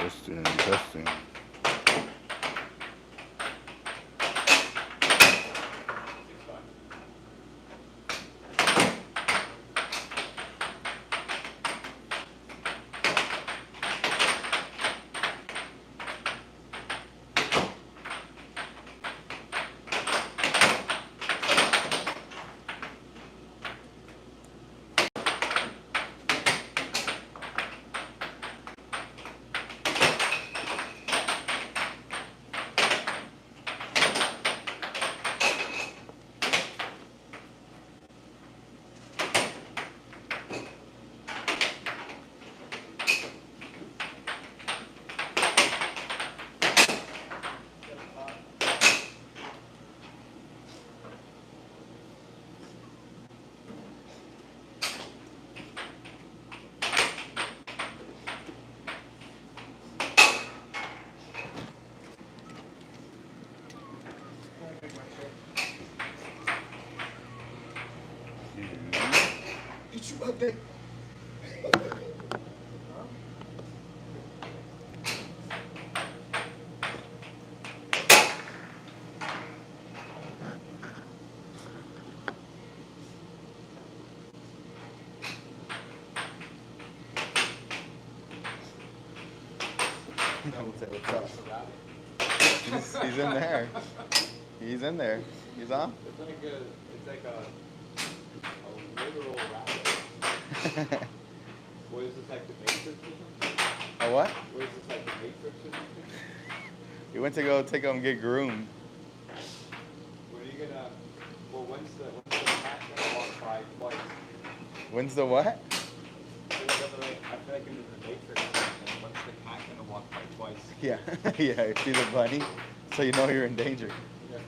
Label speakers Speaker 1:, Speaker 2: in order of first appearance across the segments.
Speaker 1: Testing, testing.
Speaker 2: Did you update?
Speaker 1: What's up? He's in there. He's in there. He's on.
Speaker 3: It's like a literal rabbit. What is this, like the Matrix or something?
Speaker 1: A what?
Speaker 3: What is this, like the Matrix or something?
Speaker 1: He went to go take him and get groomed.
Speaker 3: When are you gonna? Well, when's the cat gonna walk by twice?
Speaker 1: When's the what?
Speaker 3: I feel like in the Matrix. When's the cat gonna walk by twice?
Speaker 1: Yeah, yeah. See the bunny, so you know you're in danger.
Speaker 3: Yeah.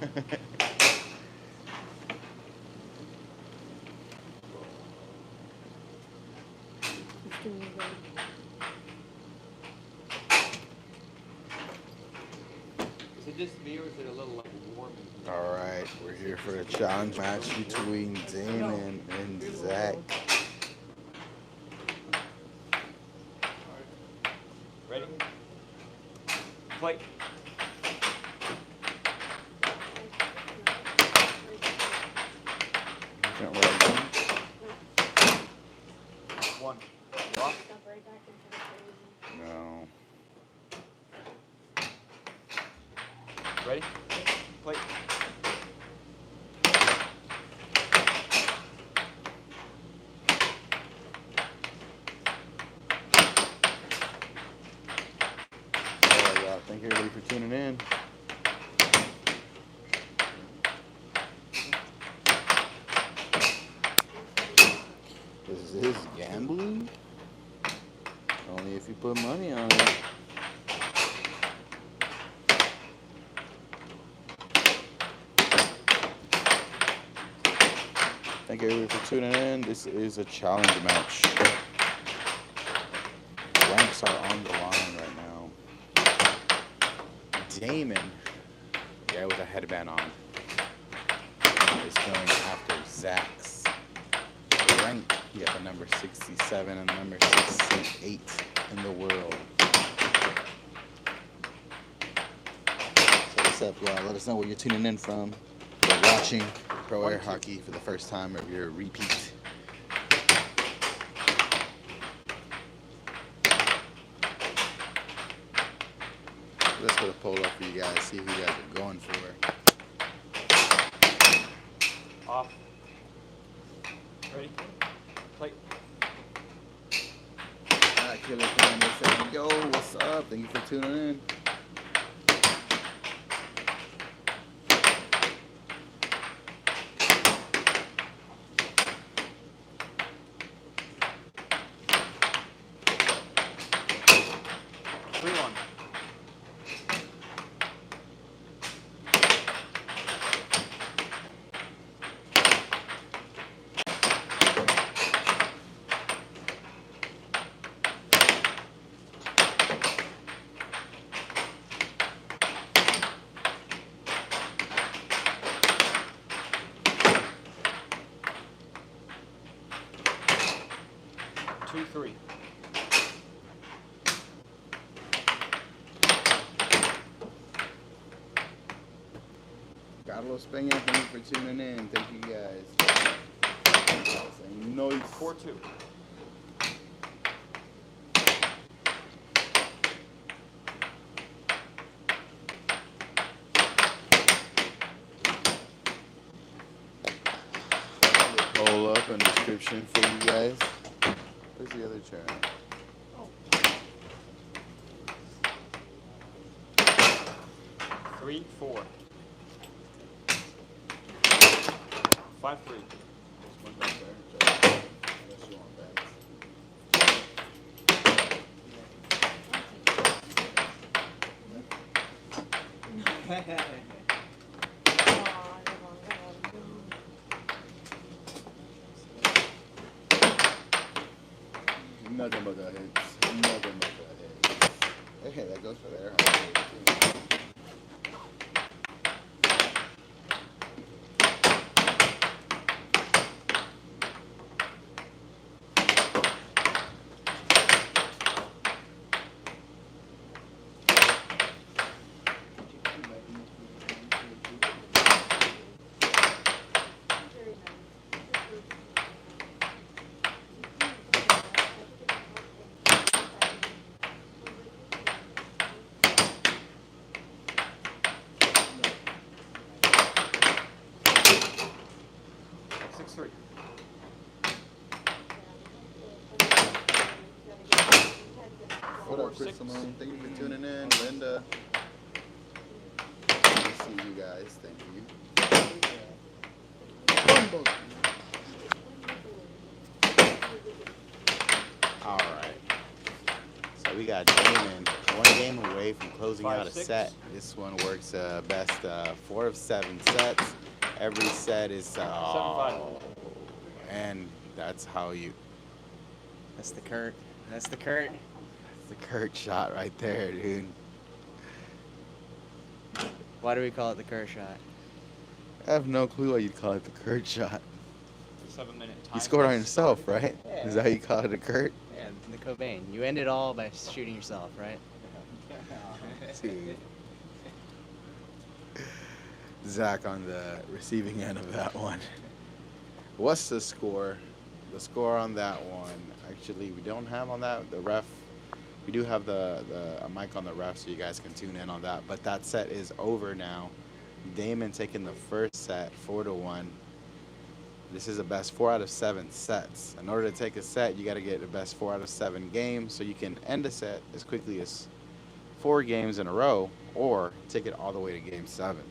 Speaker 3: Is it just me or is it a little like warm?
Speaker 1: All right, we're here for a challenge match between Damon and Zach.
Speaker 3: Ready? Play.
Speaker 1: Can't roll.
Speaker 3: One. Walk.
Speaker 1: No.
Speaker 3: Ready? Play.
Speaker 1: Thank you everybody for tuning in. This is gambling. Only if you put money on it. Thank you everybody for tuning in. This is a challenge match. Ranks are on the line right now. Damon, the guy with a headband on, is going after Zach's rank. He got the number 67 and number 68 in the world. So what's up, y'all? Let us know where you're tuning in from. We're watching Pro Air Hockey for the first time, or your repeat. Let's put a poll up for you guys, see who you guys are going for.
Speaker 3: Off. Ready? Play.
Speaker 1: Alright, Killer Fan, they say, yo, what's up? Thank you for tuning in. Carlos Peña, thank you for tuning in. Thank you guys. Noise.
Speaker 3: 4-2.
Speaker 1: Roll up and description for you guys. Where's the other chair?
Speaker 3: 3-4. 5-3.
Speaker 1: Nothing but the hits. Nothing but the hits. Okay, that goes for the air hockey league, too.
Speaker 3: 6-3.
Speaker 1: What up, Chris
Speaker 3: 4-6.
Speaker 1: Simone? Thank you for tuning in. Linda. Good to see you guys. Thank you. All right. So we got Damon one game away from closing out a
Speaker 3: 5-6.
Speaker 1: set. This one works best 4 of 7 sets. Every set is
Speaker 3: 7-5.
Speaker 1: and that's how you.
Speaker 2: That's the Kurt. That's the Kurt.
Speaker 1: That's the Kurt shot right there, dude.
Speaker 2: Why do we call it the Kurt shot?
Speaker 1: I have no clue why you'd call it the Kurt shot.
Speaker 3: 7-minute time.
Speaker 1: You scored on
Speaker 3: test.
Speaker 1: yourself, right?
Speaker 2: Yeah.
Speaker 1: Is that how you call it a Kurt?
Speaker 2: Yeah, the Cobain. You end it all by shooting yourself, right?
Speaker 1: Dude. Zach on the receiving end of that one. What's the score? The score on that one, actually, we don't have on that. The ref, we do have a mic on the ref, so you guys can tune in on that. But that set is over now. Damon taking the first set, 4-1. This is the best 4 out of 7 sets. In order to take a set, you got to get the best 4 out of 7 games, so you can end a set as quickly as 4 games in a row, or take it all the way to game 7.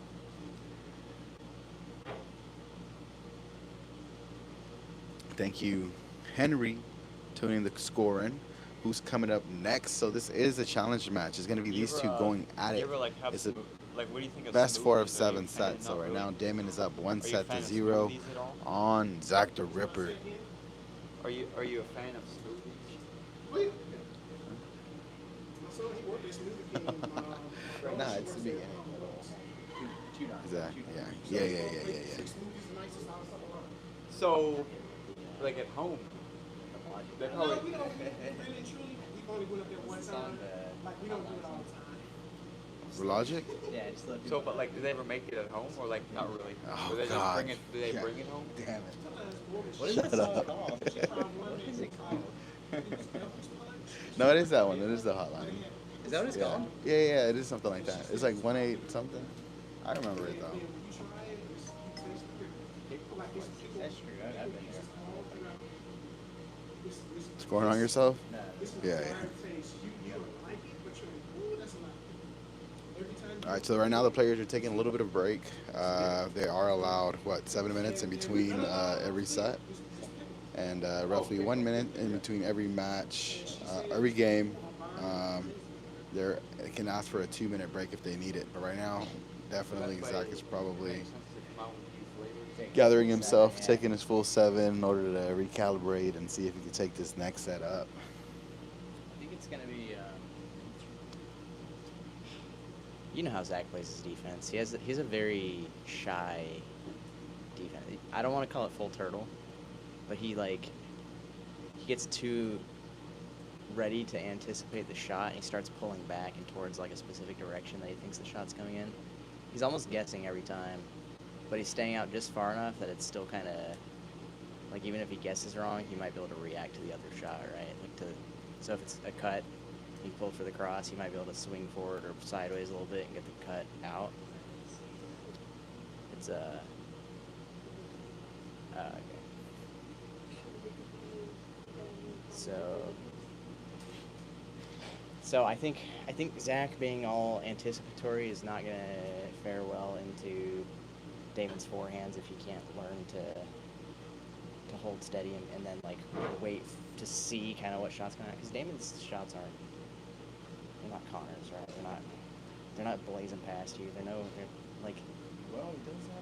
Speaker 1: Thank you, Henry, tuning the score in. Who's coming up next? So this is a challenge match. It's going to be
Speaker 3: You
Speaker 1: these
Speaker 3: ever,
Speaker 1: two going at
Speaker 3: You
Speaker 1: it.
Speaker 3: ever like have
Speaker 1: It's a
Speaker 3: like what do you think of
Speaker 1: best 4 of
Speaker 3: smoothies? Are you
Speaker 1: 7
Speaker 3: a fan of
Speaker 1: sets. So
Speaker 3: not
Speaker 1: right
Speaker 3: really?
Speaker 1: now, Damon is up 1
Speaker 3: Are you a
Speaker 1: set
Speaker 3: fan
Speaker 1: to
Speaker 3: of
Speaker 1: 0
Speaker 3: smoothies at all?
Speaker 1: on Zach the Ripper.
Speaker 3: Are you a fan of smoothies?
Speaker 1: Nah, it's the beginning. Zach, yeah.
Speaker 3: So, like at home, they probably.
Speaker 4: We don't really truly. We've only went up there one time. Like we don't do it all the time.
Speaker 1: Logic?
Speaker 2: Yeah, just let
Speaker 3: So, but like, do they ever make it at home or like not really?
Speaker 1: Oh,
Speaker 3: Or they
Speaker 1: God.
Speaker 3: just bring it? Do they
Speaker 1: Yeah.
Speaker 3: bring it home?
Speaker 1: Damn it.
Speaker 2: What is
Speaker 1: Shut
Speaker 2: this song
Speaker 1: up.
Speaker 2: called? What is it called?
Speaker 1: No, it is that one. It is the hotline.
Speaker 2: Is that what it's
Speaker 1: Yeah.
Speaker 2: called?
Speaker 1: Yeah, it is something like that. It's like 1-8 something. I remember it though.
Speaker 2: That's true. I've been there.
Speaker 1: Scoring on yourself?
Speaker 2: No.
Speaker 1: Yeah. All right, so right now the players are taking a little bit of break. They are allowed, 7 minutes in between every set, and roughly 1 minute in between every match, every game. They can ask for a 2-minute break if they need it, but right now, definitely Zach is probably gathering himself, taking his full 7 in order to recalibrate and see if he can take this next set up.
Speaker 2: I think it's gonna be. You know how Zach plays his defense. He's a very shy defense. I don't want to call it full turtle, but he gets too ready to anticipate the shot, and he starts pulling back and towards like a specific direction that he thinks the shot's coming in. He's almost guessing every time, but he's staying out just far enough that it's still kind of like even if he guesses wrong, he might be able to react to the other shot, right? So if it's a cut, he pulled for the cross, he might be able to swing forward or sideways a little bit and get the cut out. It's okay. So I think Zach being all anticipatory is not gonna fare well into Damon's forehands if he can't learn to hold steady and then like wait to see kind of what shots going out, because Damon's shots they're not Connor's, right? They're not blazing past you. They're like.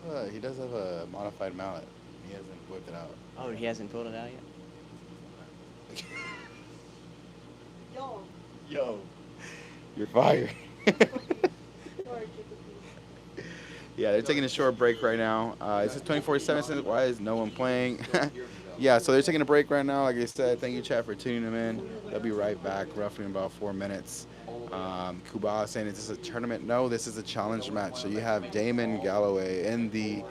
Speaker 1: Well, he does have a modified mallet. He hasn't whipped it out.
Speaker 2: Oh, he hasn't pulled it out yet?
Speaker 1: Yo. You're fired. Yeah, they're taking a short break right now. This is 24/7. Why is no one playing? Yeah, so they're taking a break right now. Like I said, thank you, chat, for tuning them in. They'll be right back roughly in about 4 minutes. Kuba saying, is this a tournament? No, this is a challenge match. So you have Damon Galloway in the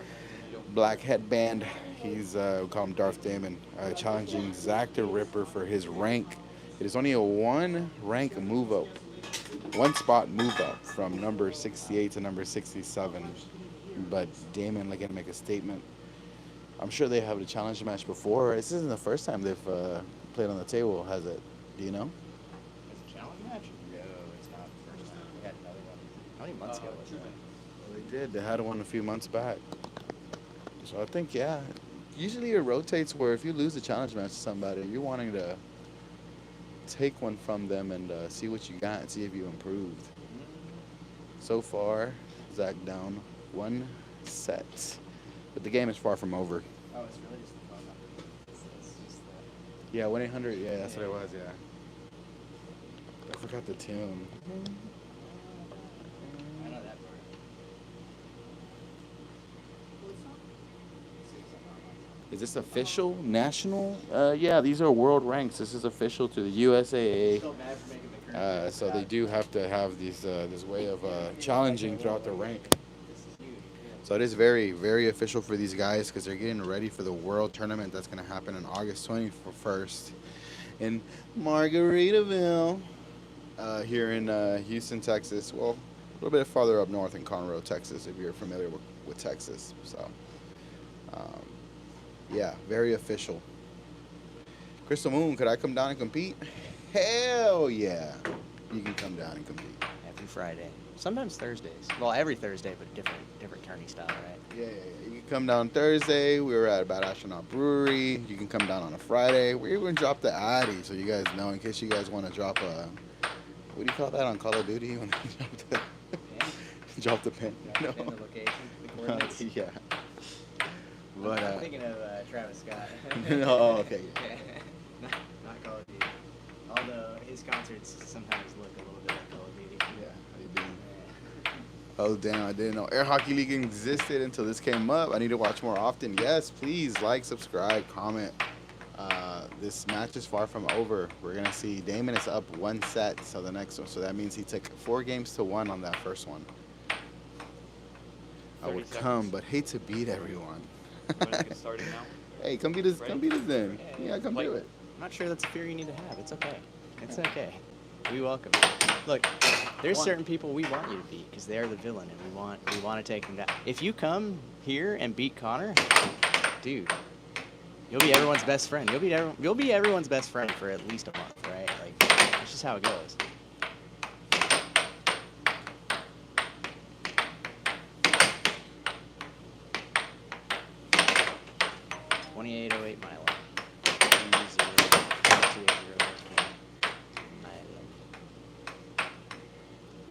Speaker 1: black headband. He's, we call him Darth Damon, challenging Zach the Ripper for his rank. It is only a one rank move up, one spot move up from number 68 to number 67. But Damon like gonna make a statement. I'm sure they have a challenge match before. This isn't the first time they've played on the table, has it? Do you know?
Speaker 2: It's a challenge match? No, it's not the first time. We had another one. How many months ago was it?
Speaker 1: Well, they did. They had one a few months back. So I think, yeah. Usually it rotates where if you lose a challenge match to somebody, you're wanting to take one from them and see what you got and see if you improved. So far, Zach down 1 set. But the game is far from over.
Speaker 2: Oh, it's really just the phone number. It's just the...
Speaker 1: Yeah, 1-800. Yeah, that's what it was, yeah. I forgot the tune.
Speaker 2: I know that part.
Speaker 1: Is this official? National? Yeah, these are world ranks. This is official to the USAA. So they do have to have these this way of challenging throughout the rank. So it is very, very official for these guys because they're getting ready for the world tournament that's going to happen on August 21st in Margaritaville here in Houston, Texas. Well, a little bit farther up north in Conroe, Texas, if you're familiar with Texas. So, yeah, very official. Crystal Moon, could I come down and compete? Hell yeah. You can come down and compete.
Speaker 2: Every Friday. Sometimes Thursdays. Well, every Thursday, but different tourney style, right?
Speaker 1: Yeah. You can come down Thursday. We were at Bad Astronaut Brewery. You can come down on a Friday. We're going to drop the Addy so you guys know in case you guys want to drop a... What do you call that on Call of Duty? When you drop the pin?
Speaker 2: No. Pin the location, the coordinates.
Speaker 1: Yeah. But,
Speaker 2: I'm thinking of Travis Scott.
Speaker 1: Oh, okay.
Speaker 2: Not Call of Duty. Although his concerts sometimes look a little bit like Call of Duty.
Speaker 1: Yeah, they do. Oh, damn, I didn't know Air Hockey League existed until this came up. I need to watch more often. Yes, please like, subscribe, comment. This match is far from over. We're going to see Damon is up 1 set, so the next one. So that means he took 4 games to 1 on that first one. I would come, but hate to beat everyone.
Speaker 3: Get started now.
Speaker 1: Hey, come beat us then. Yeah, come do it.
Speaker 2: I'm not sure that's a fear you need to have. It's okay. It's okay. We welcome it. Look, there's certain people we want you to beat because they're the villain, and we want to take them down. If you come here and beat Connor, dude, you'll be everyone's best friend. You'll be everyone's best friend for at least a month, right? Like that's just how it goes. .2808 Milo.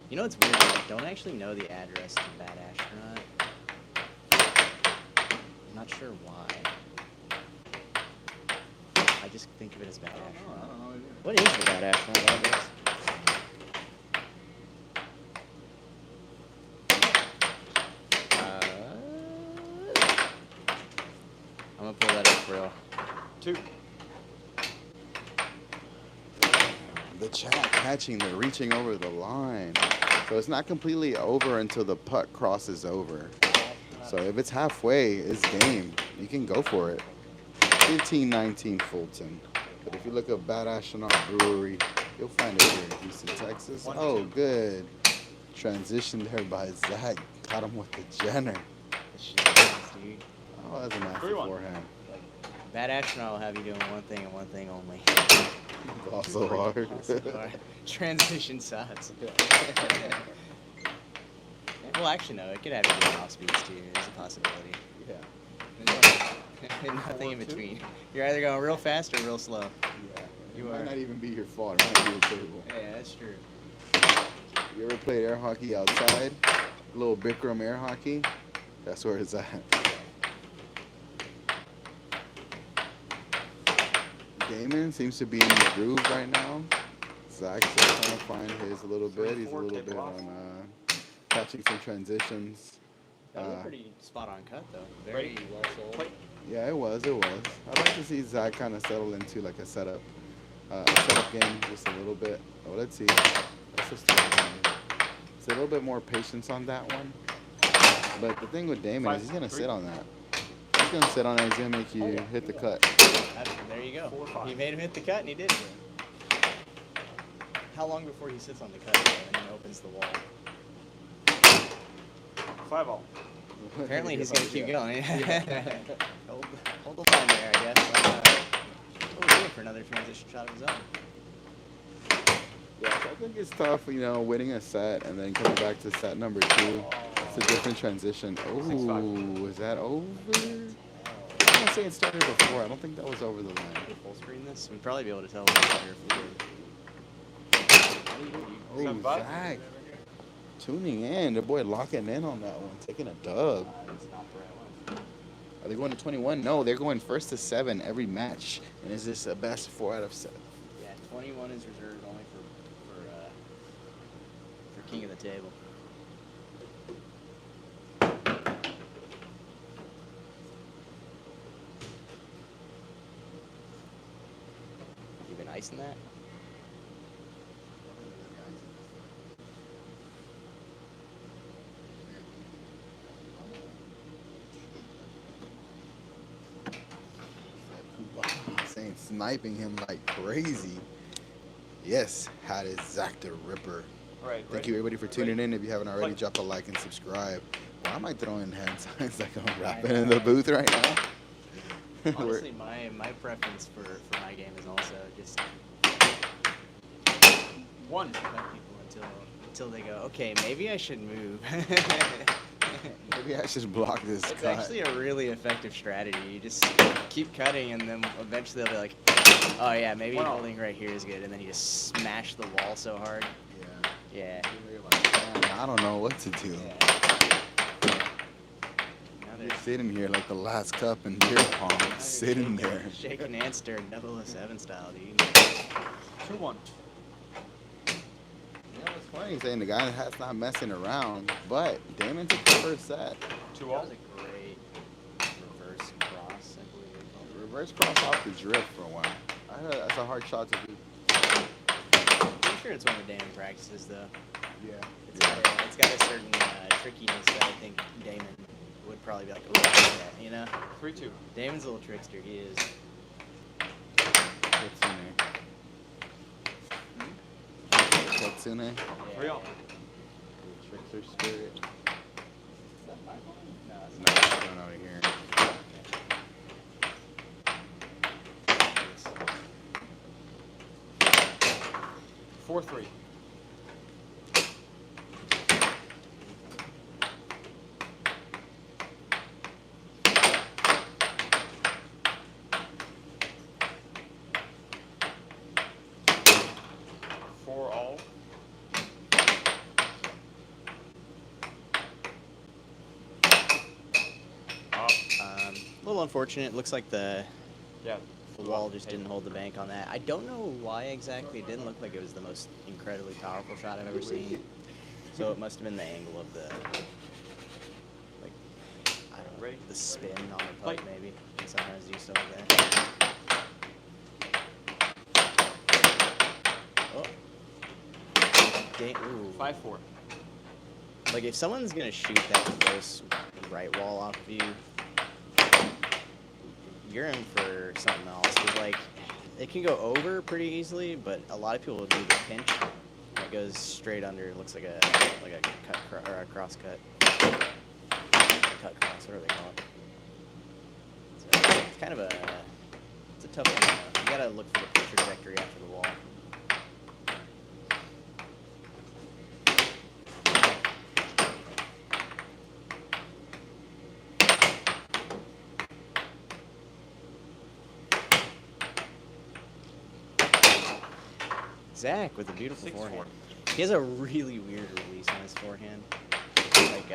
Speaker 2: You know what's weird? I don't actually know the address to Bad Astronaut. I'm not sure why. I just think of it as Bad Astronaut. What is the Bad Astronaut address? I'm gonna pull that up for real. 2.
Speaker 1: The chat catching, they're reaching over the line. So it's not completely over until the puck crosses over. So if it's halfway, it's game. You can go for it. 15-19 Fulton. But if you look up Bad Astronaut Brewery, you'll find it here in Houston, Texas. Oh, good. Transition there by Zach. Got him with the Jenner.
Speaker 2: Dude.
Speaker 1: Oh, that's a nice
Speaker 3: 3-1.
Speaker 1: forehand.
Speaker 2: Bad Astronaut will have you doing one thing and one thing only.
Speaker 1: Also hard.
Speaker 2: Transition sucks. Well, actually, no. It could have you doing off speeds too. There's a possibility.
Speaker 1: Yeah.
Speaker 2: Nothing in between. You're either going real fast or real slow.
Speaker 1: Yeah.
Speaker 2: You
Speaker 1: It might
Speaker 2: are.
Speaker 1: not even be your fault. It might be your table.
Speaker 2: Yeah, that's true.
Speaker 1: You ever played air hockey outside? A little Bikram air hockey? That's where it's at. Damon seems to be in the groove right now. Zach's still trying to find his a little bit. He's a
Speaker 3: 3-4
Speaker 1: little bit
Speaker 3: table off.
Speaker 1: on catching some transitions.
Speaker 2: That was a pretty spot on cut, though. Very
Speaker 3: Ready?
Speaker 2: well sold.
Speaker 3: Play.
Speaker 1: Yeah, it was. I'd like to see Zach kind of settle into like a setup game just a little bit. Oh, let's see. That's just it's a little bit more patience on that one. But the thing with Damon is he's gonna sit on that. He's gonna sit on it. He's gonna make you hit the cut.
Speaker 2: There you go.
Speaker 3: 4-5.
Speaker 2: He made him hit the cut, and he did it. How long before he sits on the cut though, and then opens the wall?
Speaker 3: 5-all.
Speaker 2: Apparently, he's gonna keep going. hold the line there, I guess. We're waiting for another transition shot of his own.
Speaker 1: Yeah, so I think it's tough, winning a set and then coming back to set number 2. It's a different transition. Oh, is that over? I'm gonna say it started before. I don't think that was over the line.
Speaker 2: Can we full screen this? We'd probably be able to tell a little better if we did.
Speaker 1: Oh,
Speaker 3: 7-5.
Speaker 1: Zach. Tuning in. The boy locking in on that one. Taking a dub. Are they going to 21? No, they're going first to 7 every match. And is this a best 4 out of 7?
Speaker 2: Yeah, 21 is reserved only for king of the table. You been icing that?
Speaker 1: Saying sniping him like crazy. Yes, how is Zach the Ripper?
Speaker 3: All right.
Speaker 1: Thank you everybody for tuning in. If you haven't already,
Speaker 3: Play.
Speaker 1: drop a like and subscribe. Why am I throwing hand signs like I'm rapping in the booth right now?
Speaker 2: Honestly, my preference for my game is also just
Speaker 3: 1.
Speaker 2: cut people until they go, okay, maybe I should move.
Speaker 1: Maybe I should block this
Speaker 2: It's
Speaker 1: cut.
Speaker 2: actually a really effective strategy. You just keep cutting, and then eventually they'll be like, oh yeah, maybe
Speaker 3: Wow.
Speaker 2: holding right here is good, and then you just smash the wall so hard.
Speaker 1: Yeah.
Speaker 2: Yeah.
Speaker 1: You're like, "Man, I don't know what to do.
Speaker 2: Now
Speaker 1: You're
Speaker 2: they're
Speaker 1: sitting here like the last cup in beer pong, sitting there.
Speaker 2: shaking and stirring 007 style, dude.
Speaker 3: 2-1.
Speaker 1: It's funny saying the guy that's not messing around, but Damon took the first set.
Speaker 3: 2-all.
Speaker 2: That was a great reverse cross, I believe.
Speaker 1: Reverse cross off the drift for a while. I heard that's a hard shot to do.
Speaker 2: I'm sure it's one of the Damon practices, though.
Speaker 1: Yeah.
Speaker 2: It's got a certain trickiness that I think Damon would probably be like, ooh, I like that, you know?
Speaker 3: 3-2.
Speaker 2: Damon's a little trickster, he is.
Speaker 1: Katsune.
Speaker 2: Yeah.
Speaker 3: 3-all.
Speaker 1: Trickster spirit.
Speaker 2: Is that my phone? No, it's
Speaker 1: No,
Speaker 2: not.
Speaker 1: it's going over here.
Speaker 3: 4-3. All. Up.
Speaker 2: A little unfortunate. Looks like the
Speaker 3: Yeah.
Speaker 2: wall just didn't hold the bank on that. I don't know why exactly. It didn't look like it was the most incredibly powerful shot I've ever seen. So it must have been the angle of the, like, I don't know,
Speaker 3: Ready?
Speaker 2: the spin on the
Speaker 3: Play.
Speaker 2: puck maybe. Can sometimes do stuff like that. Oh. Ooh.
Speaker 3: 5-4.
Speaker 2: Like if someone's gonna shoot that close right wall off of you, you're in for something else. 'Cause, like, it can go over pretty easily, but a lot of people will do the pinch. And it goes straight under. It looks like a cut or a cross cut. Cut cross, whatever they call it. So it's kind of it's a tough one. You gotta look for the pitch trajectory after the wall. Zach with a beautiful forehand. He has a really weird release on his forehand. Like,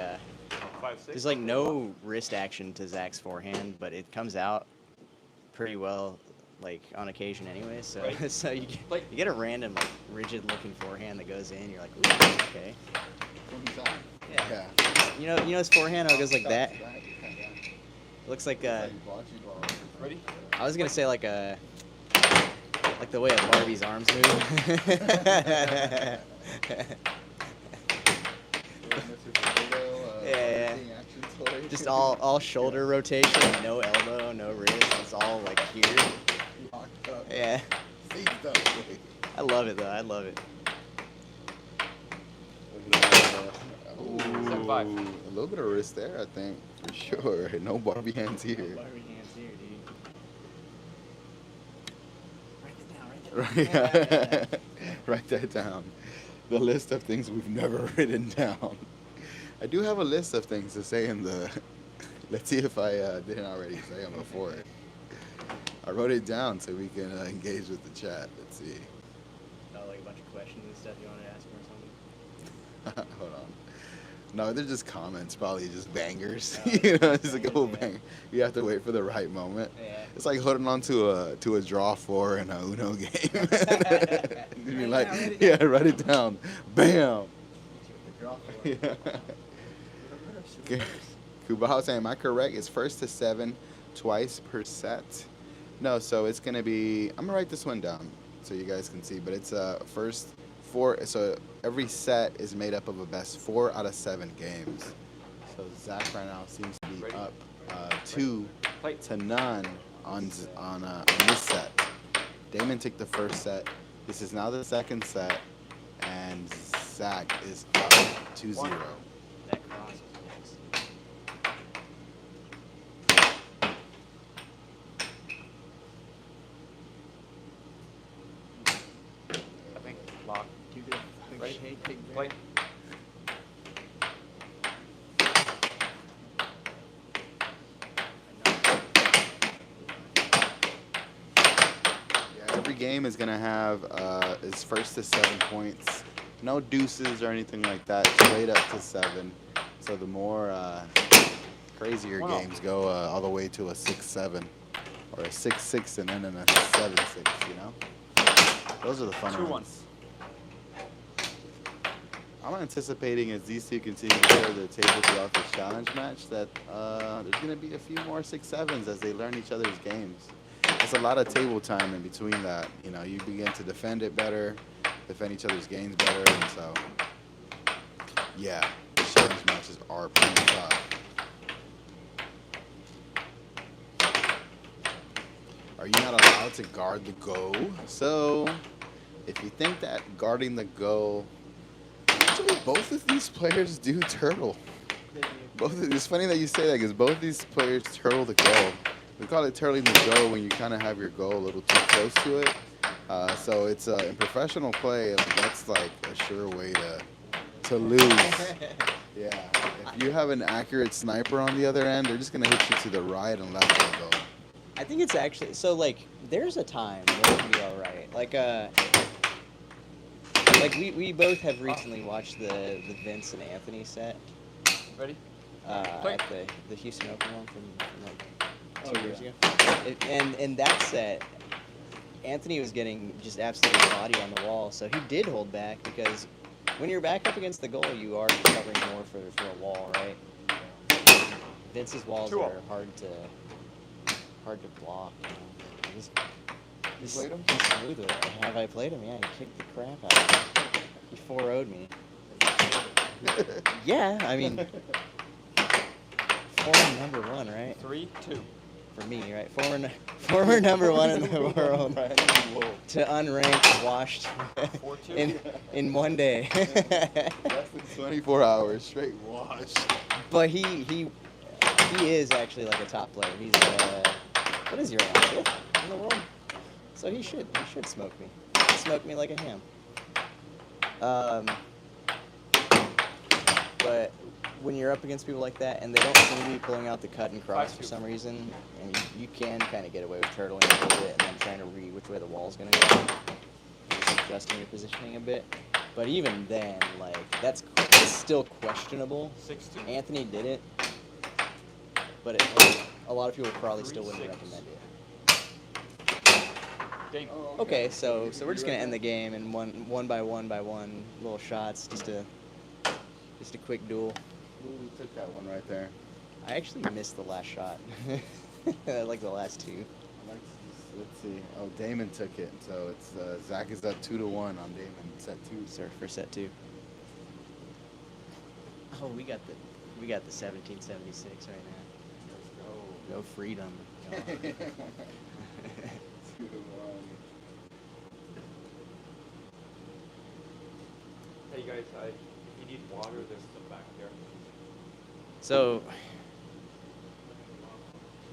Speaker 3: 5'6"?
Speaker 2: there's like no wrist action to Zach's forehand, but it comes out pretty well, like on occasion anyway. So,
Speaker 3: Right.
Speaker 2: so you get a random, like, rigid-looking forehand that goes in. You're like, ooh, okay.
Speaker 1: Yeah.
Speaker 2: You know his forehand how it goes like that. It looks like
Speaker 3: Ready?
Speaker 2: I was gonna say like the way a Barbie's arms move. Yeah. Just all shoulder rotation, no elbow, no wrist. It's all like here. Yeah. I love it though. I love it.
Speaker 3: 7'5".
Speaker 1: A little bit of wrist there, I think, for sure. No Barbie hands here.
Speaker 2: Barbie hands here, dude.
Speaker 1: Right. Write that down. The list of things we've never written down. I do have a list of things to say in the. Let's see if I didn't already say them before. I wrote it down so we can engage with the chat. Let's see.
Speaker 2: Oh, like a bunch of questions and stuff you wanted to ask me or something?
Speaker 1: Hold on. No, they're just comments, probably just bangers.
Speaker 2: Oh,
Speaker 1: You know, just a couple
Speaker 2: yeah.
Speaker 1: bang. You have to wait for the right moment.
Speaker 2: Yeah.
Speaker 1: It's like holding on to a draw 4 in a Uno game. You mean, like, write it down. Bam. Yeah. Okay. Kubaha saying, am I correct? It's first to 7 twice per set. No, so it's gonna be. I'm gonna write this one down so you guys can see. But it's first 4. So every set is made up of a best 4 out of 7 games. So Zach right now seems to be
Speaker 3: Ready?
Speaker 1: up 2
Speaker 3: Plate.
Speaker 1: to none on this set. Damon took the first set. This is now the second set, and Zach is up 2-0.
Speaker 2: That cross is nice.
Speaker 3: I think lock.
Speaker 2: Too good.
Speaker 3: Right.
Speaker 2: Take
Speaker 3: Plate.
Speaker 1: Yeah, every game is gonna have is first to 7 points. No deuces or anything like that. Straight up to 7. So the more crazier
Speaker 3: Wow.
Speaker 1: games go all the way to a 6-7 or a 6-6 and then a 7-6. You know, those are the fun
Speaker 3: 2-1.
Speaker 1: ones. I'm anticipating as these two continue to clear the table throughout this challenge match that there's going to be a few more 6-7s as they learn each other's games. It's a lot of table time in between that. You know, you begin to defend it better, defend each other's games better, and so, yeah, the challenge matches are pretty tough. Are you not allowed to guard the goal? So, if you think that guarding the goal, actually both of these players do turtle. It's funny that you say that because both these players turtle the goal. We call it turtling the goal when you kind of have your goal a little too close to it. So it's in professional play, that's like a sure way to lose. Yeah. If you have an accurate sniper on the other end, they're just gonna hit you to the right and left of the goal.
Speaker 2: I think it's actually so. Like, there's a time where it can be all right. Like we both have recently watched the Vince and Anthony set.
Speaker 3: Ready?
Speaker 2: At the Houston Open one from like 2 years
Speaker 3: yeah.
Speaker 2: ago. And in that set, Anthony was getting just absolutely body on the wall, so he did hold back because when you're back up against the goal, you are covering more for a wall, right? Vince's walls
Speaker 3: 2-0.
Speaker 2: are hard to block. He's
Speaker 1: played him?
Speaker 2: He's smooth with it. Have I played him? Yeah, he kicked the crap out of me. He 4-0'd me. Yeah, I mean, former number one, right?
Speaker 3: 3-2.
Speaker 2: For me, right? Former number one in the world to unranked, washed
Speaker 3: 4-2.
Speaker 2: in one day.
Speaker 1: Less than 24 hours straight wash.
Speaker 2: But he is actually like a top player. He's what is he right now? Fifth in the world? So he should smoke me. He'd smoke me like a ham. But when you're up against people like that and they don't seem to be pulling out the cut and cross for some reason, and you can kind of get away with turtling a little bit and then trying to read which way the wall's going to go, just adjusting your positioning a bit. But even then, like, it's still questionable.
Speaker 3: 6-2.
Speaker 2: Anthony did it, but a lot of people probably still wouldn't
Speaker 3: 3-6.
Speaker 2: recommend it.
Speaker 3: Dang.
Speaker 2: Okay, so we're just gonna end the game in one by one little shots, just a quick duel.
Speaker 1: Ooh, took that one right there.
Speaker 2: I actually missed the last shot. I like the last two.
Speaker 1: Let's see. Oh, Damon took it. So it's Zach is up 2-1 on Damon. Set 2.
Speaker 2: Sir, for set two. Oh, we got the 1776 right now. Go freedom. Go.
Speaker 1: 2-1.
Speaker 3: Hey guys, if you need water, there's some back there.
Speaker 2: So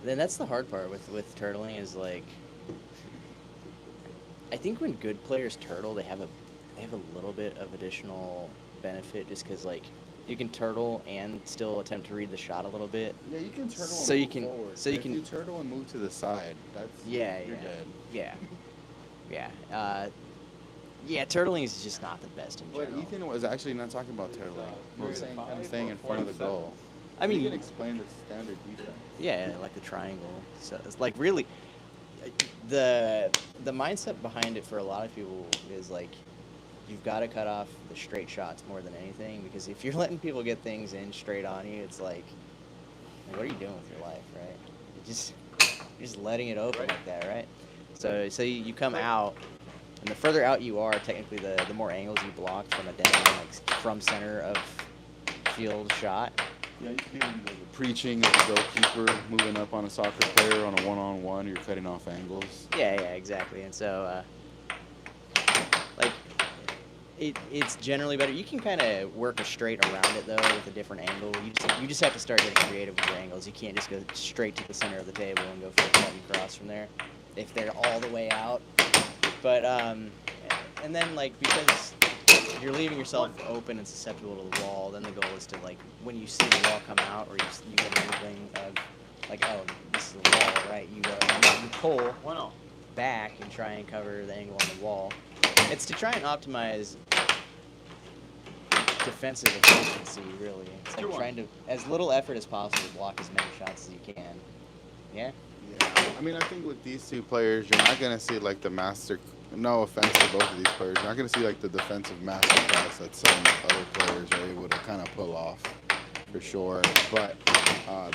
Speaker 2: then that's the hard part with turtling is like I think when good players turtle they have a little bit of additional benefit just because like you can turtle and still attempt to read the shot a little bit.
Speaker 1: Yeah, you can turtle
Speaker 2: So
Speaker 1: and
Speaker 2: you
Speaker 1: move
Speaker 2: can-
Speaker 1: forward.
Speaker 2: so you
Speaker 1: If
Speaker 2: can-
Speaker 1: you turtle and move to the side, that's
Speaker 2: Yeah,
Speaker 1: you're
Speaker 2: yeah.
Speaker 1: dead.
Speaker 2: Yeah, turtling is just not the best in
Speaker 1: But
Speaker 2: general.
Speaker 1: Ethan was actually not talking about turtling. He was saying kind of staying in front of the goal.
Speaker 2: I mean,
Speaker 1: you can explain the standard defense.
Speaker 2: yeah, like the triangle. So it's like really, the mindset behind it for a lot of people is like, you've got to cut off the straight shots more than anything because if you're letting people get things in straight on you, it's like what are you doing with your life, right? You're just letting it open like that, right? So you come out, and the further out you are, technically the more angles you block from a down, like from center of field shot.
Speaker 1: Yeah, you can do the preaching as a goalkeeper, moving up on a soccer player on a one-on-one, you're cutting off angles.
Speaker 2: Yeah, exactly. And so, like, it's generally better. You can kind of work a straight around it, though, with a different angle. You just have to start getting creative with your angles. You can't just go straight to the center of the table and go for a cut and cross from there if they're all the way out. But, and then, like, because you're leaving yourself open and susceptible to the wall, then the goal is to, like, when you see the wall come out or you get an inkling of, like, oh, this is the wall, right? You pull back and try and cover the angle on the wall. It's to try and optimize defensive efficiency, really. It's like trying to, as little effort as possible, block as many shots as you can. Yeah?
Speaker 1: Yeah, I mean, I think with these two players, you're not going to see, like, the master, no offense to both of these players, you're not going to see, like, the defensive masterclass that some other players are able to kind of pull off, for sure. But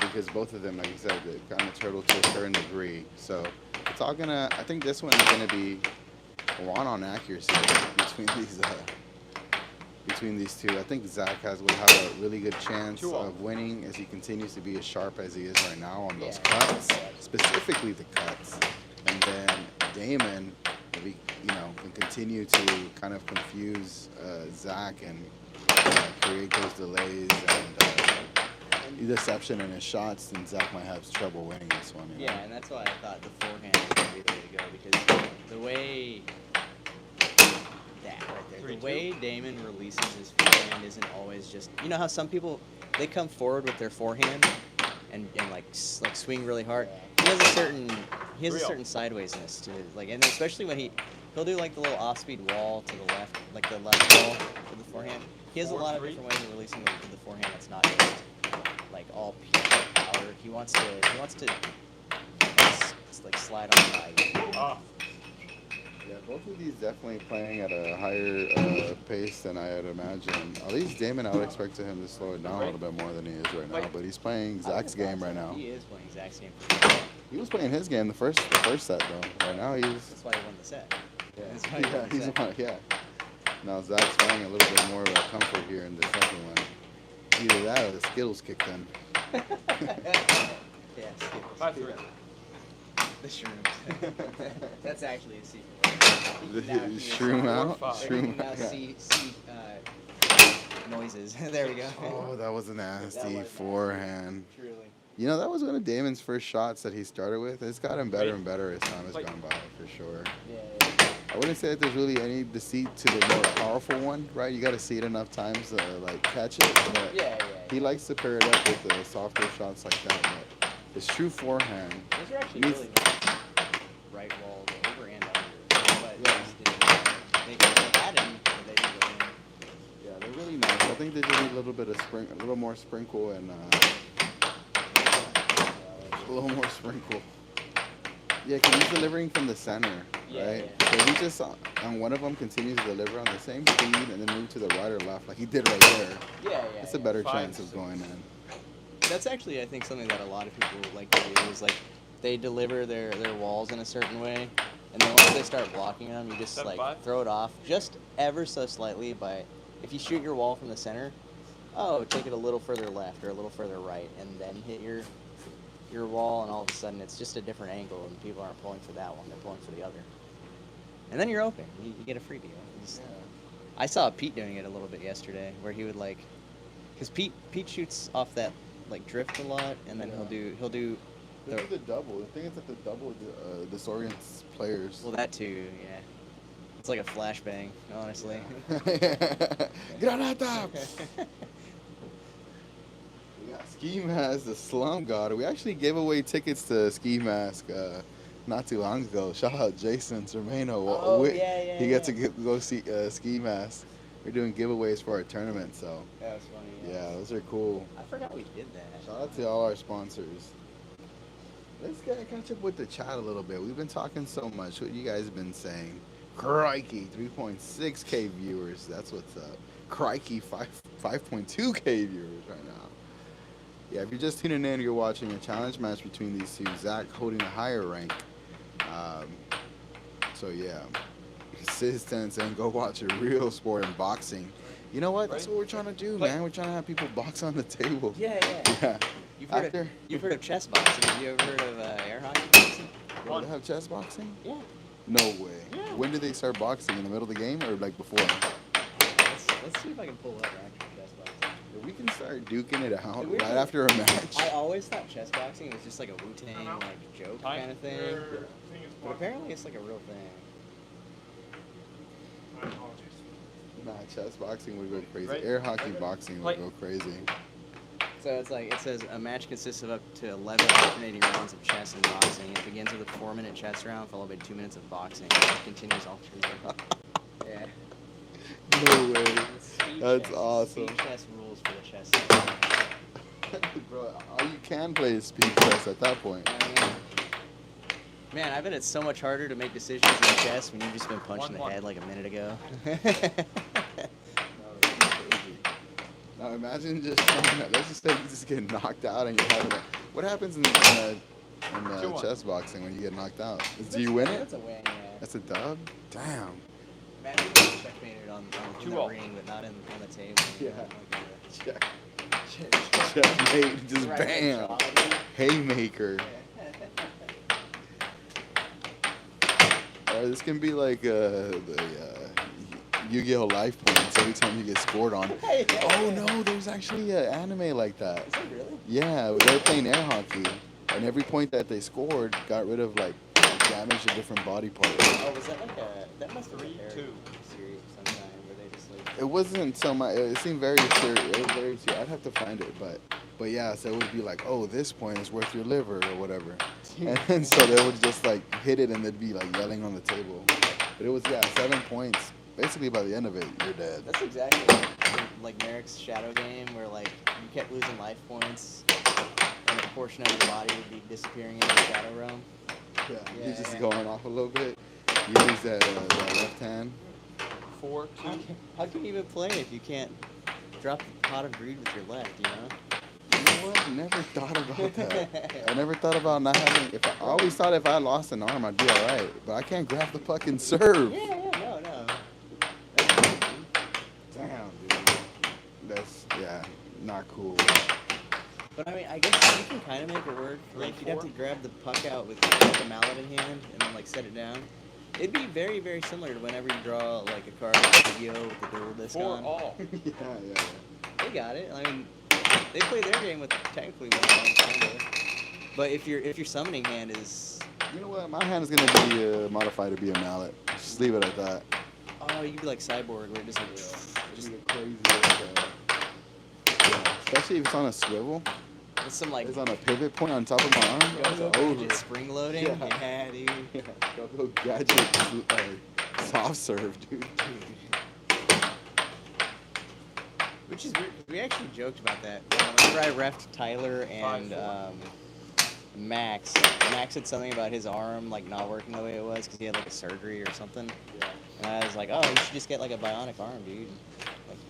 Speaker 1: because both of them, like you said, they kind of turtle to a certain degree. So it's all going to, I think this one is going to be one-on accuracy between these two. I think Zach will have a really good chance of winning as he continues to be as sharp as he is right now on those cuts, specifically the cuts. And then Damon, if he, can continue to kind of confuse Zach and create those delays and deception in his shots, then Zach might have trouble winning this one.
Speaker 2: Yeah, and that's why I thought the forehand was going to be the way to go because the way the way Damon releases his forehand isn't always just, you know how some people, they come forward with their forehand and like swing really hard. He has a certain sidewaysness to it, like, and especially when he'll do like the little off-speed wall to the left, like the left wall with the forehand. He has a lot of different ways of releasing the forehand. That's not just like all power. He wants to like slide on by.
Speaker 1: Yeah, both of these definitely playing at a higher pace than I had imagined. At least Damon, I would expect him to slow it down a little bit more than he is right now. But he's playing Zach's game right now.
Speaker 2: He is playing Zach's game.
Speaker 1: He was playing his game the first set though. Right now
Speaker 2: That's why he won the set.
Speaker 1: Yeah. Now Zach's finding a little bit more of a comfort here in the second one. Either that or the Skittles kicked in.
Speaker 2: Yeah, Skittles.
Speaker 3: 5-3.
Speaker 2: The shrooms. That's actually a secret.
Speaker 1: The
Speaker 2: Now you can
Speaker 1: shroom
Speaker 3: Four,
Speaker 1: out.
Speaker 3: five.
Speaker 2: You
Speaker 1: Shroom
Speaker 2: can now
Speaker 1: out.
Speaker 2: see noises. There we go.
Speaker 1: Oh, that was a nasty
Speaker 2: was
Speaker 1: forehand.
Speaker 2: Truly.
Speaker 1: You know, that was one of Damon's first shots that he started with. It's gotten better and better as time has
Speaker 3: Wait.
Speaker 1: gone by, for sure.
Speaker 2: Yeah.
Speaker 1: I wouldn't say that there's really any deceit to the more powerful one, right? You got to see it enough times to like catch it. But
Speaker 2: Yeah.
Speaker 1: he likes to pair it up with the softer shots like that. But his true forehand.
Speaker 2: Those are actually
Speaker 1: needs-
Speaker 2: really nice. Right wall, over and under. But
Speaker 1: Yeah.
Speaker 2: they had him, but they didn't go in.
Speaker 1: Yeah, they're really nice. I think they just need a little bit of a little more sprinkle and a little more sprinkle. Yeah, because he's delivering from the center,
Speaker 2: Yeah,
Speaker 1: right?
Speaker 2: yeah.
Speaker 1: So he just on one of them continues to deliver on the same speed and then move to the right or left like he did right there.
Speaker 2: Yeah.
Speaker 1: It's a better
Speaker 3: 5,
Speaker 1: chance of
Speaker 3: 6.
Speaker 1: going in.
Speaker 2: That's actually, I think, something that a lot of people like to do is like they deliver their walls in a certain way, and then once they start blocking them, you just
Speaker 3: 7,
Speaker 2: like
Speaker 3: 5?
Speaker 2: throw it off just ever so slightly. By if you shoot your wall from the center, take it a little further left or a little further right, and then hit your wall, and all of a sudden it's just a different angle, and people aren't pulling for that one; they're pulling for the other, and then you're open. You get a freebie. I saw Pete doing it a little bit yesterday, where he would like, because Pete shoots off that like drift a lot, and then he'll do
Speaker 1: This is the double. The thing is that the double disorients players.
Speaker 2: well that too, yeah. It's like a flashbang, honestly.
Speaker 1: Granata! We got Ski Mask, the Slum God. We actually gave away tickets to Ski Mask not too long ago. Shout out Jason Cermeno.
Speaker 2: Oh, yeah,
Speaker 1: He got to
Speaker 2: yeah.
Speaker 1: go see Ski Mask. We're doing giveaways for our tournament, so
Speaker 2: That was funny.
Speaker 1: yeah, those are cool.
Speaker 2: I forgot we did that.
Speaker 1: Shout out to all our sponsors. Let's catch up with the chat a little bit. We've been talking so much. What you guys been saying? Crikey, 3.6K viewers. That's what's up. Crikey, 5.2K viewers right now. Yeah, if you're just tuning in, you're watching a challenge match between these two. Zach holding a higher rank. So yeah, Sis10 saying go watch a real sport in boxing. You know what? That's what we're trying to do, man. We're trying to have people box on the table.
Speaker 2: Yeah.
Speaker 1: Yeah.
Speaker 2: You've heard of chess boxing. Have you ever heard of air hockey boxing?
Speaker 1: Oh, they have chess boxing?
Speaker 2: Yeah.
Speaker 1: No way.
Speaker 2: Yeah.
Speaker 1: When did they start boxing? In the middle of the game or like before?
Speaker 2: Let's see if I can pull up actual chess boxing.
Speaker 1: We can start duking it out
Speaker 2: Weird
Speaker 1: right
Speaker 2: thing-
Speaker 1: after a match.
Speaker 2: I always thought chess boxing was just like a Wu-Tang like joke kind of thing, but apparently it's like a real thing.
Speaker 1: Nah, chess boxing would go crazy.
Speaker 3: Right.
Speaker 1: Air hockey boxing would
Speaker 3: Like-
Speaker 1: go crazy.
Speaker 2: So it's like it says a match consists of up to 11 alternating rounds of chess and boxing. It begins with a 4-minute chess round followed by 2 minutes of boxing. It continues alternating. Yeah.
Speaker 1: No way.
Speaker 2: Speed
Speaker 1: That's
Speaker 2: chess.
Speaker 1: awesome.
Speaker 2: Speed chess rules for the chess.
Speaker 1: Bro, all you can play is speed chess at that point.
Speaker 2: Man, I bet it's so much harder to make decisions in chess when you've just been punched in the
Speaker 3: 1-1.
Speaker 2: head like a minute ago.
Speaker 1: Now imagine just let's just say you just get knocked out and you're having what happens in
Speaker 3: 2-1.
Speaker 1: chess boxing when you get knocked out? Do you win it?
Speaker 2: That's a win, yeah.
Speaker 1: That's a dub? Damn.
Speaker 2: Imagine you get checkmated on in the
Speaker 3: 2-0.
Speaker 2: ring, but not on the table. you know,
Speaker 1: Yeah.
Speaker 2: like a-
Speaker 1: Checkmate, just
Speaker 2: Right,
Speaker 1: bam.
Speaker 2: jaw, dude.
Speaker 1: Haymaker. This can be like the Yu-Gi-Oh! Life points every time you get scored on. Oh no, there's actually an anime like that.
Speaker 2: Is it really?
Speaker 1: Yeah, they were playing air hockey, and every point that they scored got rid of like damage to different body parts.
Speaker 2: Oh, was that like that must have been a
Speaker 3: 3-2.
Speaker 2: series sometime where they just like.
Speaker 1: It wasn't so much. It seemed very serious. It was very serious. I'd have to find it, but yeah. So it would be like, oh, this point is worth your liver or whatever, and so they would just like hit it, and they'd be like yelling on the table. But it was 7 points. Basically, by the end of it, you're dead.
Speaker 2: That's exactly like Merrick's shadow game, where like you kept losing life points, and a portion of your body would be disappearing into the shadow realm.
Speaker 1: Yeah,
Speaker 2: Yeah,
Speaker 1: you're just
Speaker 2: yeah.
Speaker 1: going off a little bit. You use that left hand.
Speaker 3: 4-2.
Speaker 2: How can you even play if you can't drop the pot of greed with your left? You know.
Speaker 1: You know what? Never thought about that. I never thought about not having. I always thought if I lost an arm, I'd be all right. But I can't grab the fucking serve.
Speaker 2: No.
Speaker 1: Damn, dude. That's not cool.
Speaker 2: But I mean, I guess you can kind of make it work. Like, you'd have to grab the puck out with like, a mallet in hand and then like set it down. It'd be very, very similar to whenever you draw like a card with Yu-Gi-Oh with the dual disc
Speaker 3: For
Speaker 2: on.
Speaker 3: all.
Speaker 1: Yeah.
Speaker 2: They got it. I mean, they play their game with technically one hand, kind of. But if your summoning hand is,
Speaker 1: You know what? My hand is gonna be modified to be a mallet. Just leave it at that.
Speaker 2: oh, you'd be like Cyborg, where it just like,
Speaker 1: Just crazy. Yeah, especially if it's on a swivel.
Speaker 2: with some like
Speaker 1: It's on a pivot point on top of my arm. That's over.
Speaker 2: gadget spring loading.
Speaker 1: Yeah.
Speaker 2: Yeah, dude.
Speaker 1: Yeah, got a little gadget soft serve, dude.
Speaker 2: Which is weird. We actually joked about that. Whenever I refed Tyler and Max, Max said something about his arm like not working the way it was because he had like a surgery or something.
Speaker 3: Yeah.
Speaker 2: And I was like, oh, you should just get like a bionic arm, dude.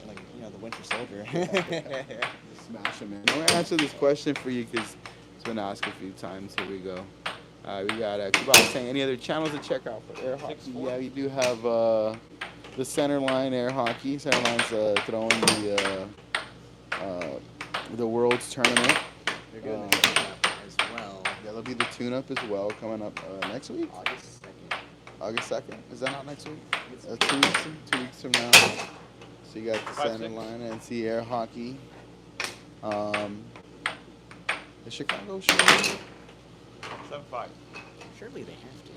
Speaker 2: Like you know, the Winter Soldier.
Speaker 1: Just smash him in. I'm gonna answer this question for you because it's been asked a few times. Here we go. We got Kubal saying any other channels to check out for air hockey. Yeah, we do have the Centerline Air Hockey. Centerline's throwing the World's Tournament.
Speaker 2: They're doing the tune-up as well.
Speaker 1: Yeah, there'll be the tune-up as well coming up next week.
Speaker 2: August 2nd.
Speaker 1: August 2nd. Is that not next week? 2 weeks from now. So you got the
Speaker 3: 5-6.
Speaker 1: Centerline and NC Air Hockey. The Chicago show.
Speaker 3: 7-5.
Speaker 2: Surely they have to.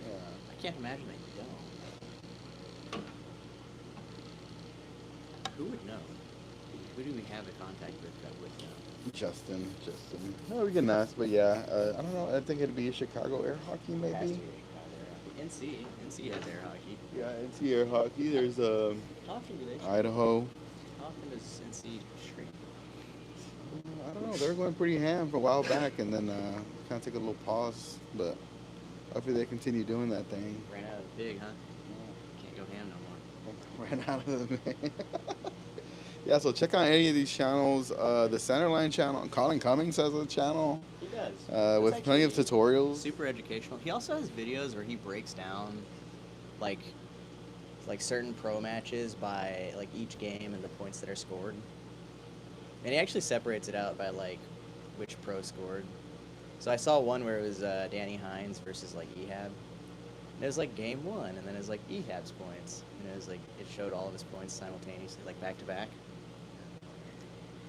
Speaker 1: Yeah.
Speaker 2: I can't imagine they don't. Who would know? Who do we have a contact with that would know?
Speaker 1: Justin. No, we can ask, but yeah, I don't know. I think it'd be Chicago Air Hockey,
Speaker 2: Has to
Speaker 1: maybe.
Speaker 2: be NC has air hockey.
Speaker 1: Yeah, NC Air Hockey. There's
Speaker 2: How often do they?
Speaker 1: Idaho.
Speaker 2: How often does NC stream?
Speaker 1: I don't know. They were going pretty ham for a while back, and then kind of took a little pause. But hopefully they continue doing that thing.
Speaker 2: Ran out of big, huh? Can't go ham no more.
Speaker 1: Ran out of them. Yeah, so check out any of these channels. The Centerline channel, Colin Cummings has a channel
Speaker 2: He does.
Speaker 1: with
Speaker 2: It's
Speaker 1: plenty of
Speaker 2: actually
Speaker 1: tutorials.
Speaker 2: Super educational. He also has videos where he breaks down, like certain pro matches by like each game and the points that are scored. And he actually separates it out by like which pro scored. So I saw one where it was Danny Hines versus like Ehab. And it was like game 1, and then it was like Ehab's points, and it was like it showed all of his points simultaneously, like back to back.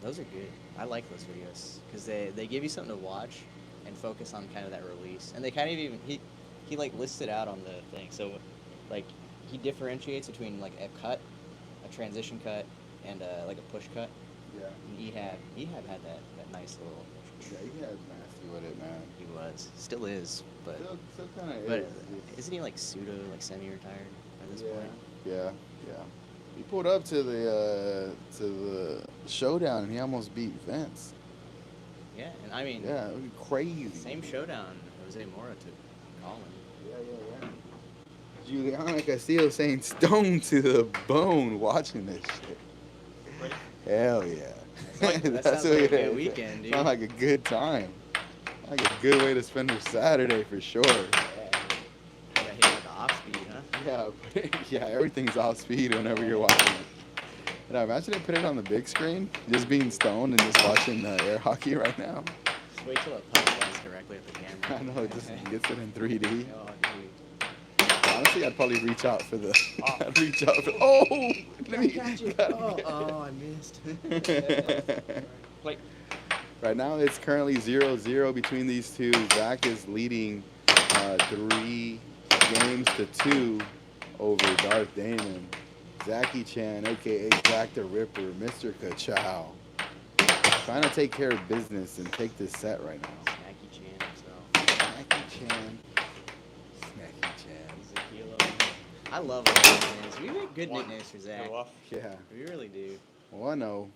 Speaker 2: Those are good. I like those videos because they give you something to watch and focus on kind of that release. And they kind of even he like lists it out on the thing. So like he differentiates between like a cut, a transition cut, and like a push cut.
Speaker 1: Yeah.
Speaker 2: And Ehab had that nice little.
Speaker 1: Yeah, he had nasty with it, man.
Speaker 2: He was, still is, but
Speaker 1: Still kind of
Speaker 2: but
Speaker 1: is.
Speaker 2: isn't he like pseudo like semi-retired by this
Speaker 1: Yeah.
Speaker 2: point?
Speaker 1: Yeah. He pulled up to the showdown and he almost beat Vince.
Speaker 2: Yeah, and I mean,
Speaker 1: Yeah, it was crazy.
Speaker 2: same showdown. Jose Mora took Colin.
Speaker 1: Yeah. Juliana Castillo saying stone to the bone watching this shit.
Speaker 3: Ready?
Speaker 1: Hell yeah.
Speaker 2: That sounds
Speaker 1: what
Speaker 2: like a
Speaker 1: it
Speaker 2: good
Speaker 1: is.
Speaker 2: weekend, dude.
Speaker 1: Sounds like a good time. Like a good way to spend your Saturday for sure.
Speaker 2: Yeah, hit with the off speed, huh?
Speaker 1: Yeah, everything's off speed whenever you're watching it. And I imagine they put it on the big screen, just being stoned and just watching air hockey right now.
Speaker 2: Just wait till it punches directly at the camera.
Speaker 1: I know, it just gets it in 3D.
Speaker 2: Oh, dude.
Speaker 1: Honestly, I'd probably reach out for the. I'd reach out for. Oh! Let me.
Speaker 2: Oh, I missed.
Speaker 3: Play.
Speaker 1: Right now, it's currently 0-0 between these two. Zach is leading 3 games to 2 over Darth Damon. Zachy Chan, aka Jack the Ripper, Mr. Kachow, trying to take care of business and take this set right now.
Speaker 2: Snacky Chan himself.
Speaker 1: Snacky Chan. Snacky Chan.
Speaker 2: He's a kilo. I love our nicknames. We make good nicknames for Zach.
Speaker 3: Go off.
Speaker 1: Yeah.
Speaker 2: We really do.
Speaker 1: Well, I know.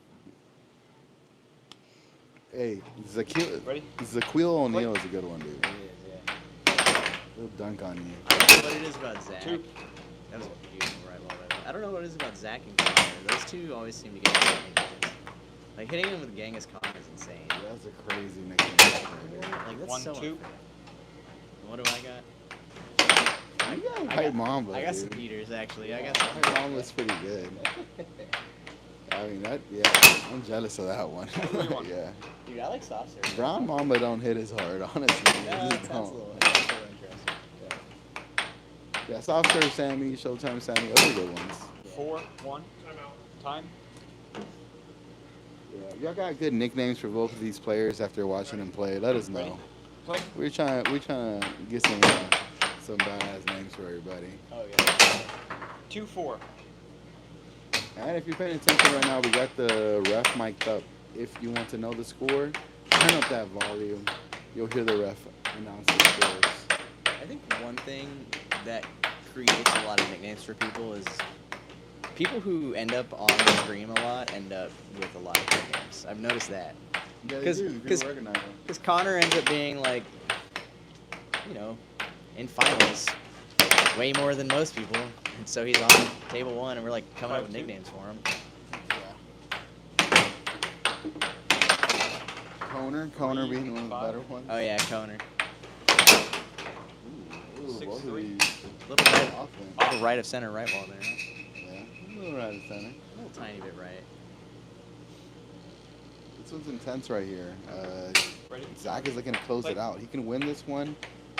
Speaker 1: Hey, Zaquil
Speaker 3: Ready?
Speaker 1: O'Neal is a good one, dude.
Speaker 2: It is, yeah.
Speaker 1: He'll dunk on you.
Speaker 2: I don't know what it is about Zach.
Speaker 3: 2.
Speaker 2: That was a beautiful right ball. I don't know what it is about Zach and Connor. Those two always seem to get me. Like hitting him with Genghis Khan is insane.
Speaker 1: That's a crazy nickname.
Speaker 2: Like that's
Speaker 3: 1,
Speaker 2: so
Speaker 3: 2.
Speaker 2: unfair. What do I got?
Speaker 1: You got
Speaker 2: I
Speaker 1: White
Speaker 2: got-
Speaker 1: Mamba,
Speaker 2: I got some
Speaker 1: dude.
Speaker 2: heaters actually. I got some.
Speaker 1: White Mamba's pretty good. I mean, I'm jealous of that one. Yeah.
Speaker 2: Dude, I like soft serve.
Speaker 1: Brown Mamba don't hit as hard, honestly.
Speaker 2: No,
Speaker 1: They
Speaker 2: that
Speaker 1: just
Speaker 2: sounds a
Speaker 1: don't.
Speaker 2: little interesting.
Speaker 1: Yeah, soft serve Sammy, Showtime Sammy, those are good ones.
Speaker 3: 4-1. Time.
Speaker 1: Yeah, y'all got good nicknames for both of these players after watching them play. Let us know.
Speaker 3: Play.
Speaker 1: We're trying to get some badass names for everybody.
Speaker 2: Oh, yeah.
Speaker 3: 2-4.
Speaker 1: And if you're paying attention right now, we got the ref mic'd up. If you want to know the score, turn up that volume. You'll hear the ref announce the scores.
Speaker 2: I think one thing that creates a lot of nicknames for people is people who end up on the stream a lot end up with a lot of nicknames. I've noticed that.
Speaker 1: Yeah,
Speaker 2: Because Connor ends up being like, in finals way more than most people. And so he's on table 1 and we're like coming up with nicknames for him.
Speaker 1: Conor being one of the better ones.
Speaker 2: Oh yeah, Connor.
Speaker 1: Ooh, both of
Speaker 3: 6-3.
Speaker 1: these.
Speaker 2: Little right of center right ball there. Huh?
Speaker 1: Yeah, a little right of center.
Speaker 2: A little tiny bit right.
Speaker 1: This one's intense right here.
Speaker 3: Ready?
Speaker 1: Zach is looking to close it out. He can win this one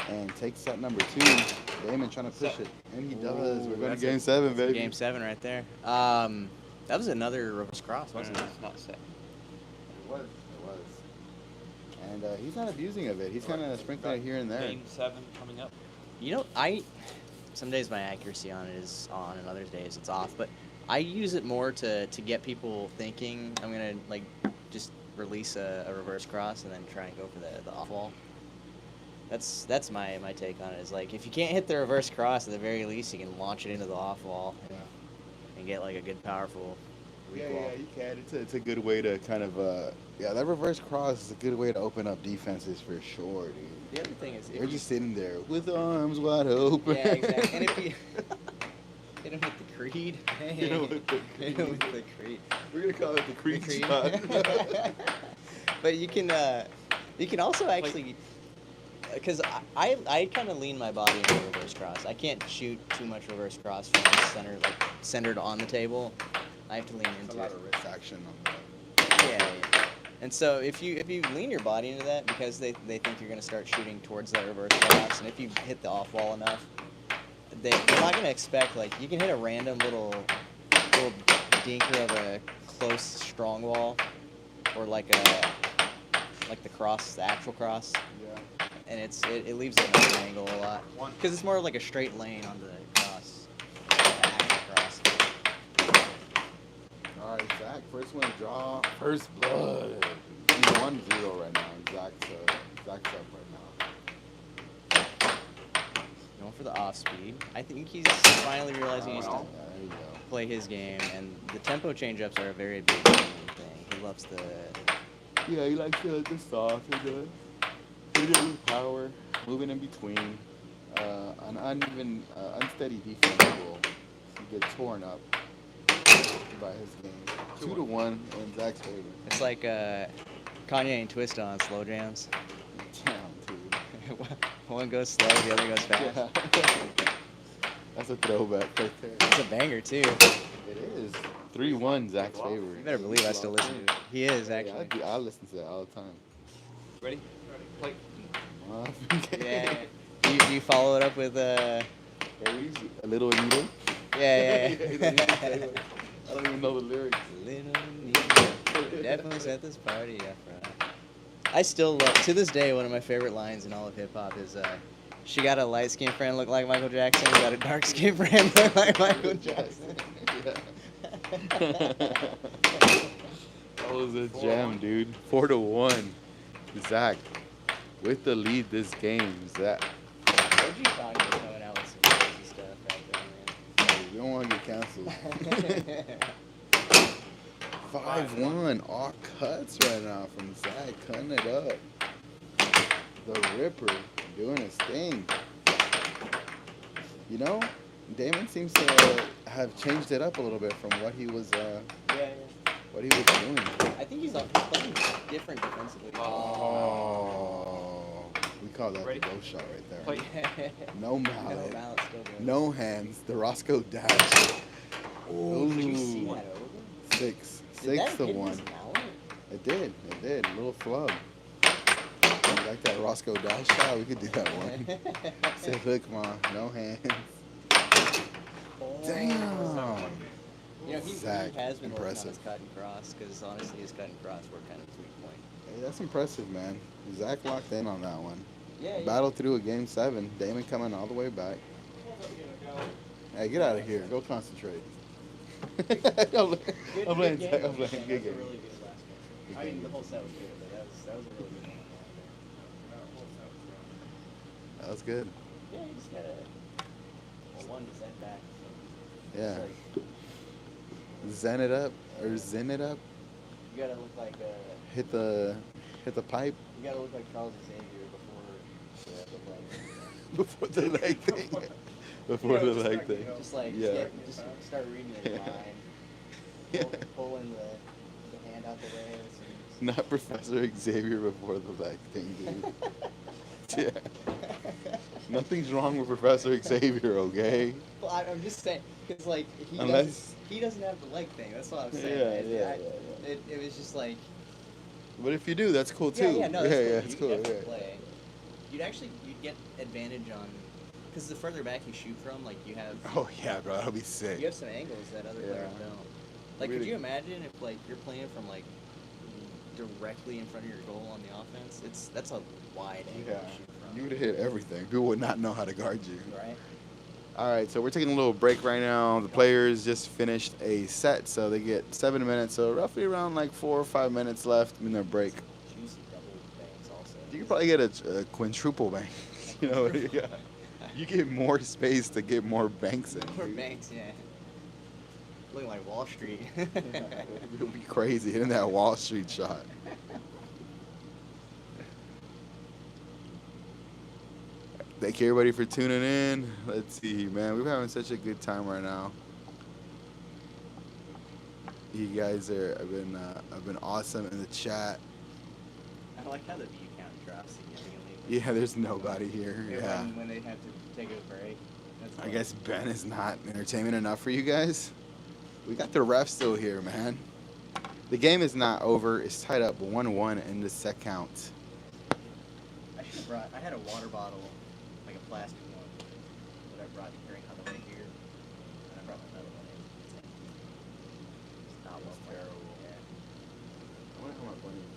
Speaker 1: and take set number 2. Damon trying to push it. And he does. We're going to game 7, baby.
Speaker 2: Game 7 right there. That was another reverse cross, wasn't it?
Speaker 3: Not set.
Speaker 1: It was. And he's not abusing of it. He's kind of sprinkling it here and there.
Speaker 3: Game 7 coming up.
Speaker 2: Some days my accuracy on it is on and other days it's off, but I use it more to get people thinking I'm going to just release a reverse cross and then try and go for the off wall. That's my take on it. Is like, if you can't hit the reverse cross, at the very least you can launch it into the off wall and get like a good powerful weak wall.
Speaker 1: Yeah, you can. It's a good way to kind of that reverse cross is a good way to open up defenses for sure, dude.
Speaker 2: The other thing is,
Speaker 1: they're just sitting there with arms wide open.
Speaker 2: Yeah, exactly. And if you hit him with the creed,
Speaker 1: Hit him with the
Speaker 2: creed.
Speaker 1: We're gonna call it the creed shot.
Speaker 2: But you can also actually, because I kind of lean my body into reverse cross. I can't shoot too much reverse cross from the centered on the table. I have to lean into
Speaker 1: a lot
Speaker 2: it.
Speaker 1: of wrist action on that.
Speaker 2: Yeah. And so if you lean your body into that, because they think you're going to start shooting towards that reverse cross, and if you hit the off wall enough, they're not going to expect, like, you can hit a random little dinker of a close strong wall, or like the cross, the actual cross.
Speaker 1: Yeah.
Speaker 2: And it leaves it at an angle a lot, because it's more like a straight lane on the cross, the actual cross.
Speaker 1: All right, Zach, first one to draw, first blood. He's 1-0 right now. Zach's up right now.
Speaker 2: Going for the off speed. I think he's finally realizing he needs to
Speaker 1: There you go.
Speaker 2: play his game, and the tempo change-ups are a very big thing. He loves the...
Speaker 1: Yeah, he likes the soft, the with power, moving in between. An uneven, unsteady defense will get torn up by his game. 2-1 in Zach's favor.
Speaker 2: It's like Kanye and Twista on slow jams.
Speaker 1: Damn, dude.
Speaker 2: One goes slow, the other goes fast.
Speaker 1: Yeah. That's a throwback right there.
Speaker 2: It's a banger, too.
Speaker 1: It is. 3-1 Zach's favor.
Speaker 2: You better believe I still listen to it. He is, actually.
Speaker 1: I listen to that all the time.
Speaker 3: Ready? Play.
Speaker 2: Yeah. Do you follow it up with
Speaker 1: A little Anita?
Speaker 2: Yeah.
Speaker 1: I don't even know the lyrics.
Speaker 2: Little Anita definitely set this party up right. I still love, to this day, one of my favorite lines in all of hip-hop is, she got a light-skinned friend look like Michael Jackson, got a dark-skinned friend look like Michael Jackson.
Speaker 1: That was a jam, dude. 4-1. Zach with the lead this game. Zach.
Speaker 2: What'd you talk about coming out with some crazy stuff right there, man?
Speaker 1: You don't want to get canceled. 5-1. All cuts right now from Zach. Cutting it up. The Ripper doing his thing. You know, Damon seems to have changed it up a little bit from what he was what he was doing.
Speaker 2: I think he's playing different defensively.
Speaker 1: Oh, we call that the low shot right there.
Speaker 3: Play.
Speaker 1: No mallet.
Speaker 2: No mallet still good.
Speaker 1: No hands. The Roscoe dash.
Speaker 2: Oh, did you see that over? Did that
Speaker 1: 6 to
Speaker 2: hit
Speaker 1: 1.
Speaker 2: his mallet?
Speaker 1: It did. It did. A little flub. Like that Roscoe Dash shot, we could do that one. Say, look, ma, no hands.
Speaker 2: Oh.
Speaker 1: Damn.
Speaker 2: You know, he
Speaker 1: Zach,
Speaker 2: has been working on
Speaker 1: impressive.
Speaker 2: his cut and cross because honestly, his cut and cross were kind of 3-point.
Speaker 1: Hey, that's impressive, man. Zach locked in on that one.
Speaker 2: Yeah.
Speaker 1: Battled through a game 7. Damon coming all the way back. Hey, get out of here. Go concentrate. I'm playing.
Speaker 2: Good
Speaker 1: I'm
Speaker 2: game.
Speaker 1: playing. Good
Speaker 2: That was a
Speaker 1: game.
Speaker 2: really good last game. I mean, the whole set was good, but that was a really good game.
Speaker 1: That was good.
Speaker 2: Yeah, you just gotta one to send back. So
Speaker 1: Yeah.
Speaker 2: it's like,
Speaker 1: Zen it up or zen it up.
Speaker 2: you gotta look like
Speaker 1: Hit the pipe
Speaker 2: you gotta look like Charles Xavier before the play.
Speaker 1: before the leg thing. Before the leg thing.
Speaker 2: Just like
Speaker 1: Yeah.
Speaker 2: just start reading your mind.
Speaker 1: Yeah.
Speaker 2: Pulling the hand out the way.
Speaker 1: Not Professor Xavier before the leg thing, dude. Yeah. Nothing's wrong with Professor Xavier, okay?
Speaker 2: Well, I'm just saying, because like he doesn't have the leg thing. That's what I'm saying.
Speaker 1: Yeah.
Speaker 2: It was just like
Speaker 1: But if you do, that's cool too.
Speaker 2: yeah, no, that's cool.
Speaker 1: it's
Speaker 2: You
Speaker 1: cool.
Speaker 2: definitely
Speaker 1: Yeah.
Speaker 2: play. You'd get advantage on, because the further back you shoot from, like you have
Speaker 1: Oh yeah, bro, that'll be sick.
Speaker 2: you have some angles that other players
Speaker 1: Yeah.
Speaker 2: don't. Like,
Speaker 1: Really-
Speaker 2: could you imagine if like you're playing from like directly in front of your goal on the offense? That's a wide angle
Speaker 1: Yeah,
Speaker 2: to shoot from.
Speaker 1: you would hit everything. People would not know how to guard you.
Speaker 2: Right.
Speaker 1: All right, so we're taking a little break right now. The players just finished a set, so they get 7 minutes, so roughly around like 4 or 5 minutes left in their break.
Speaker 2: Juicy double bangs also.
Speaker 1: You could probably get a quintuple bank. You know, yeah. You get more space to get more banks in.
Speaker 2: More
Speaker 1: dude.
Speaker 2: banks, yeah. Looking like Wall Street.
Speaker 1: It would be crazy hitting that Wall Street shot. Thank you everybody for tuning in. Let's see, man. We're having such a good time right now. You guys have been awesome in the chat.
Speaker 2: I like how the view count drops significantly.
Speaker 1: Yeah, there's nobody here. Yeah.
Speaker 2: When they have to take a break. That's
Speaker 1: I
Speaker 2: fun.
Speaker 1: guess Ben is not entertainment enough for you guys. We got the ref still here, man. The game is not over. It's tied up 1-1 in the set count.
Speaker 2: I had a water bottle, like a plastic one, that I brought to drink on the way here. And I brought another one in. It's not well terrible. Yeah.
Speaker 1: I wonder how my bunny is.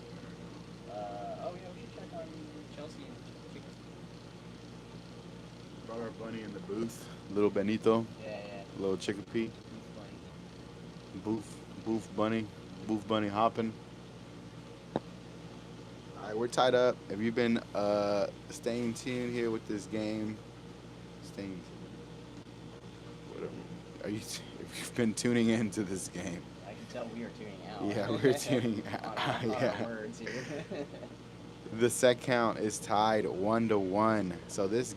Speaker 2: Oh yeah, we should check on Chelsea and Chicken.
Speaker 1: Brought our bunny in the booth. Little Benito,
Speaker 2: Yeah.
Speaker 1: little Chickapee.
Speaker 2: It's funny.
Speaker 1: Booth bunny hopping. All right, we're tied up. Have you been staying tuned here with this game? Staying. Whatever. If you've been tuning into this game?
Speaker 2: I can tell we are tuning out.
Speaker 1: Yeah, we're tuning out.
Speaker 2: on our
Speaker 1: Yeah.
Speaker 2: words here.
Speaker 1: The set count is tied 1-1. So this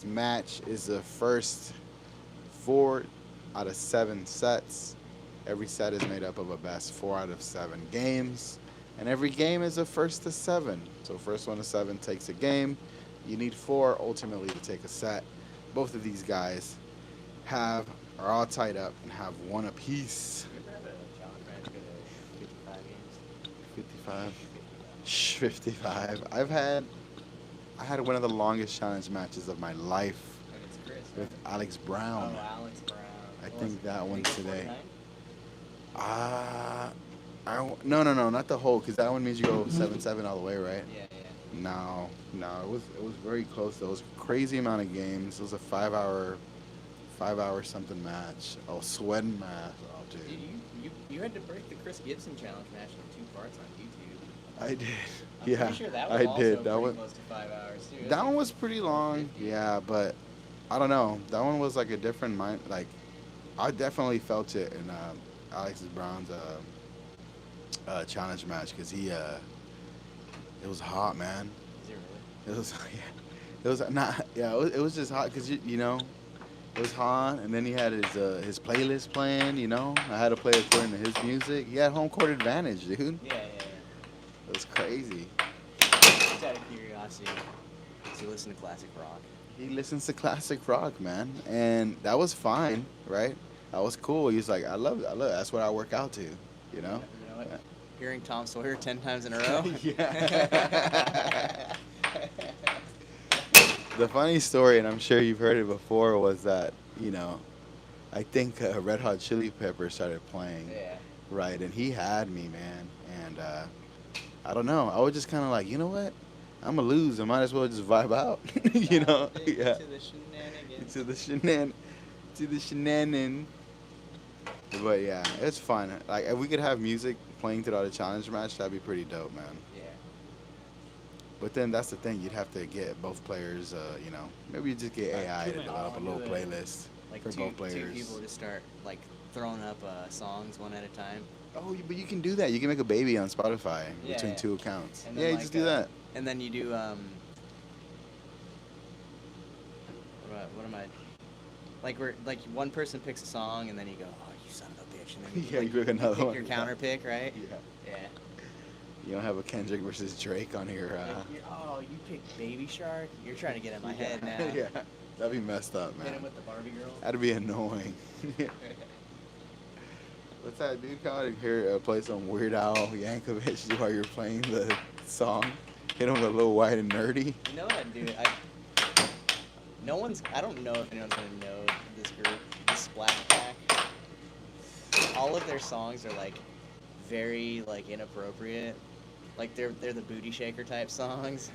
Speaker 1: match is the first 4 out of 7 sets. Every set is made up of a best 4 out of 7 games. And every game is a first to 7. So first 1 to 7 takes a game. You need 4 ultimately to take a set. Both of these guys are all tied up and have 1 apiece.
Speaker 2: You ever have a challenge match go to 55 games?
Speaker 1: 55. 55. I had one of the longest challenge matches of my life
Speaker 2: Against Chris,
Speaker 1: with Alex Brown.
Speaker 2: Oh, Alex Brown.
Speaker 1: I
Speaker 2: What
Speaker 1: think
Speaker 2: was it,
Speaker 1: that one
Speaker 2: 49?
Speaker 1: today. No, not the whole, because that one means you go 7-7 all the way, right?
Speaker 2: Yeah.
Speaker 1: No, it was very close. There was a crazy amount of games. It was a 5-hour something match. Oh, sweating match. Oh, dude.
Speaker 2: Dude, you had to break the Chris Gibson challenge match in 2 parts on YouTube.
Speaker 1: I did.
Speaker 2: I'm
Speaker 1: Yeah,
Speaker 2: pretty sure that was
Speaker 1: I
Speaker 2: also
Speaker 1: did. That
Speaker 2: pretty
Speaker 1: one.
Speaker 2: close to 5 hours too.
Speaker 1: That one was pretty long.
Speaker 2: 50.
Speaker 1: Yeah, but I don't know. That one was like a different mind. Like, I definitely felt it in Alex Brown's challenge match because it was hot, man.
Speaker 2: Is it really?
Speaker 1: It was it was not it was just hot because you know it was hot, and then he had his playlist playing. You know, I had to play according to his music. He had home court advantage, dude.
Speaker 2: Yeah.
Speaker 1: It was crazy.
Speaker 2: Just out of curiosity, does he listen to classic rock?
Speaker 1: He listens to classic rock, man, and that was fine, right? That was cool. He was like, I love it. That's what I work out to. You know?
Speaker 2: You know what? Hearing Tom Sawyer 10 times in a row.
Speaker 1: Yeah. The funny story, and I'm sure you've heard it before, was that, I think Red Hot Chili Peppers started playing,
Speaker 2: Yeah.
Speaker 1: right? And he had me, man. And I don't know. I was just kind of like, you know what? I'm going to lose. I might as well just vibe out. Yeah.
Speaker 2: To the shenanigans.
Speaker 1: To the shenanin. But yeah, it's fun. Like, if we could have music playing throughout a challenge match, that'd be pretty dope, man.
Speaker 2: Yeah.
Speaker 1: But then that's the thing, you'd have to get both players, maybe you just get AI to develop a little playlist
Speaker 2: Like
Speaker 1: for both players.
Speaker 2: two people just start like throwing up songs one at a time.
Speaker 1: Oh, but you can do that. You can make a baby on Spotify
Speaker 2: Yeah,
Speaker 1: between
Speaker 2: yeah.
Speaker 1: two accounts.
Speaker 2: And
Speaker 1: Yeah,
Speaker 2: then,
Speaker 1: you
Speaker 2: like,
Speaker 1: just do that.
Speaker 2: And then you do what am I? Like one person picks a song and then you go, oh, you son of a bitch, and then
Speaker 1: Yeah, you pick another
Speaker 2: pick
Speaker 1: one.
Speaker 2: your counter pick, right?
Speaker 1: Yeah.
Speaker 2: Yeah.
Speaker 1: You don't have a Kendrick versus Drake on your.
Speaker 2: You picked Baby Shark. You're trying to get in my head now.
Speaker 1: Yeah, that'd be messed up,
Speaker 2: Hit him
Speaker 1: man.
Speaker 2: with the Barbie girl.
Speaker 1: That'd be annoying. What's that dude called? Here, play some Weird Al Yankovic while you're playing the song. Hit him with a little white and nerdy.
Speaker 2: You know what, dude? I don't know if anyone's gonna know this group, the Splash Pack. All of their songs are like very like inappropriate. Like they're the booty shaker type songs.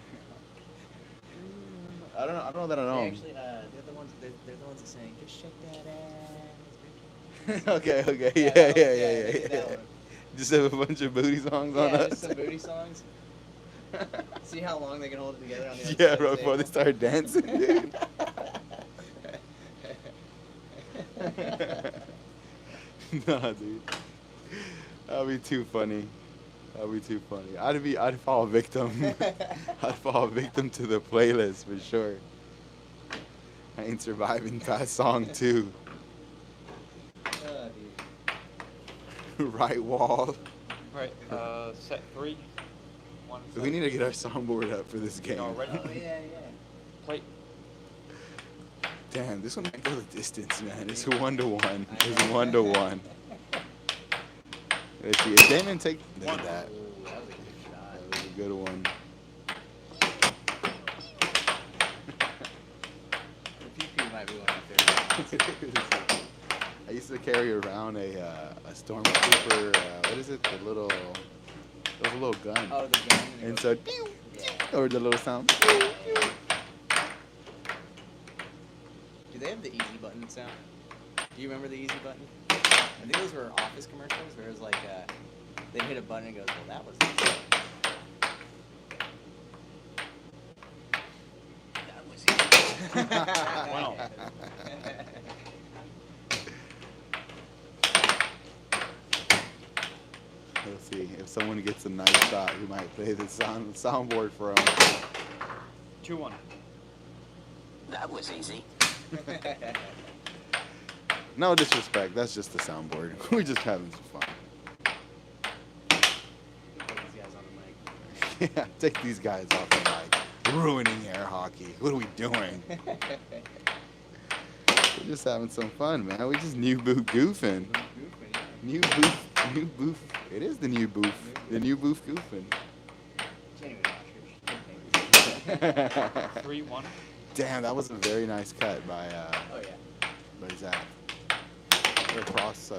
Speaker 1: I don't know that I know.
Speaker 2: They
Speaker 1: 'em.
Speaker 2: actually, they're the ones that sing, just shake that ass.
Speaker 1: Okay,
Speaker 2: Yeah,
Speaker 1: yeah.
Speaker 2: they did that one.
Speaker 1: Just have a bunch of booty songs on
Speaker 2: Yeah,
Speaker 1: us.
Speaker 2: just some booty songs. See how long they can hold it together on the other
Speaker 1: Yeah,
Speaker 2: side
Speaker 1: bro,
Speaker 2: of the
Speaker 1: before they
Speaker 2: table?
Speaker 1: start dancing, dude. Nah, dude. That'd be too funny. I'd fall victim. I'd fall victim to the playlist for sure. I ain't surviving past song 2.
Speaker 2: Oh, dude.
Speaker 1: Right wall.
Speaker 3: Right, set 3. One
Speaker 1: We
Speaker 3: set.
Speaker 1: need to get our soundboard up for this game.
Speaker 3: Y'all ready?
Speaker 2: Oh, yeah.
Speaker 3: Play.
Speaker 1: Damn, this one might go the distance, man. It's 1-1. It's 1-1. Let's see. If Damon take look at that.
Speaker 2: Ooh, that was a good shot.
Speaker 1: That was a good one.
Speaker 2: The PP might be one up there.
Speaker 1: I used to carry around a Stormtrooper. What is it? It was a little gun.
Speaker 2: Oh, the gun.
Speaker 1: And so, pew,
Speaker 2: Yeah.
Speaker 1: or the little sound.
Speaker 2: Do they have the easy button sound? Do you remember the easy button? I think those were Office commercials where it was like, they hit a button and it goes, well, that was easy.
Speaker 3: Wow.
Speaker 1: Let's see. If someone gets a nice shot, we might play the soundboard for them.
Speaker 3: 2-1.
Speaker 5: That was easy.
Speaker 1: No disrespect. That's just the soundboard. We're just having some fun.
Speaker 2: Put these guys on the mic.
Speaker 1: Yeah, take these guys off the mic. Ruining air hockey. What are we doing? We're just having some fun, man. We just new booth goofing. New booth. It is the new booth. The new booth goofing.
Speaker 2: Genuine watchers.
Speaker 3: 3-1.
Speaker 1: Damn, that was a very nice cut by
Speaker 2: Oh, yeah.
Speaker 1: by Zach. Or cross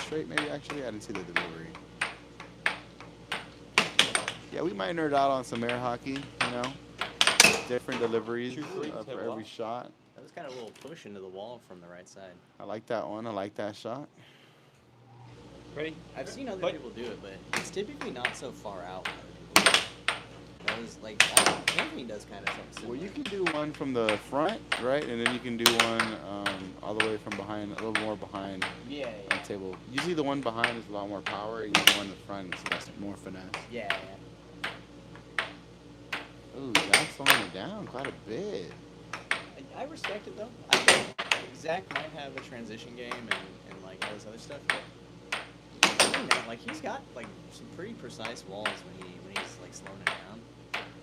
Speaker 1: straight maybe actually. I didn't see the delivery. Yeah, we might nerd out on some air hockey. Different deliveries
Speaker 3: 2-3,
Speaker 1: for every shot.
Speaker 2: That was kind of a little push into the wall from the right side.
Speaker 1: I like that one. I like that shot.
Speaker 3: Ready?
Speaker 2: I've seen other
Speaker 3: Play.
Speaker 2: people do it, but it's typically not so far out. That was like, Anthony does kind of something similar.
Speaker 1: Well, you can do one from the front, right, and then you can do one all the way from behind, a little more behind
Speaker 2: Yeah,
Speaker 1: the table. Usually the one behind is a lot more power, and the one in the front is less, more finesse.
Speaker 2: yeah.
Speaker 1: Ooh, Zach's slowing it down quite a bit.
Speaker 2: I respect it though. I think Zach might have a transition game and like all this other stuff, but I don't know, like he's got like some pretty precise walls when he's like slowing it down.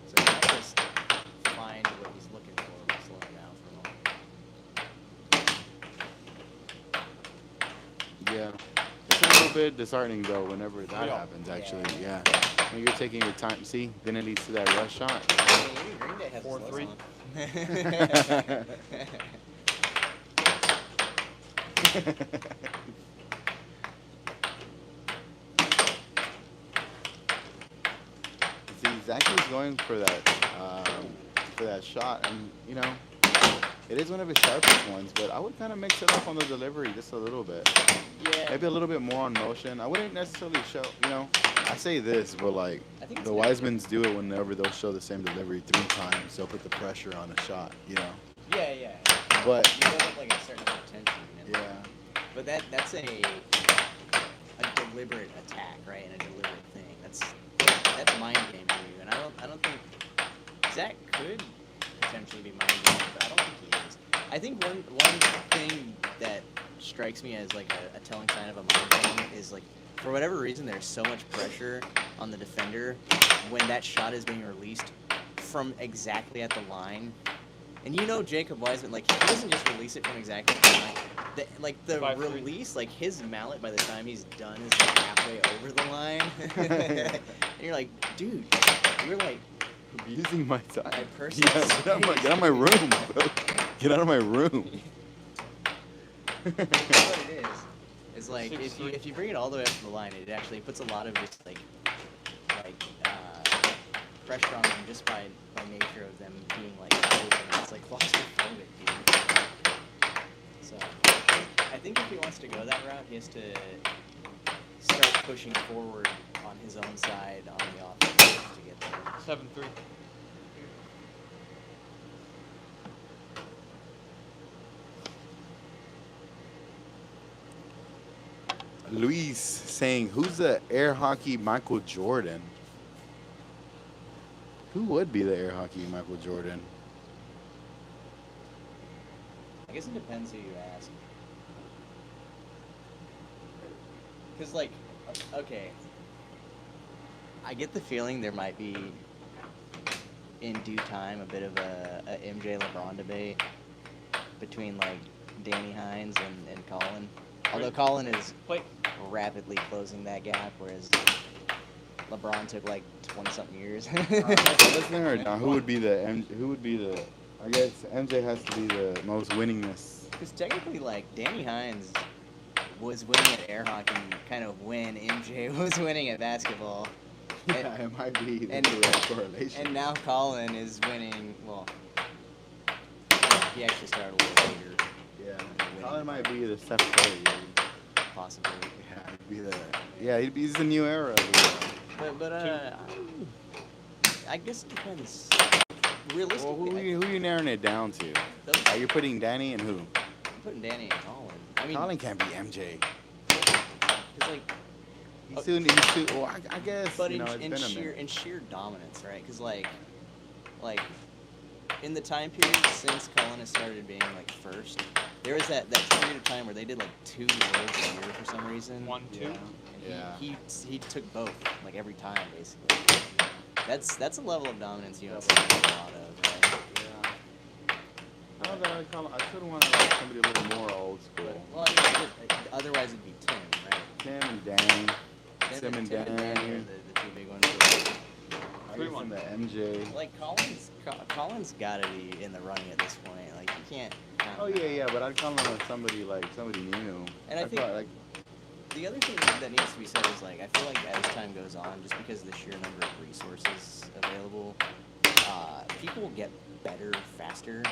Speaker 2: So he might just find what he's looking for when slowing it down for a moment.
Speaker 1: Yeah. It's a little bit disheartening though whenever that happens. Actually, yeah. When you're taking your time. See, then it leads to that rush shot.
Speaker 2: Green Day has
Speaker 3: 4-3.
Speaker 1: See, Zachary's going for that shot, and you know, it is one of his sharpest ones. But I would kind of mix it up on the delivery just a little bit.
Speaker 2: Yeah.
Speaker 1: Maybe a little bit more on motion. I wouldn't necessarily show, you know, I say this, but like
Speaker 2: I think
Speaker 1: the Wisemans do it whenever they'll show the same delivery 3 times. They'll put the pressure on a shot, you know.
Speaker 2: Yeah.
Speaker 1: But
Speaker 2: you build up like a certain amount of tension. And,
Speaker 1: yeah,
Speaker 2: But that's a deliberate attack, right? And a deliberate thing. That's mind game to you. And I don't think Zach could potentially be mind game, but I don't think he is. I think one thing that strikes me as like a telling sign of a mind game is like, for whatever reason, there's so much pressure on the defender when that shot is being released from exactly at the line. And you know Jacob Wiseman, like, he doesn't just release it from exactly at the line. The
Speaker 3: 5-3.
Speaker 2: release, like, his mallet by the time he's done is like halfway over the line. And you're like, dude, you're like...
Speaker 1: I'm using my time.
Speaker 2: My personal
Speaker 1: Get out of my room, bro. Get out of my room.
Speaker 2: That's what it is. It's like, if you bring it all the way up to the line, it actually puts a lot of just, like pressure on them just by nature of them being like open. It's like claustrophobic, dude. So I think if he wants to go that route, he has to start pushing forward on his own side on the offense to get there.
Speaker 3: 7-3.
Speaker 1: Luis saying, who's the air hockey Michael Jordan? Who would be the air hockey Michael Jordan?
Speaker 2: I guess it depends who you ask. Because, like, okay, I get the feeling there might be, in due time, a bit of a MJ LeBron debate between, like, Danny Hines and Colin. Although Colin is rapidly closing that gap, whereas LeBron took, like, 20-something years.
Speaker 1: Let's narrow it down. Who would be the? I guess MJ has to be the most winningest.
Speaker 2: Because technically, like, Danny Hines was winning at air hockey kind of when MJ was winning at basketball.
Speaker 1: Yeah, it might be the
Speaker 2: and,
Speaker 1: direct correlation.
Speaker 2: And now Colin is winning, well, he actually started a little later.
Speaker 1: Yeah, Colin might be the Steph Curry.
Speaker 2: Possibly.
Speaker 1: Yeah, he'd be the. Yeah, he's the new era.
Speaker 2: But I guess it depends. Realistically,
Speaker 1: Well, who you narrowing it down to? Are you putting Danny and who?
Speaker 2: I'm putting Danny and Colin. I mean,
Speaker 1: Colin can't be MJ.
Speaker 2: Because, like,
Speaker 1: He's too. Well, I guess.
Speaker 2: but
Speaker 1: you know, it's
Speaker 2: in
Speaker 1: been a minute.
Speaker 2: in sheer dominance, right? Because like in the time period since Colin has started being like first, there was that period of time where they did like 2 worlds a year for some reason.
Speaker 3: 1-2.
Speaker 1: Yeah.
Speaker 2: And he took both like every time basically. That's a level of dominance you don't see a lot of, right?
Speaker 1: Yeah. I should want somebody a little more old school.
Speaker 2: Well, I mean, otherwise it'd be Tim, right?
Speaker 1: Tim and Danny. Tim and
Speaker 2: Danny are
Speaker 1: Danny.
Speaker 2: the 2 big ones.
Speaker 1: I guess in the MJ.
Speaker 2: Like Colin's got to be in the running at this point. Like you can't.
Speaker 1: Oh yeah, but I'd call him somebody new.
Speaker 2: And I think
Speaker 1: probably,
Speaker 2: the other thing that needs to be said is like I feel like as time goes on, just because of the sheer number of resources available, people will get better faster,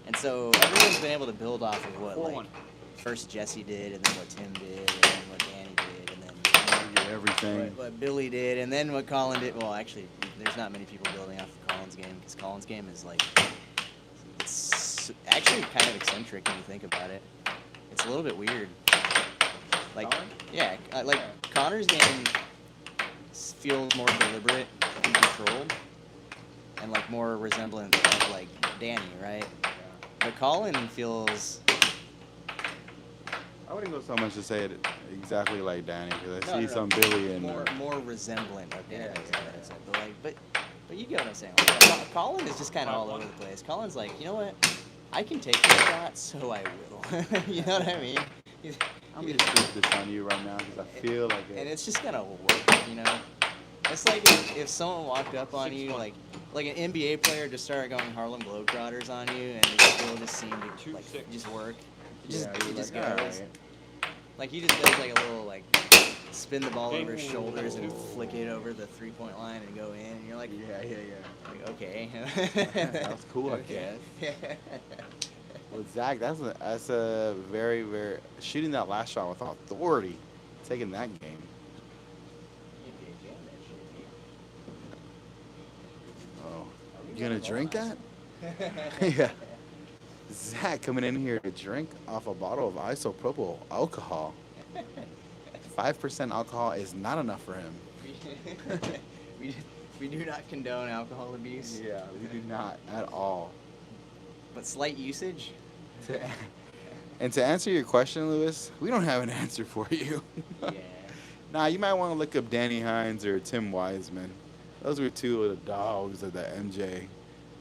Speaker 2: and so everyone's been able to build off of what
Speaker 3: 4-1.
Speaker 2: like first Jesse did, and then what Tim did, and then what Danny did, and then
Speaker 1: everything.
Speaker 2: what Billy did, and then what Colin did. Well, actually, there's not many people building off of Colin's game because Colin's game is like it's actually kind of eccentric when you think about it. It's a little bit weird. Like, yeah, like Connor's game feels more deliberate and controlled, and like more resemblant of like Danny, right?
Speaker 1: Yeah.
Speaker 2: But Colin feels.
Speaker 1: I wouldn't go so much to say it exactly like Danny because I
Speaker 2: No,
Speaker 1: see
Speaker 2: no,
Speaker 1: some Billy in
Speaker 2: more resemblant of Danny.
Speaker 1: Yeah,
Speaker 2: is
Speaker 1: yeah,
Speaker 2: what I
Speaker 1: yeah.
Speaker 2: said. But like, but you get what I'm saying. Like, Colin is just kind of all over the place. Colin's like, you know what? I can take this shot, so I will. You know what I mean?
Speaker 1: I'm gonna flip this on you right now because I feel like
Speaker 2: And
Speaker 1: it.
Speaker 2: it's just gonna work, you know. It's like if someone walked up on you, like an NBA player just started going Harlem Globetrotters on you, and it still just seemed to like
Speaker 3: 2-6.
Speaker 2: just work. It
Speaker 1: Yeah,
Speaker 2: just,
Speaker 1: you're
Speaker 2: it just
Speaker 1: like,
Speaker 2: goes.
Speaker 1: alright.
Speaker 2: Like he just does like a little like spin the ball over his
Speaker 3: Ding.
Speaker 2: shoulders and flick it over the 3-point line and go in, and you're like,
Speaker 1: Yeah.
Speaker 2: like, okay.
Speaker 1: That was cool, I guess. Well, Zach, that's a very, very shooting that last shot with authority, taking that game. Oh, you gonna drink that? Yeah. Zach coming in here to drink off a bottle of isopropyl alcohol. 5% alcohol is not enough for him.
Speaker 2: we do not condone alcohol abuse,
Speaker 1: Yeah, we do not at all.
Speaker 2: but slight usage.
Speaker 1: And to answer your question, Lewis, we don't have an answer for you.
Speaker 2: Yeah.
Speaker 1: Nah, you might want to look up Danny Hines or Tim Wiseman. Those were two of the dogs of the MJ.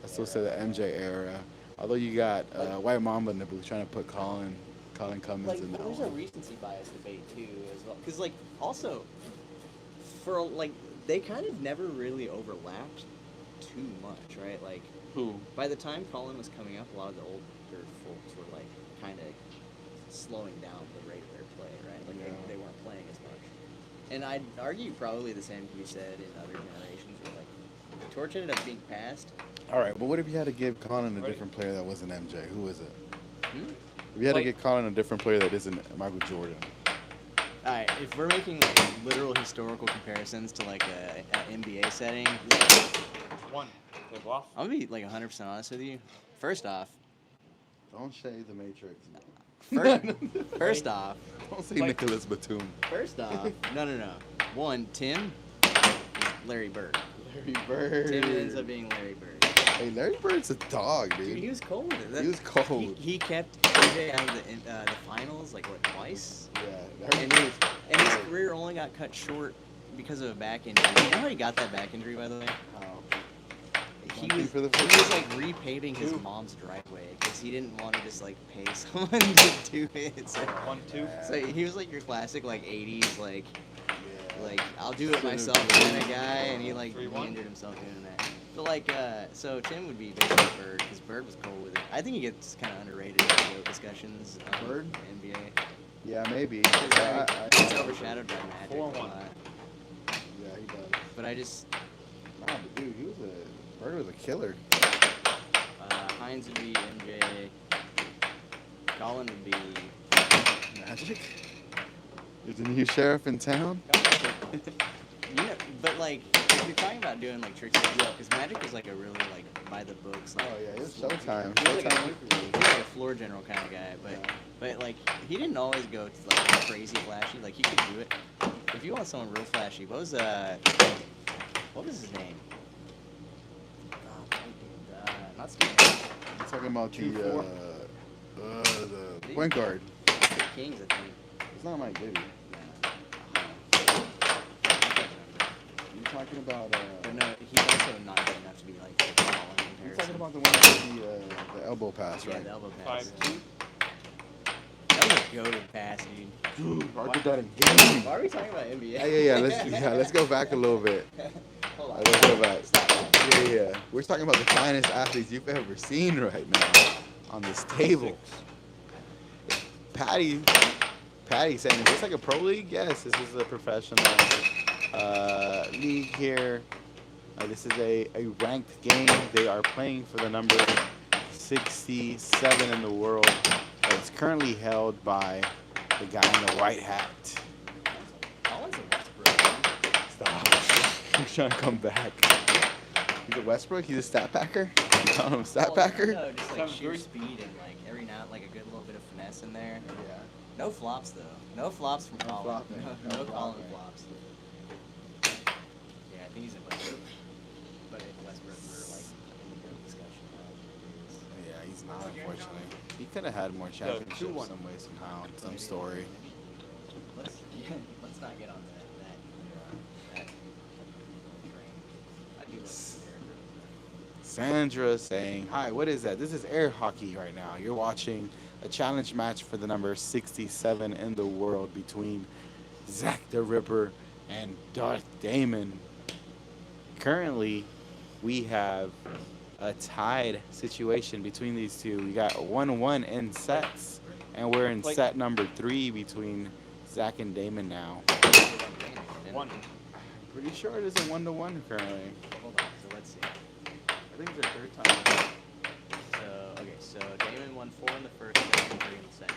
Speaker 1: I still say the MJ era. Although you got White Mamba in the booth trying to put Colin Cummins
Speaker 2: Like,
Speaker 1: in that
Speaker 2: there's a
Speaker 1: one.
Speaker 2: recency bias debate too, as well. Because like, also, for like, they kind of never really overlapped too much, right? Like,
Speaker 1: Who?
Speaker 2: by the time Colin was coming up, a lot of the older folks were like kind of slowing down the rate of their play, right? Like
Speaker 1: Yeah.
Speaker 2: they weren't playing as much. And I'd argue probably the same can be said in other generations where like the torch ended up being passed.
Speaker 1: All right, but what if you had to give Colin a
Speaker 3: Ready?
Speaker 1: different player that wasn't MJ? Who is it?
Speaker 2: Hmm?
Speaker 1: If you had
Speaker 2: Like-
Speaker 1: to give Colin a different player that isn't Michael Jordan.
Speaker 2: All right, if we're making like literal historical comparisons to like a NBA setting,
Speaker 3: One. They've lost.
Speaker 2: I'm gonna be like 100% honest with you. First off,
Speaker 1: Don't shade the Matrix.
Speaker 2: first off,
Speaker 1: Don't say
Speaker 3: Like-
Speaker 1: Nicholas Batum.
Speaker 2: First off, no. One, Tim, Larry Bird.
Speaker 1: Larry Bird.
Speaker 2: Tim ends up being Larry Bird.
Speaker 1: Hey, Larry Bird's a dog, dude.
Speaker 2: Dude, he was cold.
Speaker 1: He was cold.
Speaker 2: He kept AJ out of the finals like what, twice?
Speaker 1: Yeah,
Speaker 2: And his career only got cut short because of a back injury. You know how he got that back injury, by the way? He
Speaker 1: Monkey
Speaker 2: was,
Speaker 1: for the
Speaker 2: he
Speaker 1: first-
Speaker 2: was like repaving his mom's driveway because he didn't want to just like pay someone to do it. So,
Speaker 3: 1-2.
Speaker 2: so he was like your classic like 80s like
Speaker 1: Yeah.
Speaker 2: I'll do it myself kind of guy, and he like
Speaker 3: 3-1.
Speaker 2: injured himself doing that. But like so Tim would be basically Bird because Bird was cool with it. I think he gets kind of underrated in the GOAT discussions.
Speaker 1: Bird?
Speaker 2: NBA.
Speaker 1: Yeah, maybe.
Speaker 2: It's overshadowed by Magic a
Speaker 3: 4-1.
Speaker 2: lot.
Speaker 1: Yeah, he does.
Speaker 2: But I just
Speaker 1: Nah, but dude, Bird was a killer.
Speaker 2: Hines would be MJ. Colin would be.
Speaker 1: Magic? There's a new sheriff in town?
Speaker 2: You know, but like if you're talking about doing like tricks like that, because Magic was like a really like by the books. Like,
Speaker 1: Oh, yeah, it was Showtime.
Speaker 2: He was like
Speaker 1: Showtime.
Speaker 2: he was like a floor general kind of guy, but like he didn't always go to like crazy flashy. Like he could do it. If you want someone real flashy, what was his name? Not Steve.
Speaker 1: I'm talking about the
Speaker 3: 2-4.
Speaker 1: the point guard.
Speaker 2: Kings, I think.
Speaker 1: It's not Mike Bibby. You're talking about
Speaker 2: But no, he's also not good enough to be like a Colin in
Speaker 1: you're
Speaker 2: comparison.
Speaker 1: talking about the one with the elbow pass,
Speaker 2: Yeah,
Speaker 1: right?
Speaker 2: the elbow pass.
Speaker 3: 5-2.
Speaker 2: That was a goated pass, dude.
Speaker 1: Dude, I did that again.
Speaker 2: Why are we talking about NBA?
Speaker 1: Let's go back a little bit.
Speaker 2: Hold on.
Speaker 1: Let's go back.
Speaker 2: Stop that.
Speaker 1: Yeah. We're talking about the finest athletes you've ever seen right now on this table. Patty saying, is this like a pro league? Yes, this is a professional league here. This is a ranked game. They are playing for the number 67 in the world. It's currently held by the guy in the white hat.
Speaker 2: Colin's a Westbrook.
Speaker 1: Stop. He's trying to come back. He's a Westbrook? He's a stat packer? You calling him a stat packer?
Speaker 2: No, just like sheer
Speaker 3: 7-3.
Speaker 2: speed and like every now like a good little bit of finesse in there.
Speaker 1: Yeah.
Speaker 2: No flops though. No flops from
Speaker 1: No
Speaker 2: Colin.
Speaker 1: flopping.
Speaker 2: No
Speaker 1: No
Speaker 2: Colin
Speaker 1: flopping.
Speaker 2: flops. Yeah, I think he's in Westbrook. But in Westbrook we're like in the GOAT discussion now.
Speaker 1: Yeah, he's not, unfortunately. He could have had more championships some way, somehow, some story.
Speaker 2: Let's not get on that train. I do love
Speaker 1: Sandra saying, hi, what is that? This is air hockey right now. You're watching a challenge match for the number 67 in the world between Zach the Ripper and Darth Damon. Currently, we have a tied situation between these two. We got 1-1 in sets, and we're in set number 3 between Zach and Damon now.
Speaker 3: One.
Speaker 1: Pretty sure it is a 1-1 currently.
Speaker 2: Hold on, so let's see.
Speaker 1: I think it's their third time.
Speaker 2: So, okay, so Damon won 4 in the first, Zach won 3 in the second.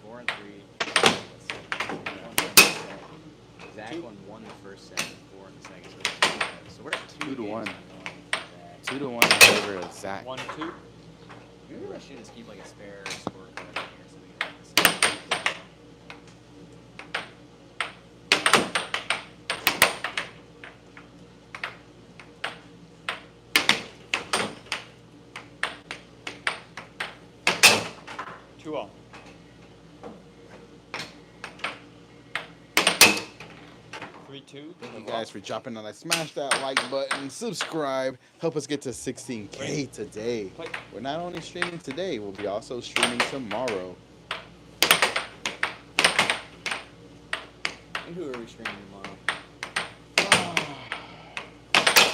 Speaker 2: 4 and 3. Let's see. 1 in the set. Zach won 1 in the first set and 4 in the second. So we're at 2
Speaker 1: to 1.
Speaker 2: games on
Speaker 1: 2-1 in favor of Zach.
Speaker 3: 1-2.
Speaker 2: Maybe I should just keep like a spare scorecard in here so we can have this.
Speaker 3: Two all. 3-2.
Speaker 1: Thank you guys for dropping on. Smash that like button, subscribe, help us get to 16K today. We're not only streaming today, we'll be also streaming tomorrow.
Speaker 2: And who are we streaming tomorrow?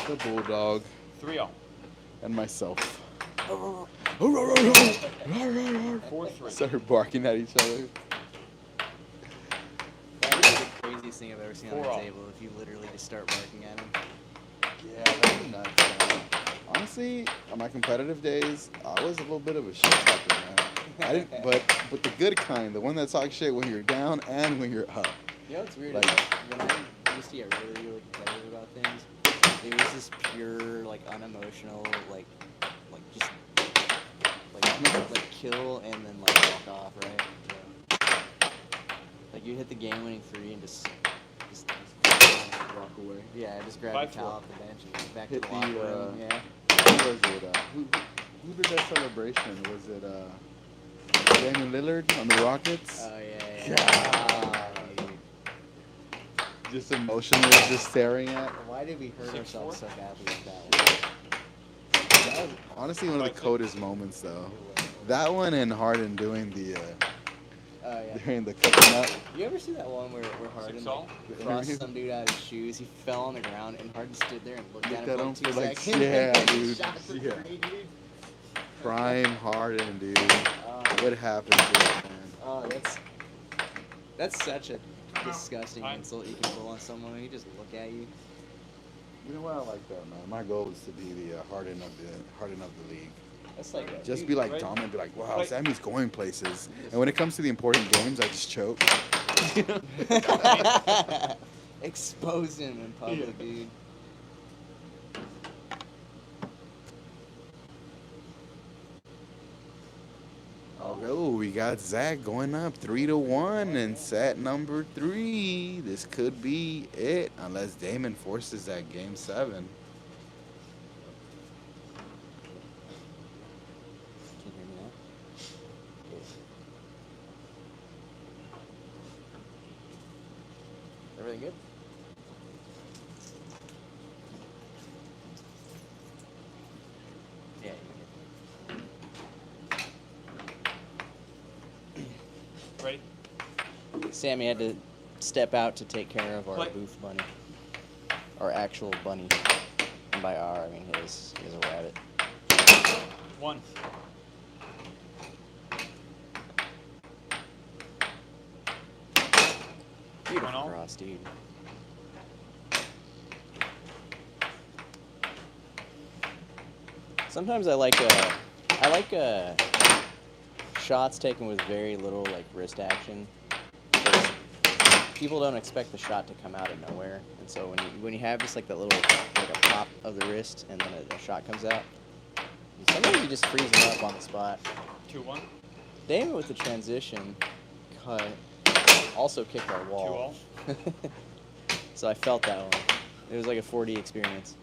Speaker 1: The Bulldog
Speaker 3: 3-0.
Speaker 1: and myself.
Speaker 3: 4-3.
Speaker 1: Started barking at each other.
Speaker 2: That would be the craziest thing I've ever seen on the
Speaker 3: 4-0.
Speaker 2: table if you literally just start barking at him.
Speaker 1: Yeah, that's nuts, man. Honestly, on my competitive days, I was a little bit of a shit talker, man. I didn't, but the good kind, the one that talks shit when you're down and when you're up.
Speaker 2: You know what's weird?
Speaker 1: Like-
Speaker 2: is when I used to get really, really competitive about things, it was this pure, like, unemotional, like just, like kill and then, like, walk off, right? Like, you hit the game-winning 3 and just
Speaker 1: Walk away.
Speaker 2: yeah, just grab
Speaker 3: 5-4.
Speaker 2: the towel off the bench and get back
Speaker 1: Hit
Speaker 2: to the locker
Speaker 1: the,
Speaker 2: room. Yeah.
Speaker 1: Who was it? Who did that celebration? Was it Damian Lillard on the Rockets?
Speaker 2: Oh, yeah.
Speaker 1: God. Just emotionless, just staring at.
Speaker 2: Why did we hurt
Speaker 3: 6-4?
Speaker 2: ourselves so badly with that one?
Speaker 1: That was honestly one of the coldest moments, though. That one and Harden doing the
Speaker 2: Oh, yeah.
Speaker 1: during the coconut.
Speaker 2: You ever see that one where Harden
Speaker 3: 6-all?
Speaker 2: like, crossed some dude out of his shoes? He fell on the ground and Harden stood there and looked at
Speaker 1: Looked
Speaker 2: him
Speaker 1: at
Speaker 2: for
Speaker 1: him
Speaker 2: like 2
Speaker 1: for, like,
Speaker 2: seconds.
Speaker 1: yeah,
Speaker 2: and
Speaker 1: dude.
Speaker 2: shot for
Speaker 1: Yeah.
Speaker 2: 3, dude.
Speaker 1: Prime Harden, dude.
Speaker 2: Oh,
Speaker 1: What happened to it, man?
Speaker 2: oh, that's such a disgusting
Speaker 3: Fine.
Speaker 2: insult you can pull on someone when he just look at you.
Speaker 1: You know what? I like that, man. My goal is to be the Harden of the league.
Speaker 2: That's like
Speaker 1: Just
Speaker 2: dude,
Speaker 1: be like
Speaker 3: right?
Speaker 1: dominant, be like, wow,
Speaker 3: Like-
Speaker 1: Sammy's going places. And when it comes to the important games, I just choke.
Speaker 2: expose him in public, dude.
Speaker 1: Oh, we got Zach going up 3-1 in set number 3. This could be it, unless Damon forces that game 7.
Speaker 2: Can you hear me now? Everything good? Yeah,
Speaker 3: Ready?
Speaker 2: Sammy had to step out to take care of our
Speaker 3: Play.
Speaker 2: booth bunny. Our actual bunny. And by our, I mean his. He has a rabbit.
Speaker 3: 1.
Speaker 2: Beautiful
Speaker 3: 1-0.
Speaker 2: cross, dude. Sometimes I like shots taken with very little like wrist action. Because people don't expect the shot to come out of nowhere, and so when you have just like that little like a pop of the wrist and then a shot comes out, sometimes you just freeze them up on the spot.
Speaker 3: 2-1.
Speaker 2: Damon with the transition cut also kicked our wall.
Speaker 3: 2-all.
Speaker 2: So I felt that one. It was like a 4D experience.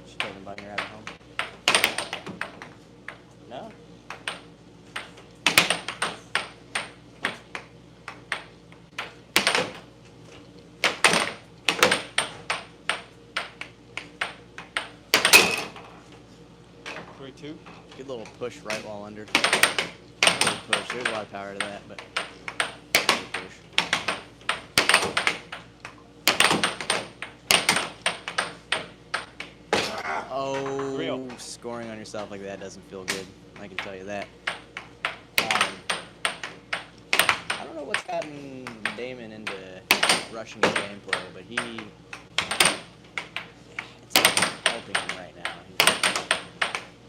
Speaker 2: Should take him by your rabbit home. No?
Speaker 3: 3-2.
Speaker 2: Good little push right wall under. Not really push. There's a lot of power to that, but push. Oh,
Speaker 3: Real.
Speaker 2: scoring on yourself like that doesn't feel good. I can tell you that. I don't know what's gotten Damon into rushing his gameplay, but it's not helping him right now.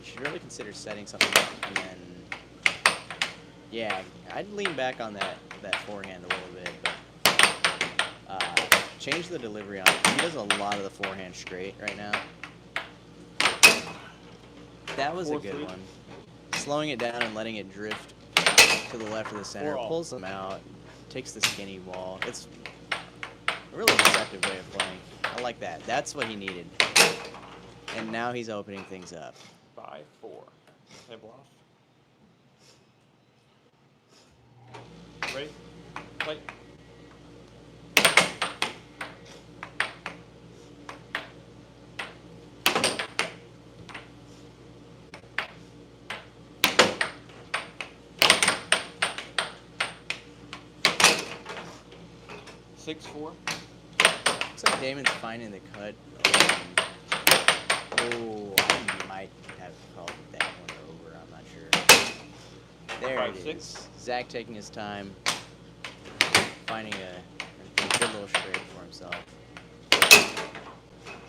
Speaker 2: He should really consider setting something up, and then, yeah, I'd lean back on that forehand a little bit, but change the delivery on it. He does a lot of the forehand straight right now. That was a good
Speaker 3: 4-3.
Speaker 2: one. Slowing it down and letting it drift to the left of the center
Speaker 3: 4-all.
Speaker 2: pulls them out, takes the skinny wall. It's a really deceptive way of playing. I like that. That's what he needed. And now he's opening things up.
Speaker 3: 5-4. Table off. Ready? Play. Six, 4.
Speaker 2: Looks like Damon's finding the cut. Oh, I might have called that one over. I'm not sure. There
Speaker 3: 5,
Speaker 2: it
Speaker 3: 6.
Speaker 2: is. Zach taking his time, finding a good little straight for himself.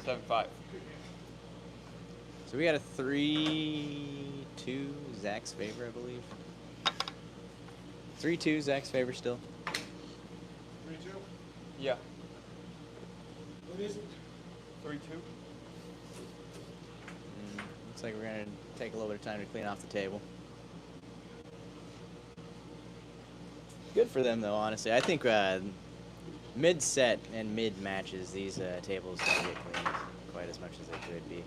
Speaker 3: 7-5.
Speaker 2: So we got a 3-2 Zach's favor, I believe. 3-2 Zach's favor still.
Speaker 4: 3-2.
Speaker 3: Yeah.
Speaker 4: What is it?
Speaker 3: 3-2.
Speaker 2: Looks like we're going to take a little bit of time to clean off the table. Good for them, though, honestly. I think mid-set and mid-matches, these tables don't get cleaned quite as much as they could be.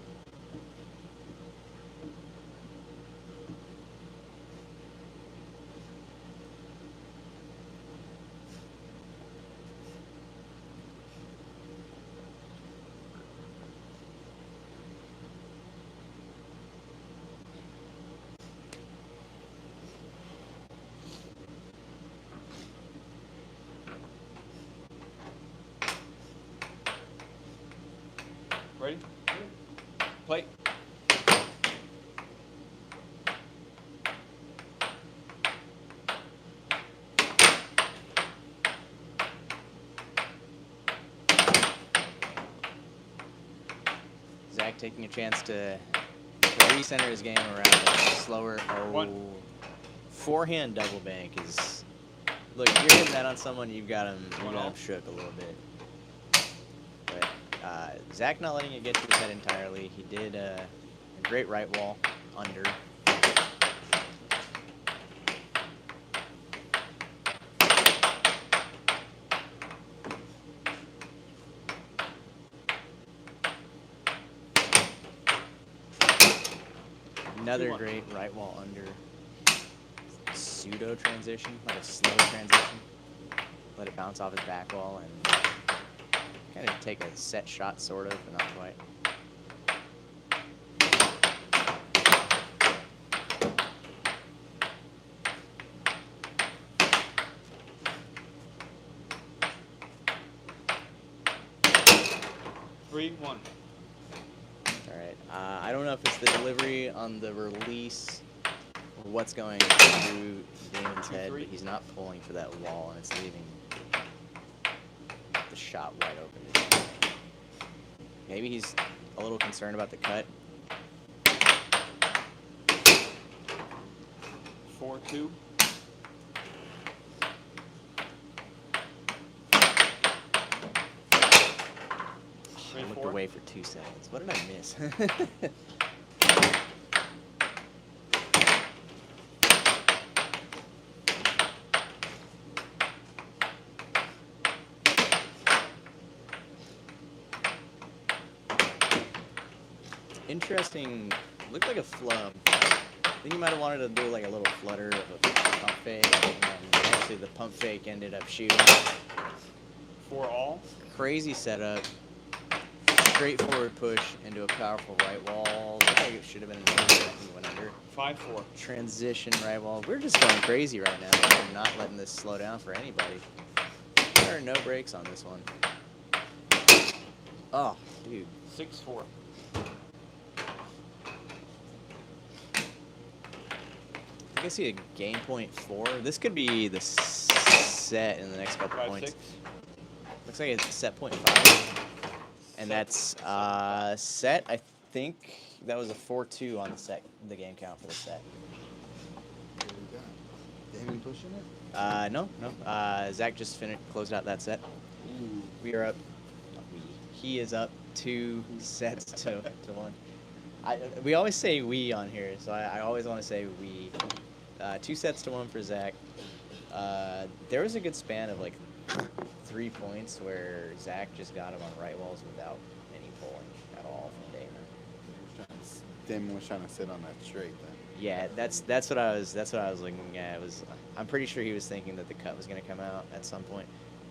Speaker 3: Ready? Play.
Speaker 2: Zach taking a chance to recenter his game around a slower. Oh,
Speaker 3: One.
Speaker 2: Forehand double bank is. Look, if you're hitting that on someone, you've got him shook a little bit. But Zach not letting it get to his head entirely. He did a great right wall under. Another
Speaker 3: 2-1.
Speaker 2: great right wall under. Pseudo transition, like a slow transition. Let it bounce off his back wall and kind of take a set shot, sort of, but not quite.
Speaker 3: Three, 1.
Speaker 2: All right. I don't know if it's the delivery on the release or what's going through Damon's head, but
Speaker 3: 2-3.
Speaker 2: he's not pulling for that wall, and it's leaving the shot wide open. Maybe he's a little concerned about the cut.
Speaker 3: 4-2.
Speaker 2: I looked
Speaker 3: 3-4.
Speaker 2: away for 2 seconds. What did I miss? Interesting. Looked like a flub. I think you might have wanted to do like a little flutter of a pump fake, and actually the pump fake ended up shooting.
Speaker 3: 4 all.
Speaker 2: Crazy setup. straightforward push into a powerful right wall. Looked like it should have been an under. He went under.
Speaker 3: 5-4.
Speaker 2: Transition right wall. We're just going crazy right now. We're not letting this slow down for anybody. There are no brakes on this one. Oh, dude.
Speaker 3: 6-4.
Speaker 2: I think I see a game point 4. This could be the set in the next couple points.
Speaker 3: 5-6.
Speaker 2: Looks like it's set point 5. And that's set. I think that was a 4-2 on the game count for the set.
Speaker 1: Damon pushing it?
Speaker 2: No. Zach just closed out that set.
Speaker 1: Ooh.
Speaker 2: We are up. He is up 2 sets to 1. We always say we on here, so I always want to say we. 2 sets to 1 for Zach. There was a good span of like 3 points where Zach just got him on right walls without any pulling at all from Damon.
Speaker 1: Damon was trying to sit on that straight then.
Speaker 2: Yeah, that's what I was looking at. I'm pretty sure he was thinking that the cut was going to come out at some point.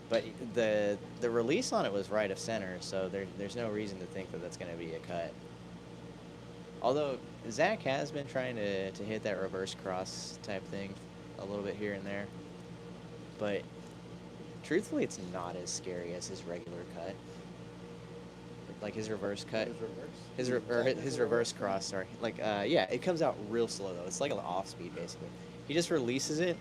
Speaker 2: But the release on it was right of center, so there's no reason to think that that's going to be a cut. Although Zach has been trying to hit that reverse cross type thing a little bit here and there. But truthfully, it's not as scary as his regular cut. Like his reverse cut. His reverse cross, sorry. Like, yeah, it comes out real slow, though. It's like an off-speed, basically. He just releases it,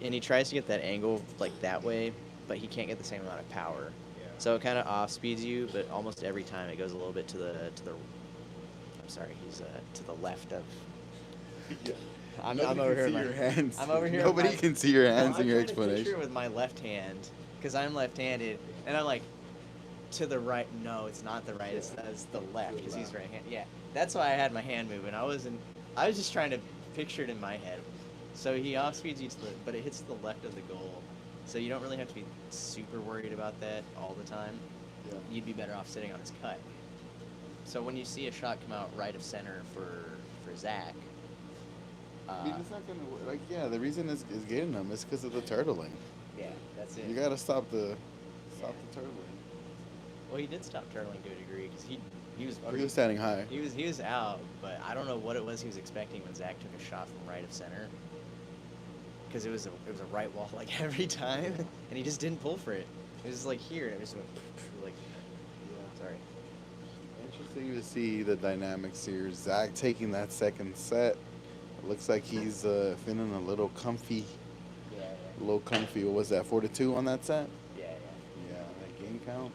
Speaker 2: and he tries to get that angle, like, that way, but he can't get the same amount of power.
Speaker 3: Yeah.
Speaker 2: So it kind of off-speeds you, but almost every time it goes a little bit to the I'm sorry, he's to the left of...
Speaker 1: Yeah.
Speaker 2: I'm over here.
Speaker 1: Your hands.
Speaker 2: I'm over here.
Speaker 1: Nobody can see your hands in your
Speaker 2: I'm trying to picture
Speaker 1: explanation.
Speaker 2: it with my left hand, because I'm left-handed, and I'm like, to the right. No, it's not the right. It's the left, because he's right-handed. Yeah, that's why I had my hand moving. I was just trying to picture it in my head. So he off-speeds you but it hits the left of the goal. So you don't really have to be super worried about that all the time.
Speaker 1: Yeah.
Speaker 2: You'd be better off sitting on his cut. So when you see a shot come out right of center for Zach,
Speaker 1: I mean, it's not gonna work. Like, yeah, the reason it's getting them is because of the turtling.
Speaker 2: yeah, that's it.
Speaker 1: You gotta stop the turtling.
Speaker 2: Well, he did stop turtling to a degree because he was
Speaker 1: He was standing high.
Speaker 2: he was out, but I don't know what it was he was expecting when Zach took a shot from right of center. Because it was a right wall like every time, and he just didn't pull for it. It was just like here, and it just went like.
Speaker 1: Yeah.
Speaker 2: Sorry.
Speaker 1: Interesting to see the dynamics here. Zach taking that second set. It looks like he's feeling a little comfy.
Speaker 2: Yeah.
Speaker 1: A little comfy. What was that? 4-2 on that set.
Speaker 2: Yeah.
Speaker 1: Yeah, that game count.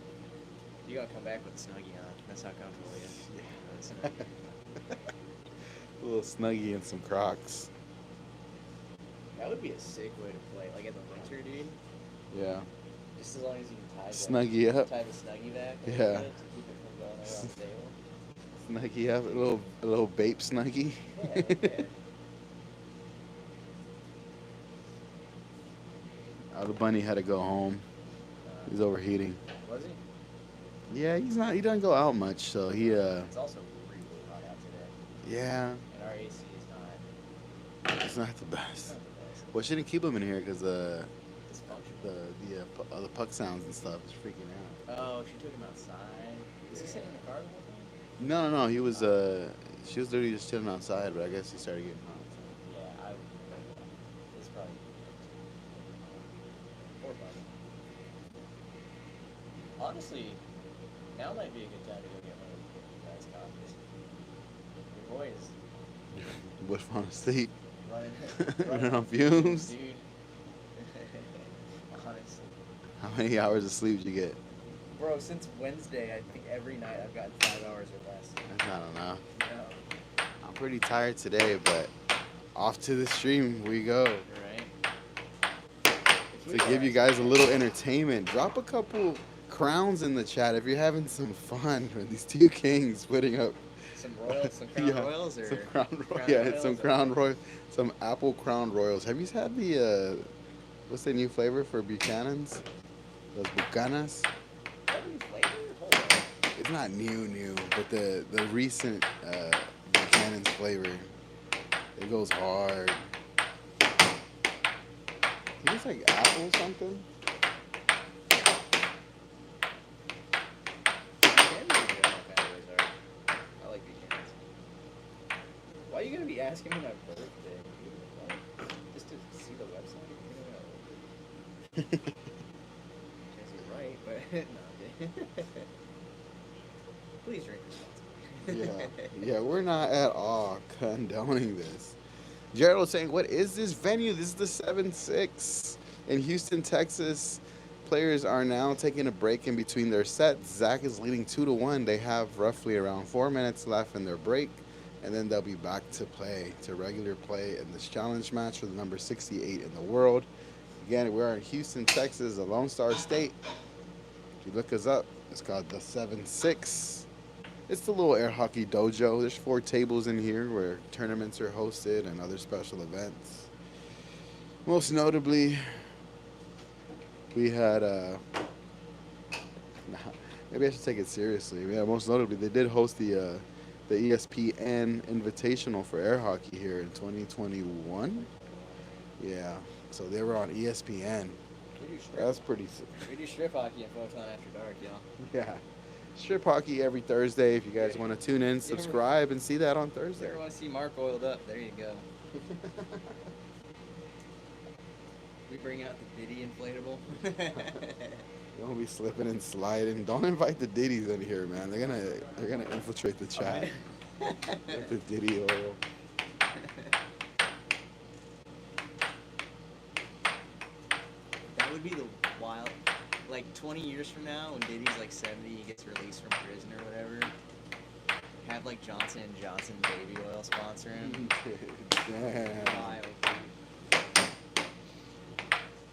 Speaker 2: You gotta come back with a Snuggie on. That's how comfortable he is.
Speaker 1: A little Snuggie and some Crocs.
Speaker 2: That would be a sick way to play, like in the winter, dude.
Speaker 1: Yeah.
Speaker 2: Just as long as you can tie
Speaker 1: Snuggie up.
Speaker 2: tie the Snuggie back. a
Speaker 1: Yeah.
Speaker 2: little bit to keep it from going around the table.
Speaker 1: Snuggie up. A little bape Snuggie.
Speaker 2: Yeah.
Speaker 1: The bunny had to go home. He's overheating.
Speaker 2: Was he?
Speaker 1: Yeah, he's not. He doesn't go out much, so he.
Speaker 2: It's also really hot out today,
Speaker 1: Yeah,
Speaker 2: and our AC is not.
Speaker 1: it's not the best.
Speaker 2: Not the best.
Speaker 1: Well, shouldn't keep him in here because
Speaker 2: Dysfunction.
Speaker 1: the puck sounds and stuff is freaking out.
Speaker 2: Oh, she took him outside. Is he sitting in the car the whole time?
Speaker 1: No. He was. She was literally just chilling outside, but I guess he started getting hot.
Speaker 2: Yeah, it's probably. Poor buddy. Honestly, now might be a good time to go get one of the guys' coffees. Your boy is
Speaker 1: So. What falling asleep?
Speaker 2: running
Speaker 1: on fumes?
Speaker 2: dude. Honestly.
Speaker 1: How many hours of sleep did you get?
Speaker 2: Bro, since Wednesday, I think every night I've gotten 5 hours or less.
Speaker 1: I don't know.
Speaker 2: No.
Speaker 1: I'm pretty tired today, but off to the stream we go.
Speaker 2: Right?
Speaker 1: To give you guys a little entertainment, drop a couple crowns in the chat if you're having some fun with these two kings putting up
Speaker 2: Some Royals, some Crown Royals, or
Speaker 1: some Crown
Speaker 2: Crown
Speaker 1: yeah,
Speaker 2: Royals
Speaker 1: some
Speaker 2: or-
Speaker 1: Crown Royal, some Apple Crown Royals. Have you had the what's the new flavor for Buchanan's? Those Bucanas.
Speaker 2: What new flavor? Hold on.
Speaker 1: It's not new, but the recent Buchanan's flavor, it goes hard. I think it's like apple something.
Speaker 2: asking me my birthday? What? Just to see the website? You know, guess you're right, but no. Please drink responsibly.
Speaker 1: Yeah, we're not at all condoning this. Gerald was saying, what is this venue? This is the 7-6 in Houston, Texas. Players are now taking a break in between their sets. Zach is leading 2-1. They have roughly around 4 minutes left in their break, and then they'll be back to regular play in this challenge match for the number 68 in the world. Again, we're in Houston, Texas, a Lone Star State. If you look us up, it's called the 7-6. It's the little air hockey dojo. There's 4 tables in here where tournaments are hosted and other special events. Most notably, we had maybe I should take it seriously. Yeah, most notably, they did host the ESPN Invitational for air hockey here in 2021. Yeah, so they were on ESPN. That's pretty sick.
Speaker 2: We do strip hockey and Photon After Dark, y'all.
Speaker 1: Yeah. Strip hockey every Thursday. If you guys want to tune in, subscribe, and see that on
Speaker 2: If
Speaker 1: Thursday.
Speaker 2: you ever want to see Mark oiled up, there you go. We bring out the Diddy inflatable.
Speaker 1: Don't be slipping and sliding. Don't invite the Diddies in here, man. They're gonna infiltrate the chat with the Diddy oil.
Speaker 2: That would be the wild. Like 20 years from now, when Diddy's like 70, he gets released from prison or whatever. Have like Johnson & Johnson baby oil sponsor him.
Speaker 1: Damn.
Speaker 2: Wild.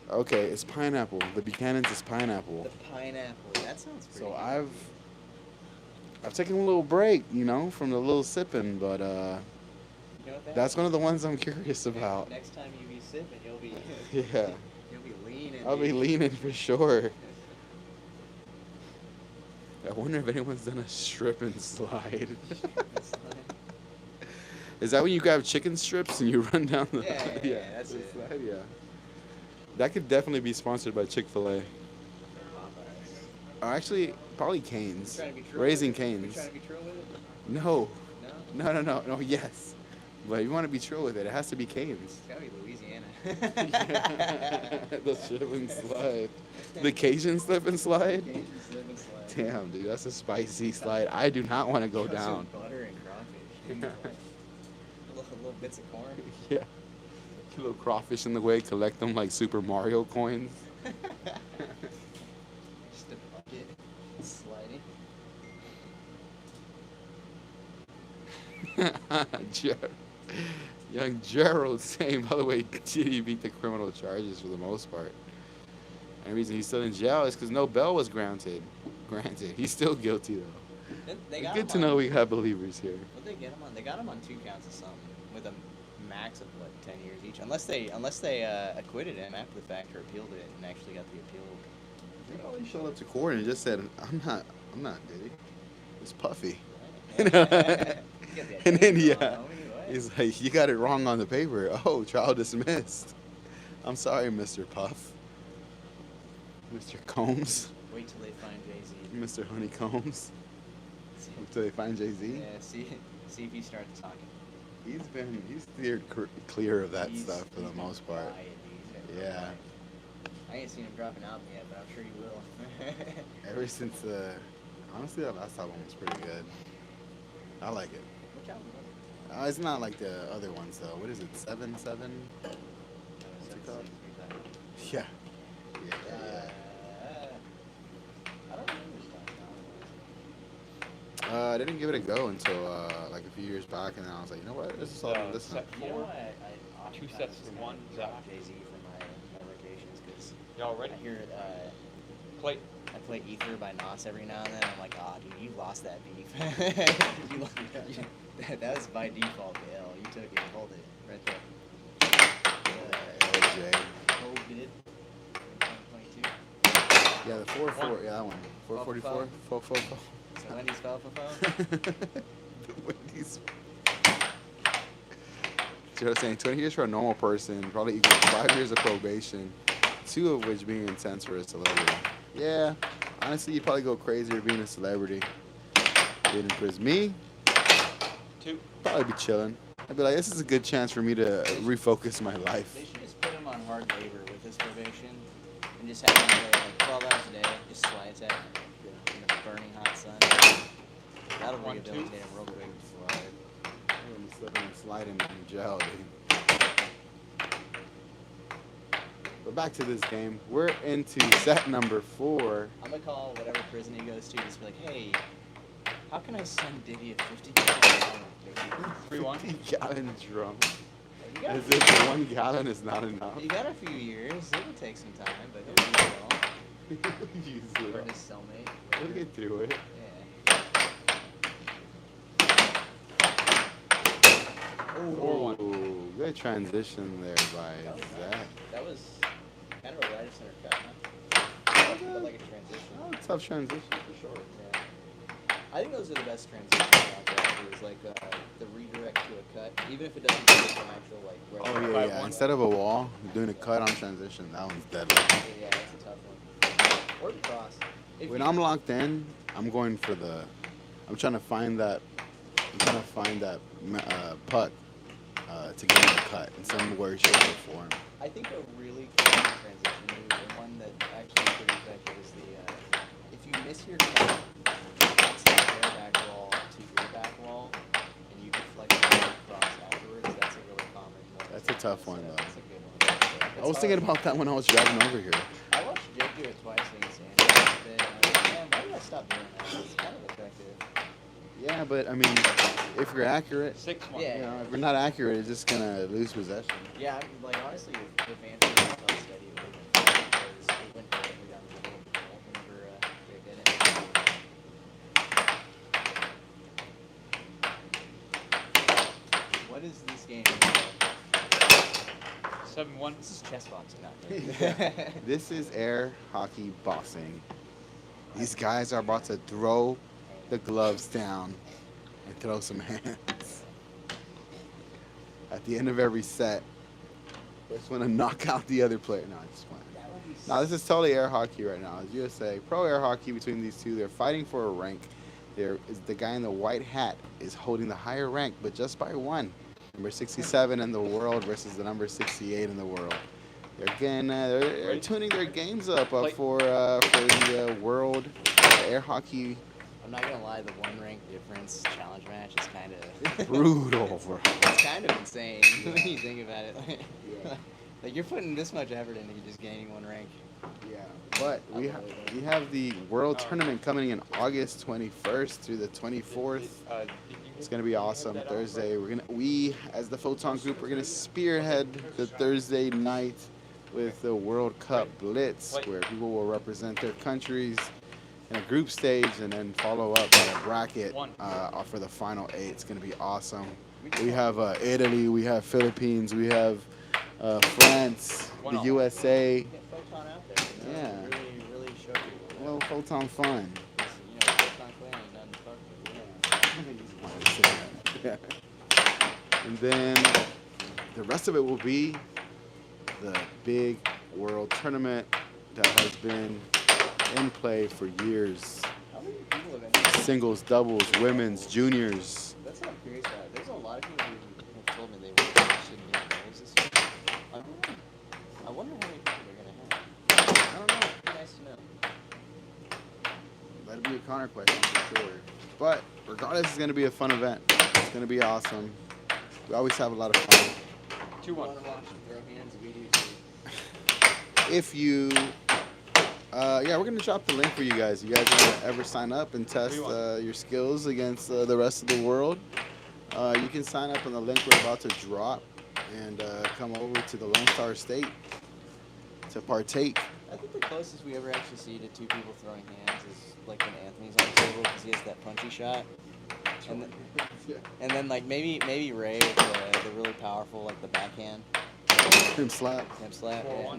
Speaker 1: Okay, it's pineapple. The Buchanan's is pineapple.
Speaker 2: The pineapple. That sounds pretty
Speaker 1: So
Speaker 2: good.
Speaker 1: I've taken a little break, from the little sipping, but
Speaker 2: You know what
Speaker 1: that's one of the ones I'm curious about.
Speaker 2: Next time you be sipping, you'll be
Speaker 1: Yeah,
Speaker 2: you'll be leaning.
Speaker 1: I'll be
Speaker 2: dude.
Speaker 1: leaning for sure. I wonder if anyone's done a strip and slide. Is that when you grab chicken strips and you run down the?
Speaker 2: Yeah, that's
Speaker 1: the
Speaker 2: it.
Speaker 1: slide, yeah. That could definitely be sponsored by Chick-fil-A. Or actually, probably Cane's.
Speaker 2: Trying to be true
Speaker 1: Raising
Speaker 2: with it? You
Speaker 1: Cane's.
Speaker 2: trying to be true with it?
Speaker 1: No.
Speaker 2: No?
Speaker 1: No, yes. But if you want to be true with it, it has to be Cane's.
Speaker 2: It's gotta be Louisiana.
Speaker 1: The slip and slide. The Cajun slip and slide?
Speaker 2: Cajun slip and slide.
Speaker 1: Damn, dude, that's a spicy slide. I do not want to go
Speaker 2: Comes with
Speaker 1: down.
Speaker 2: butter and crawfish. little bits of corn.
Speaker 1: Yeah. Little crawfish in the way, collect them like Super Mario coins.
Speaker 2: Just a bucket. Sliding.
Speaker 1: Young Gerald saying, by the way, Diddy beat the criminal charges for the most part. And the reason he's still in jail is because no bail was granted. He's still guilty though.
Speaker 2: They got
Speaker 1: Good
Speaker 2: him
Speaker 1: to
Speaker 2: on-
Speaker 1: know we have believers here.
Speaker 2: What'd they get him on? They got him on 2 counts of something with a max of what, 10 years each, unless they acquitted him after the fact or appealed it and actually got the appeal.
Speaker 1: He probably showed up to court and just said, I'm not Diddy. It's Puffy.
Speaker 2: You got the
Speaker 1: And then,
Speaker 2: identity
Speaker 1: yeah,
Speaker 2: wrong, homie, what?
Speaker 1: he's like, you got it wrong on the paper. Oh, trial dismissed. I'm sorry, Mr. Puff. Mr. Combs.
Speaker 2: Wait till they find Jay-Z.
Speaker 1: Mr. Honeycombs. Until they find Jay-Z.
Speaker 2: Yeah, see if he starts talking.
Speaker 1: He's steered clear of that
Speaker 2: He's-
Speaker 1: stuff for the
Speaker 2: he's been
Speaker 1: most part.
Speaker 2: quiet, dude. He's been
Speaker 1: Yeah.
Speaker 2: quiet. I ain't seen him drop an album yet, but I'm sure he will.
Speaker 1: Ever since, honestly, that last album was pretty good. I like it.
Speaker 2: Which album was it?
Speaker 1: It's not like the other ones though. What is it? 7? What's it called? Yeah. Yeah.
Speaker 2: I don't remember this time.
Speaker 1: I didn't give it a go until like a few years back, and then I was like, you know what? This is all I'm listening.
Speaker 3: Set
Speaker 2: You know
Speaker 3: 4.
Speaker 2: what? I
Speaker 3: 2
Speaker 2: oftentimes
Speaker 3: sets
Speaker 2: just
Speaker 3: to
Speaker 2: kinda
Speaker 3: 1.
Speaker 2: drop
Speaker 3: Zach.
Speaker 2: Jay-Z for my vacations because
Speaker 3: Y'all
Speaker 2: I
Speaker 3: ready?
Speaker 2: hear
Speaker 3: Play.
Speaker 2: I play Ether by Nas every now and then. I'm like, oh, dude, you lost that beef. that was by default, Dale. You took it, hold it, right there.
Speaker 1: LJ.
Speaker 2: COVID. 2022.
Speaker 1: Yeah, the 4-4. Yeah, that one. 444. 444.
Speaker 2: So Wendy's fell for phone.
Speaker 1: The Wendy's. So I was saying 20 years for a normal person probably equals 5 years of probation, 2 of which being intense for a celebrity. Yeah, honestly, you'd probably go crazier being a celebrity. Being in prison. Me,
Speaker 3: 2.
Speaker 1: probably be chilling. I'd be like, this is a good chance for me to refocus my life.
Speaker 2: They should just put him on hard labor with his probation and just have him play like 12 hours a day, just slide attack in the burning hot sun. That'll rehabilitate him real quick.
Speaker 1: I'm slipping and sliding in jail, dude. But back to this game. We're into set number 4.
Speaker 2: I'm gonna call whatever prison he goes to, just be like, hey, how can I send Divvy a 50-gallon
Speaker 3: 3-1.
Speaker 1: 50-gallon drum.
Speaker 2: You got,
Speaker 1: As if 1 gallon is not enough.
Speaker 2: you got a few years. It'll take some time, but he'll do well.
Speaker 1: Use
Speaker 2: Or
Speaker 1: it.
Speaker 2: his cellmate.
Speaker 1: We'll get through it.
Speaker 2: Yeah.
Speaker 3: Oh, 4-1.
Speaker 1: Ooh, good transition there by Zach.
Speaker 2: That was kind of a right of center cut, huh? But like a transition.
Speaker 1: Oh, tough transition for sure.
Speaker 2: Yeah. I think those are the best transitions out there. Is like the redirect to a cut, even if it doesn't give an actual like.
Speaker 1: Oh,
Speaker 2: right
Speaker 1: yeah. Instead of a wall, doing a cut on transition, that one's deadly.
Speaker 2: Yeah, that's a tough one. Or the cross. If
Speaker 1: When
Speaker 2: you-
Speaker 1: I'm locked in, I'm going for I'm trying to find that puck to get in the cut in some way, shape, or form.
Speaker 2: I think a really cool transition move, and one that actually is pretty effective, is if you miss your cut, it's like their back wall to your back wall, and you deflect it across afterwards. That's a really common one.
Speaker 1: That's a tough one, though.
Speaker 2: That's a good one.
Speaker 1: I was thinking about that when I was driving over here.
Speaker 2: I watched Jake do it twice against Andy today, and I was like, man, why did I stop doing that? It's kind of effective.
Speaker 1: Yeah, but I mean, if you're accurate,
Speaker 3: 6-1.
Speaker 2: Yeah.
Speaker 1: you know, if you're not accurate, it's just gonna lose possession.
Speaker 2: Yeah, I mean, like honestly, if Andrew was held steady, it would have been fun because it went directly down the middle of the goal whenever Jake did it. What is this game?
Speaker 3: 7-1.
Speaker 2: This is chess boxing, not
Speaker 1: This is air hockey boxing. These guys are about to throw the gloves down and throw some hands. At the end of every set, just want to knock out the other player. No, I just want. No, this is totally air hockey right now. It's USA pro air hockey between these two. They're fighting for a rank. There is the guy in the white hat is holding the higher rank, but just by 1. Number 67 in the world versus the number 68 in the world. They're again they're tuning their games up for the world air hockey.
Speaker 2: I'm not gonna lie, the 1 rank difference challenge match is kind of
Speaker 1: Brutal, bro.
Speaker 2: It's kind of insane when you think about it. Like you're putting this much effort into just gaining 1 rank.
Speaker 1: Yeah, but we have the world tournament coming in August 21st through the 24th. It's gonna be awesome. Thursday, we as the Photon group, we're gonna spearhead the Thursday night with the World Cup Blitz, where people will represent their countries in a group stage and then follow up on a bracket for the final 8. It's gonna be awesome. We have Italy, we have Philippines, we have France, the USA.
Speaker 2: Get Photon out there. You know,
Speaker 1: Yeah.
Speaker 2: Really show people.
Speaker 1: Well, Photon fun.
Speaker 2: You know, Photon Clan ain't nothing to fuck with.
Speaker 1: Yeah. And then the rest of it will be the big world tournament that has been in play for years.
Speaker 2: How many people have entered?
Speaker 1: Singles, doubles, women's, juniors.
Speaker 2: That's what I'm curious about. There's a lot of people who have told me they were interested in getting goals this year. I wonder how many people they're gonna have.
Speaker 1: I don't know.
Speaker 2: It'd be nice to know.
Speaker 1: That'd be a Connor question for sure. But regardless, it's going to be a fun event. It's going to be awesome. We always have a lot of fun.
Speaker 3: 2-1.
Speaker 2: You wanna watch them throw hands? We do too.
Speaker 1: If you, yeah, we're going to drop the link for you guys. You guys want to ever sign up and test your skills against the rest of the world, you can sign up on the link we're about to drop and come over to the Lone Star State to partake.
Speaker 2: I think the closest we ever actually see to 2 people throwing hands is like when Anthony's on the table because he has that punchy shot. And then like maybe Ray with the really powerful like the backhand.
Speaker 1: Him slap.
Speaker 2: Him slap. Yeah.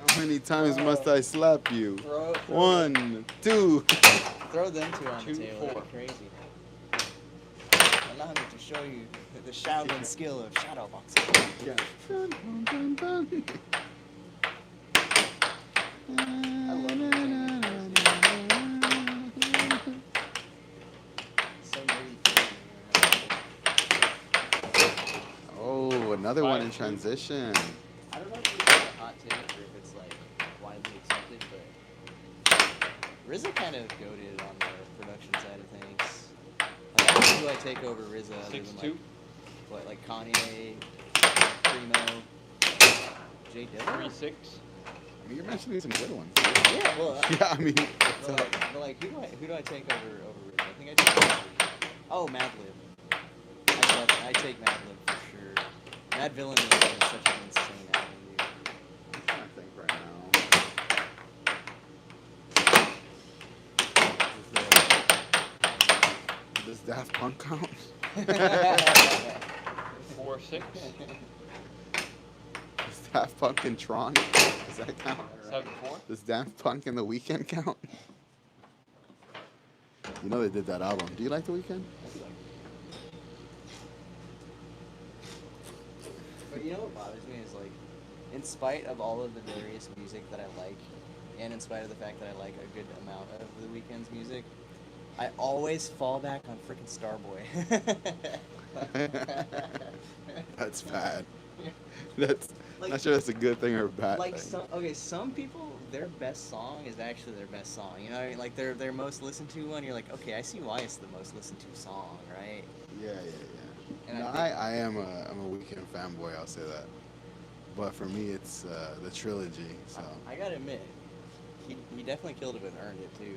Speaker 1: How many times must I slap you?
Speaker 2: Throw
Speaker 1: 1, 2.
Speaker 2: Throw them 2 on the
Speaker 3: 2,
Speaker 2: table.
Speaker 3: 4.
Speaker 2: That'd be crazy. Allow me to show you the Shaolin skill of shadow boxing.
Speaker 1: Yeah. Dun, dun, dun, dun.
Speaker 2: I love it. So nerdy.
Speaker 1: another one in
Speaker 3: 5-2.
Speaker 1: transition.
Speaker 2: I don't know if it's like a hot take or if it's like widely accepted, but RZA kind of goated on the production side of things. Like, I don't know who I take over RZA other than
Speaker 3: 6-2.
Speaker 2: like, what, like Kanye, Primo, J Dilla?
Speaker 3: 3-6.
Speaker 1: I mean, you're mentioning some good ones.
Speaker 2: Yeah, well,
Speaker 1: Yeah, I mean,
Speaker 2: but like who do I take over RZA? I think I take over. Oh, Madlib. I take Madlib for sure. Mad Villain is such an insane album, dude.
Speaker 1: I'm trying to think right now. Does Daft Punk count?
Speaker 3: 4-6.
Speaker 1: Does Daft Punk and Tron? Does that count?
Speaker 3: 7-4.
Speaker 1: Does Daft Punk and The Weeknd count? You know they did that album. Do you like The Weeknd?
Speaker 2: But you know what bothers me is like, in spite of all of the various music that I like, and in spite of the fact that I like a good amount of The Weeknd's music, I always fall back on freaking Starboy.
Speaker 1: That's bad. That's
Speaker 2: Like-
Speaker 1: not sure that's a good thing or a bad
Speaker 2: Like
Speaker 1: thing.
Speaker 2: some people, their best song is actually their best song. You know what I mean? Like their most listened to one, you're like, okay, I see why it's the most listened to song, right?
Speaker 1: Yeah.
Speaker 2: And
Speaker 1: No,
Speaker 2: I
Speaker 1: I'm a Weeknd fanboy. I'll say that. But for me, it's the trilogy. So
Speaker 2: I gotta admit, he definitely killed it and earned it too.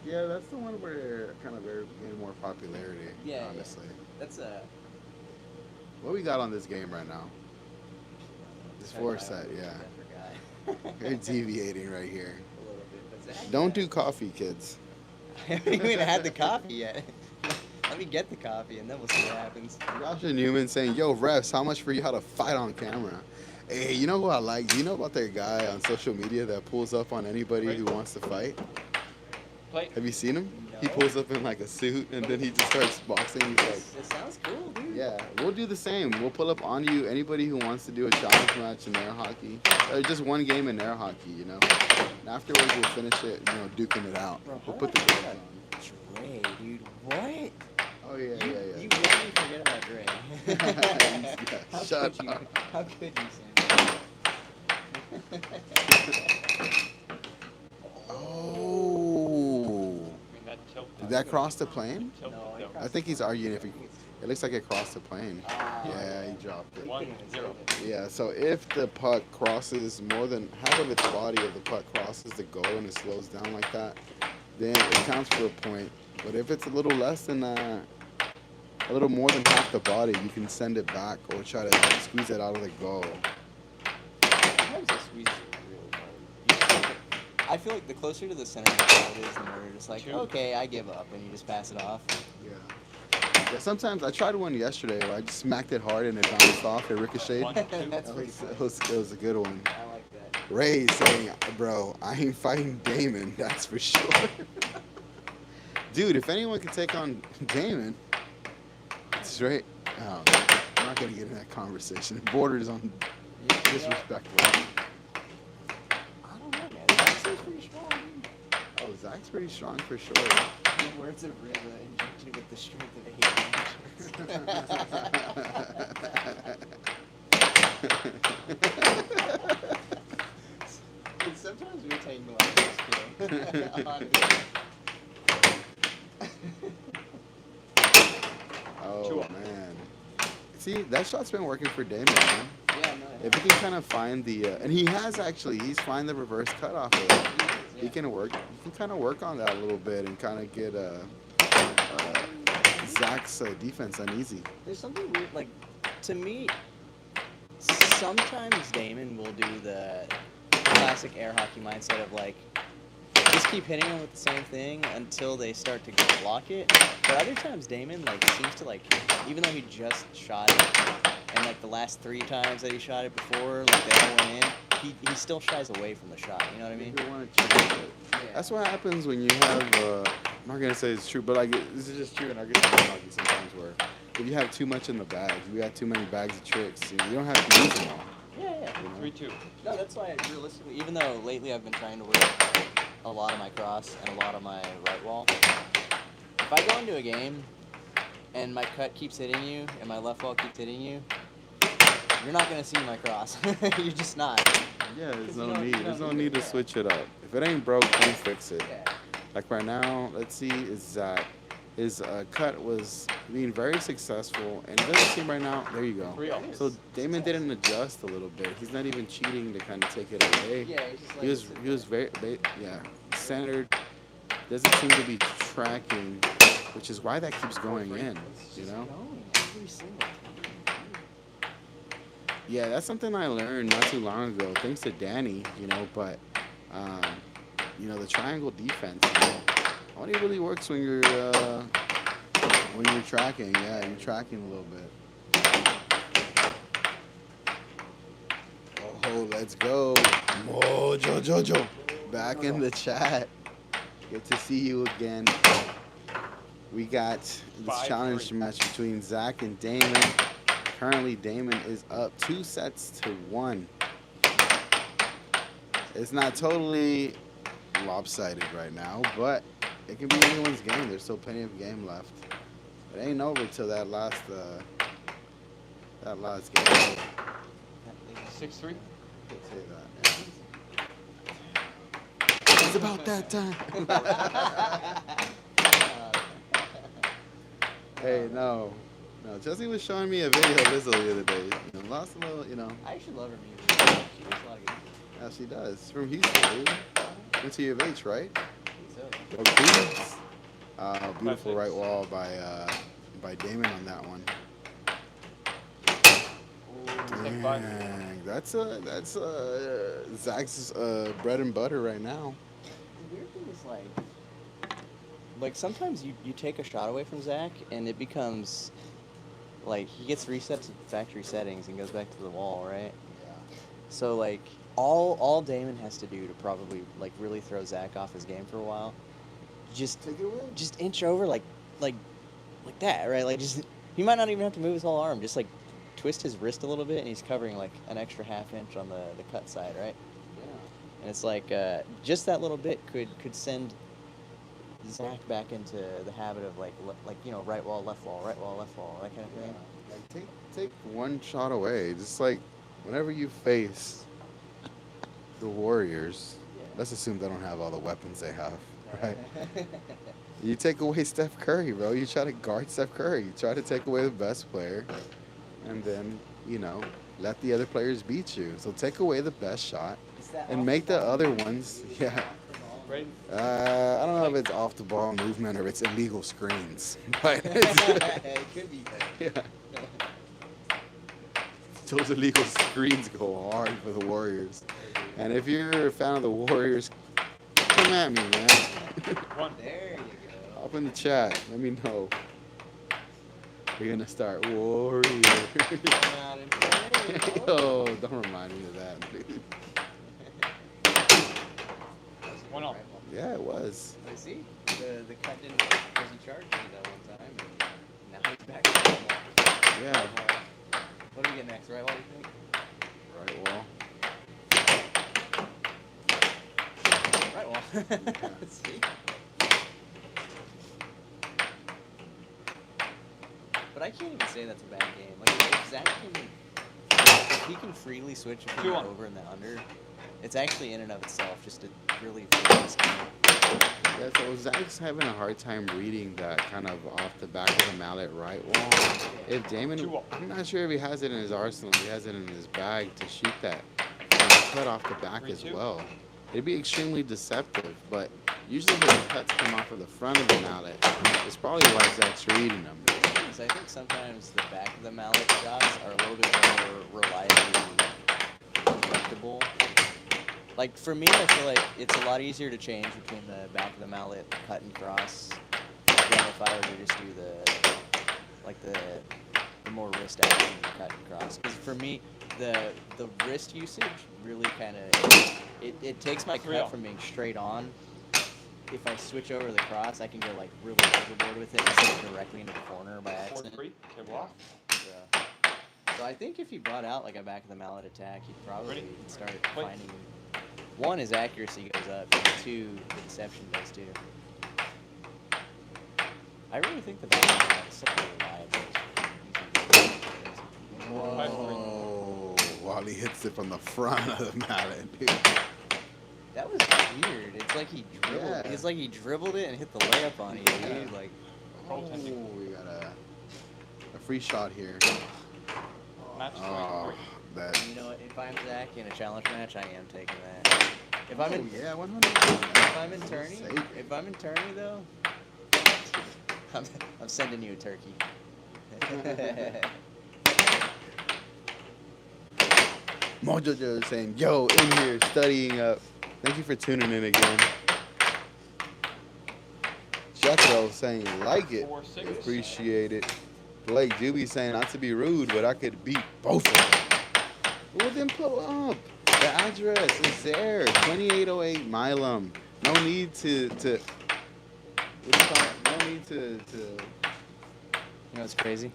Speaker 1: yeah, that's the one where kind of gained more popularity.
Speaker 2: Yeah,
Speaker 1: honestly.
Speaker 2: That's a
Speaker 1: What we got on this game right now? This foresight, yeah.
Speaker 2: I forgot.
Speaker 1: You're deviating right here.
Speaker 2: A little bit, but Zach,
Speaker 1: Don't do coffee, kids.
Speaker 2: I haven't even had the coffee yet. Let me get the coffee and then we'll see what happens.
Speaker 1: Joshua Newman saying, "Yo, refs, how much for you how to fight on camera?" Hey, you know who I like? Do you know about that guy on social media that pulls up on anybody who wants to fight?
Speaker 3: Play.
Speaker 1: Have you seen him? He
Speaker 2: No.
Speaker 1: pulls up in like a suit and then he just starts boxing. He's like,
Speaker 2: It sounds cool, dude.
Speaker 1: yeah, we'll do the same. We'll pull up on you. Anybody who wants to do a challenge match in air hockey, or just one game in air hockey, you know. And afterwards, we'll finish it, you know, duking it out.
Speaker 2: Bro,
Speaker 1: We'll
Speaker 2: how
Speaker 1: put the
Speaker 2: did I
Speaker 1: gloves on.
Speaker 2: Dre, dude. What?
Speaker 1: Oh yeah,
Speaker 2: You
Speaker 1: yeah.
Speaker 2: made me forget about Dre.
Speaker 1: Yeah,
Speaker 2: How
Speaker 1: shut
Speaker 2: could you?
Speaker 1: up.
Speaker 2: How could you, Sam?
Speaker 1: Oh,
Speaker 3: I mean, that tilted.
Speaker 1: did that cross the plane?
Speaker 3: Tilted,
Speaker 2: No,
Speaker 3: though.
Speaker 1: I think he's arguing if he. It looks like it crossed the plane.
Speaker 2: Ah.
Speaker 1: Yeah, he dropped it.
Speaker 3: 1-0.
Speaker 1: Yeah, so if the puck crosses more than half of its body, if the puck crosses the goal and it slows down like that, then it counts for a point. But if it's a little less than a little more than half the body, you can send it back or try to squeeze it out of the goal.
Speaker 2: Sometimes the squeeze is really hard. You just have to- I feel like the closer to the center of the field it is, the more you're just like,
Speaker 3: Two.
Speaker 2: okay, I give up, and you just pass it off.
Speaker 1: Yeah. Yeah, sometimes I tried one yesterday where I just smacked it hard and it bounced off, it ricocheted.
Speaker 3: 1-2.
Speaker 2: That's
Speaker 1: That
Speaker 2: pretty
Speaker 1: was,
Speaker 2: funny.
Speaker 1: it was a good one.
Speaker 2: I like that.
Speaker 1: Ray saying, "Bro, I ain't fighting Damon, that's for sure." Dude, if anyone could take on Damon, it's right. Oh, I'm not gonna get in that conversation. It borders on disrespectful.
Speaker 2: I don't know, man. That seems pretty strong, dude.
Speaker 1: Oh, Zach's pretty strong for sure.
Speaker 2: In the words of RZA, injected with the strength of hate. Sometimes we take the last
Speaker 1: Oh
Speaker 3: 2-0.
Speaker 1: man. See, that shot's been working for Damon, man.
Speaker 2: Yeah, no.
Speaker 1: If he can kind of find the, and he has actually, he's find the reverse cutoff of it. He can work. You can kind of work on that a little bit and kind of get Zach's defense uneasy.
Speaker 2: There's something weird, like, to me, sometimes Damon will do the classic air hockey mindset of, like, just keep hitting them with the same thing until they start to block it. But other times Damon, like, seems to, like, even though he just shot it, and, like, the last 3 times that he shot it before, like, they all went in, he still shies away from the shot, you know what I mean?
Speaker 1: You want to change it.
Speaker 2: Yeah.
Speaker 1: That's what happens when you have, I'm not going to say it's true, but like this is just true in Argentine hockey sometimes where if you have too much in the bag, you got too many bags of tricks, you don't have to use them all.
Speaker 2: Yeah.
Speaker 3: 3-2.
Speaker 2: No, that's why, realistically, even though lately I've been trying to work a lot of my cross and a lot of my right wall, if I go into a game and my cut keeps hitting you and my left wall keeps hitting you, you're not gonna see my cross. You're just not.
Speaker 1: Yeah, there's
Speaker 2: You
Speaker 1: no
Speaker 2: don't-
Speaker 1: need.
Speaker 2: you
Speaker 1: There's
Speaker 2: don't
Speaker 1: no
Speaker 2: need
Speaker 1: need to
Speaker 2: it, yeah.
Speaker 1: switch it up. If it ain't broke, don't fix it.
Speaker 2: Yeah.
Speaker 1: Like right now, let's see, is that his cut was being very successful, and it doesn't seem right now. There you go.
Speaker 3: 3-0.
Speaker 1: So Damon didn't adjust a little bit. He's not even cheating to kind of take it away.
Speaker 2: Yeah, he's just like
Speaker 1: He was very centered. Doesn't seem to be tracking, which is why that keeps going in. You know.
Speaker 2: going every single time.
Speaker 1: Yeah, that's something I learned not too long ago, thanks to Danny. You know, but the triangle defense. Only really works when you're tracking. Yeah, you're tracking a little bit. Oh, let's go. Mojo Jojo. Back in the chat. Good to see you again. We got this
Speaker 3: 5-3.
Speaker 1: challenge match between Zach and Damon. Currently, Damon is up 2-1. It's not totally lopsided right now, but it can be anyone's game. There's still plenty of game left. It ain't over till that last game.
Speaker 3: 6-3.
Speaker 1: Say that. It's about that time. Hey, no. Chelsea was showing me a video of Lizzo the other day. Lost a little,
Speaker 2: I actually love her music. She makes a lot of good music.
Speaker 1: Yeah, she does. From Houston, dude. Went to U of H, right?
Speaker 2: So,
Speaker 1: Go Queens. Beautiful
Speaker 3: 5-6.
Speaker 1: right wall by Damon on that one.
Speaker 3: Take 5.
Speaker 1: Dang, that's Zach's bread and butter right now.
Speaker 2: the weird thing is like sometimes you take a shot away from Zach and it becomes like he gets reset to factory settings and goes back to the wall, right?
Speaker 1: Yeah.
Speaker 2: So like all Damon has to do to probably like really throw Zach off his game for a while, just
Speaker 1: Take it away.
Speaker 2: just inch over like that, right? Like just he might not even have to move his whole arm, just like twist his wrist a little bit and he's covering like an extra half inch on the cut side, right?
Speaker 1: Yeah.
Speaker 2: And it's like just that little bit could send Zach back into the habit of like right wall, left wall, right wall, left wall, that kind of thing.
Speaker 1: Like take one shot away. Just like whenever you face the Warriors, let's assume they don't have all the weapons they have, right? You take away Steph Curry, bro. You try to guard Steph Curry. You try to take away the best player, and then let the other players beat you. So take away the best shot and make the other ones, yeah.
Speaker 3: Right?
Speaker 1: I don't know if it's off the ball movement or it's illegal screens, but
Speaker 2: It could be.
Speaker 1: yeah. Those illegal screens go hard for the Warriors. And if you're a fan of the Warriors, come at me, man.
Speaker 3: 1.
Speaker 2: There you go.
Speaker 1: Hop in the chat. Let me know. We're gonna start Warrior.
Speaker 2: Not in play.
Speaker 1: Oh, don't remind me of that, dude.
Speaker 3: 1-0.
Speaker 1: Yeah, it was.
Speaker 2: I see. The cut didn't because he charged me that one time. And now he's back to the wall.
Speaker 1: Yeah.
Speaker 2: What do we get next? Right wall, you think?
Speaker 1: Right wall.
Speaker 2: Right wall. Let's see. But I can't even say that's a bad game. Like if Zach if he can freely switch between the
Speaker 3: 2-1.
Speaker 2: over and the under, it's actually in and of itself just a really focused game.
Speaker 1: Yeah, so Zach's having a hard time reading that kind of off the back of the mallet right wall. If Damon,
Speaker 3: 2-0.
Speaker 1: I'm not sure if he has it in his arsenal, he has it in his bag to shoot that cut off the back as
Speaker 3: 3-2.
Speaker 1: well. It'd be extremely deceptive, but usually his cuts come off of the front of the mallet. It's probably why Zach's reading them.
Speaker 2: I think sometimes the back of the mallet shots are a little bit more reliably predictable. Like for me, I feel like it's a lot easier to change between the back of the mallet cut and cross than if I were to just do the more wrist action cut and cross. Because for me, the wrist usage really kind of it takes my cut from being straight on. If I switch over the cross, I can go like really overboard with it instead of directly into the corner by accident.
Speaker 3: 4-3. Table off.
Speaker 2: So I think if you brought out like a back of the mallet attack, you'd probably
Speaker 3: Ready?
Speaker 2: start
Speaker 3: Wait.
Speaker 2: finding one, his accuracy goes up, and two, the deception does too. I really think the back of the mallet is so reliable.
Speaker 1: Whoa. while he hits it from the front of the mallet, dude.
Speaker 2: That was weird. It's like he dribbled.
Speaker 1: Yeah.
Speaker 2: It's like he dribbled it and hit the layup on you, dude. Like,
Speaker 1: Oh, we got a free shot here.
Speaker 3: Match
Speaker 1: Oh, that.
Speaker 2: you know what? If I'm Zach in a challenge match, I am taking that. If I'm in,
Speaker 1: yeah, 100%.
Speaker 2: if I'm in tourney,
Speaker 1: Save it.
Speaker 2: if I'm in tourney though, I'm sending you a turkey.
Speaker 1: Mojo Joe is saying, yo, in here studying up. Thank you for tuning in again. Jethro saying, like it.
Speaker 3: 4-6.
Speaker 1: Appreciate it. Blake Doobie saying, not to be rude, but I could beat both of them. Well, then pull up. The address is there. 2808 Milam. No need to what do you call it? No need to
Speaker 2: You know what's crazy?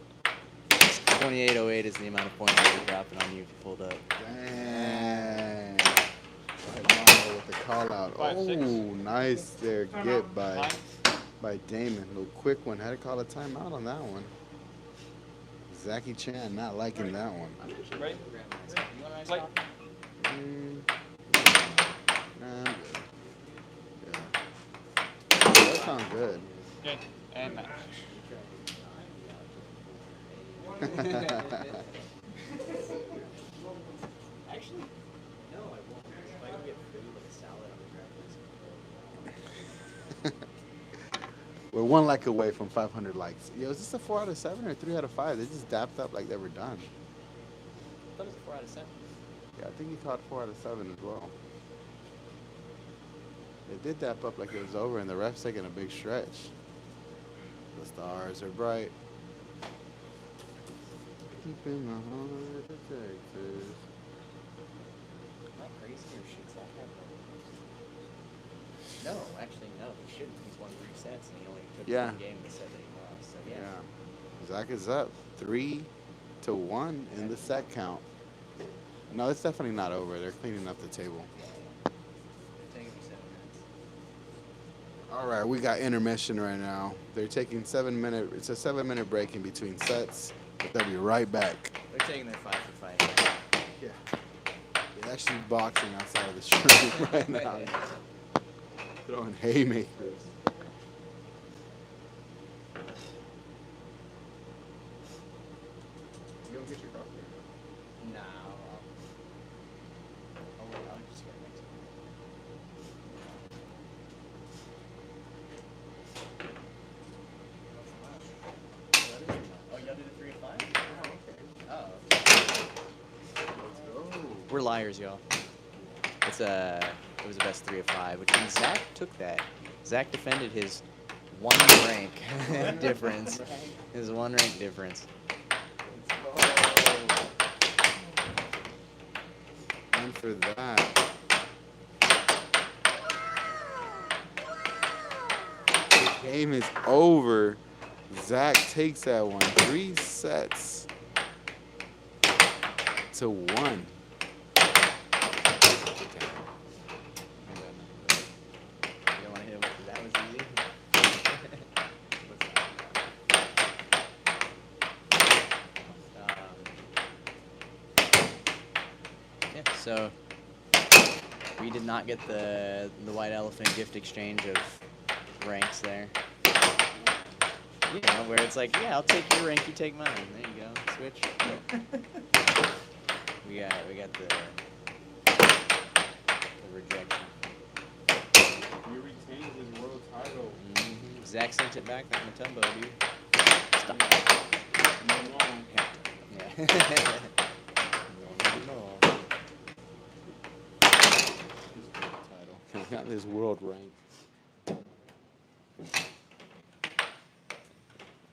Speaker 2: 2808 is the amount of points that are dropping on you if you pulled up.
Speaker 1: dang. Right, Mondo with the call out.
Speaker 3: 5-6.
Speaker 1: Oh, nice there. Get by
Speaker 3: Nine.
Speaker 1: Damon. Little quick one. Had to call a timeout on that one. Zachy Chan not liking that one.
Speaker 3: Ready?
Speaker 2: You want ice
Speaker 3: Play.
Speaker 2: coffee?
Speaker 1: Nah, I'm good. Yeah. That sounds good.
Speaker 3: Game. And match.
Speaker 2: Actually, no, I won't. If I can get food like a salad, I'll grab this.
Speaker 1: We're one like away from 500 likes. Yo, is this a 4 out of 7 or 3 out of 5? They just dapped up like they were done.
Speaker 2: I thought it was a 4 out of 7.
Speaker 1: Yeah, I think he caught 4 out of 7 as well. They did dap up like it was over, and the ref's taking a big stretch. The stars are bright. Keeping the heart of Texas.
Speaker 2: Am I crazy or should Zach have no? No, actually, no. He shouldn't. He's won 3 sets, and he only took
Speaker 1: Yeah.
Speaker 2: one game in the set that he lost. So, yeah.
Speaker 1: Yeah. Zach is up 3-1 in the set count. No, it's definitely not over. They're cleaning up the table.
Speaker 2: Taking him 7 minutes.
Speaker 1: All right, we got intermission right now. They're taking it's a 7-minute break in between sets, but they'll be right back.
Speaker 2: They're taking their 5 for 5.
Speaker 1: Yeah. They're actually boxing outside of the stream right now. Throwing haymakers. You don't get your coffee?
Speaker 2: No. I'll just get next one. Oh, y'all do the 3 of 5? Oh. We're liars, y'all. It was the best 3 of 5, which means Zach took that. Zach defended his 1 rank difference. His 1 rank difference.
Speaker 1: And for that, the game is over. Zach takes that one. 3 sets to 1.
Speaker 2: You don't want to hit him with that was easy? Yeah, so we did not get the white elephant gift exchange of ranks there. You know, where it's like, yeah, I'll take your rank, you take mine. There you go. Switch. we got the rejection.
Speaker 3: He retains his world title.
Speaker 2: Mm-hmm. Zach sent it back like Matumbo, dude. Stop.
Speaker 3: No wrong.
Speaker 2: Yeah.
Speaker 1: He got his world rank.
Speaker 3: How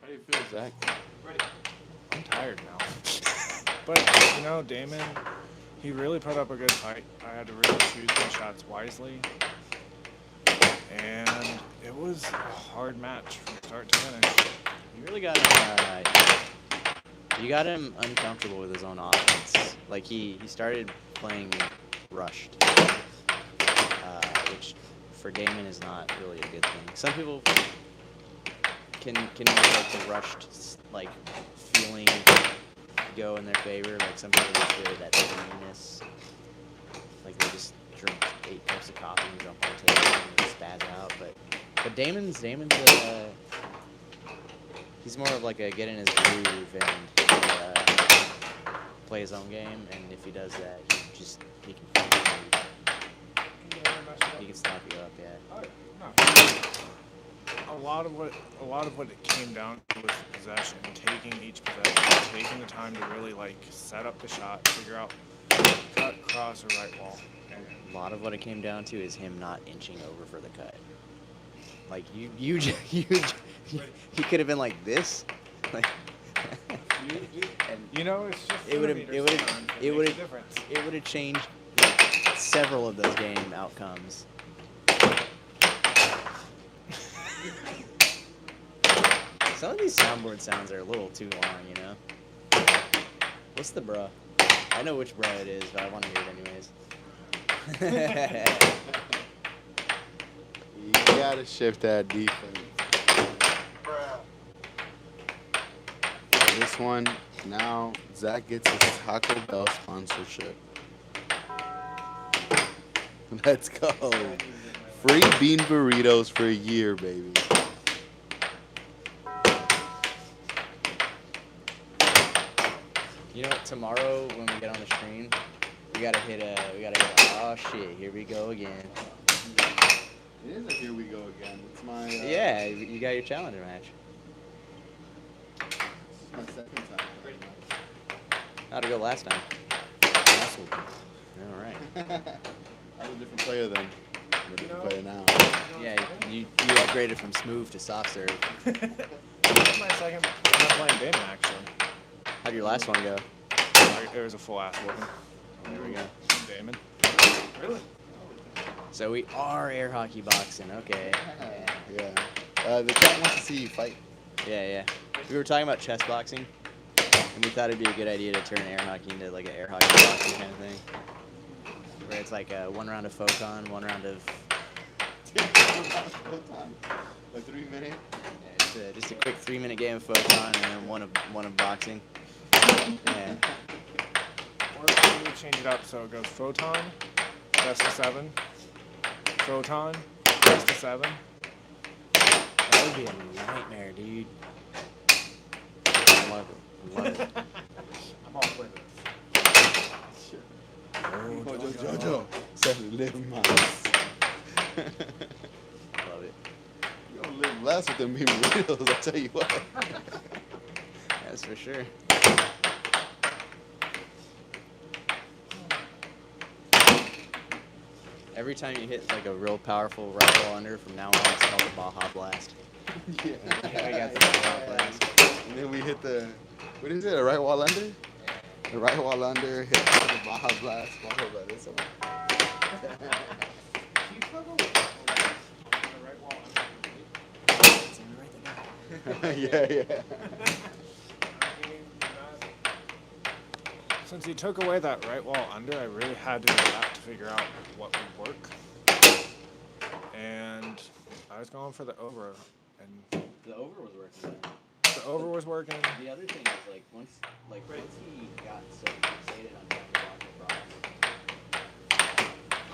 Speaker 3: do you feel,
Speaker 1: Zach.
Speaker 3: Ready?
Speaker 6: I'm tired now. But, you know, Damon, he really put up a good fight. I had to really choose my shots wisely. And it was a hard match from start to finish.
Speaker 2: You really got him. You got him uncomfortable with his own offense. Like he started playing rushed, which for Damon is not really a good thing. Some people can really like the rushed like feeling go in their favor. Like some people just do that dreaminess. Like they just drink 8 cups of coffee and jump on the table and just spaz out. But Damon's he's more of like a get in his groove and play his own game. And if he does that, he can slap you up. Yeah.
Speaker 6: A lot of what it came down to was the possession, taking each possession, taking the time to really like set up the shot, figure out cut, cross, or right wall.
Speaker 2: A lot of what it came down to is him not inching over for the cut. Like he could have been like this, like.
Speaker 6: You know, it's just
Speaker 2: It would have
Speaker 6: difference.
Speaker 2: It would have changed like, several of those game outcomes. Some of these soundboard sounds are a little too long, you know. What's the bruh? I know which bruh it is, but I want to hear it anyways.
Speaker 1: You gotta shift that defense. This one, now Zach gets his Taco Bell sponsorship. Let's go. Free bean burritos for a year, baby.
Speaker 2: You know what? Tomorrow when we get on the stream, we gotta hit. Oh shit! Here we go again.
Speaker 1: It is a here we go again. It's my.
Speaker 2: Yeah, you got your challenger match.
Speaker 1: It's my second time.
Speaker 2: How'd it go last time? All right.
Speaker 1: I'm a different player then. I'm a different player now.
Speaker 2: Yeah, you upgraded from smooth to soft serve.
Speaker 6: That's my second time playing Damon, actually.
Speaker 2: How'd your last one go?
Speaker 6: There was a full ass whooping.
Speaker 2: There we go.
Speaker 6: Damon. Really?
Speaker 2: So we are air hockey boxing. Okay.
Speaker 1: Yeah. The chat wants to see you fight.
Speaker 2: Yeah. We were talking about chess boxing, and we thought it'd be a good idea to turn air hockey into like an air hockey boxing kind of thing, where it's like one round of Photon, one round of.
Speaker 1: A 3 minute.
Speaker 2: It's just a quick 3-minute game of Photon, and then one of boxing. Yeah.
Speaker 6: Or we change it up so it goes Photon, best of 7. Photon, best of 7.
Speaker 2: That would be a nightmare, dude. I love it.
Speaker 6: I'm all for it.
Speaker 1: Jojo. 7 live miles.
Speaker 2: Love it.
Speaker 1: You don't live less with them being burritos, I tell you what.
Speaker 2: That's for sure. Every time you hit like a real powerful right wall under, from now on it's called the Baja Blast.
Speaker 1: Yeah.
Speaker 2: I got the Baja Blast.
Speaker 1: And then we hit the, what is it, a right wall under? The right wall under, hit the Baja Blast. Baja Blast, that's something. Yeah.
Speaker 6: Since he took away that right wall under, I really had to adapt to figure out what would work. And I was going for the over. And
Speaker 2: The over was working.
Speaker 6: the over was working.
Speaker 2: The other thing is once he got so fixated on trying to block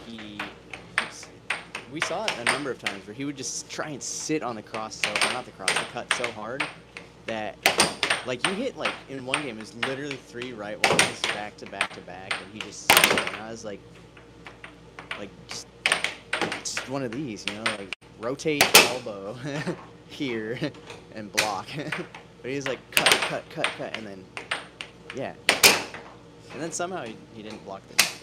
Speaker 2: the cross, we saw it a number of times where he would just try and sit on the cross the cut so hard that like you hit like in one game it was literally 3 right walls back to back to back, and he just sat there, and I was like just one of these, you know, like rotate elbow here and block. But he's like cut, and then yeah, and then somehow he didn't block the cut.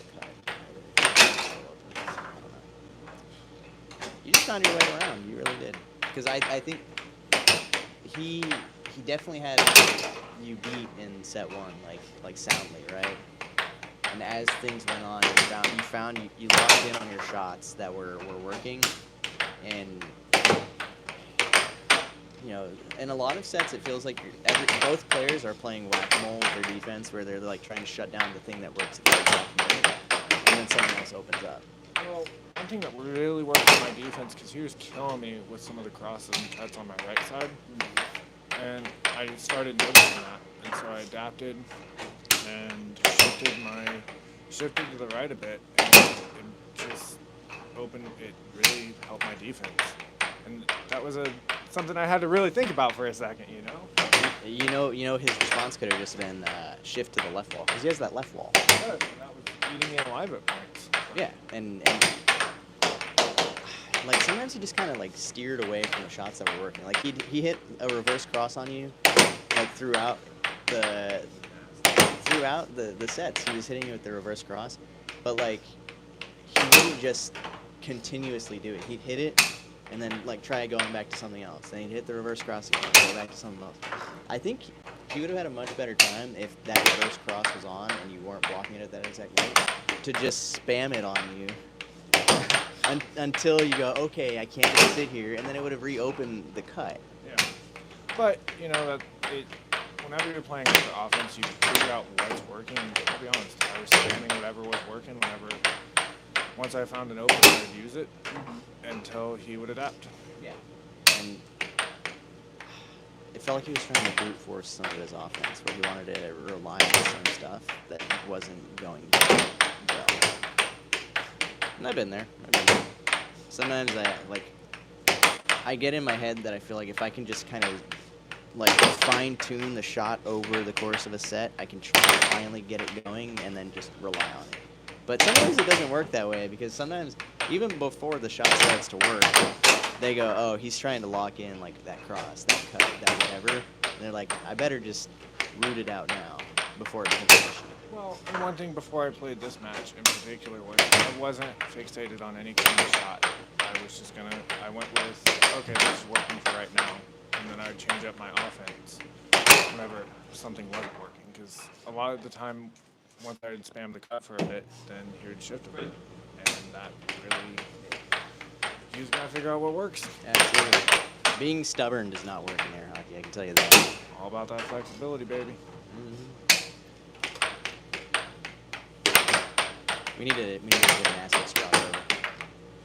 Speaker 2: You just found your way around. You really did, because I think he definitely had you beat in set 1, like soundly, right? And as things went on, you locked in on your shots that were working, and you know, in a lot of sets it feels like both players are playing whack-a-mole with their defense, where they're like trying to shut down the thing that works at the exact moment, and then someone else opens up.
Speaker 6: Well, one thing that really worked on my defense, because he was killing me with some of the crosses and cuts on my right side. And I started noticing that, and so I adapted and shifted to the right a bit, and it just it really helped my defense. And that was something I had to really think about for a second, you know?
Speaker 2: His response could have just been shift to the left wall, because he has that left wall.
Speaker 6: Yeah, and that was eating me alive at points.
Speaker 2: Yeah, and like sometimes he just kind of like steered away from the shots that were working. Like he hit a reverse cross on you, like throughout the sets. He was hitting you with the reverse cross, but like he wouldn't just continuously do it. He'd hit it and then like try going back to something else. Then he'd hit the reverse cross again, go back to something else. I think he would have had a much better time if that reverse cross was on and you weren't blocking it at that exact moment, to just spam it on you until you go, okay, I can't just sit here, and then it would have reopened the cut.
Speaker 6: Yeah, but you know whenever you're playing for offense, you figure out what's working. I'll be honest, I was spamming whatever was working. Once I found an opening, I'd use it until he would adapt.
Speaker 2: Yeah, and it felt like he was trying to brute force some of his offense, where he wanted to rely on some stuff that wasn't going well. And I've been there. Sometimes I get in my head that I feel like if I can just kind of like fine tune the shot over the course of a set, I can try to finally get it going and then just rely on it. But sometimes it doesn't work that way, because sometimes even before the shot starts to work, they go, oh, he's trying to lock in like that cross, that cut, that whatever. And they're like, I better just root it out now before it becomes an issue.
Speaker 6: Well, and one thing before I played this match in particular was I wasn't fixated on any kind of shot. I went with, okay, this is working for right now, and then I would change up my offense whenever something wasn't working, because a lot of the time, once I would spam the cut for a bit, then he would shift a bit, and that really, you just gotta figure out what works.
Speaker 2: Absolutely. Being stubborn does not work in air hockey, I can tell you that.
Speaker 6: All about that flexibility, baby.
Speaker 2: Mm-hmm. We need a gymnastics crossover.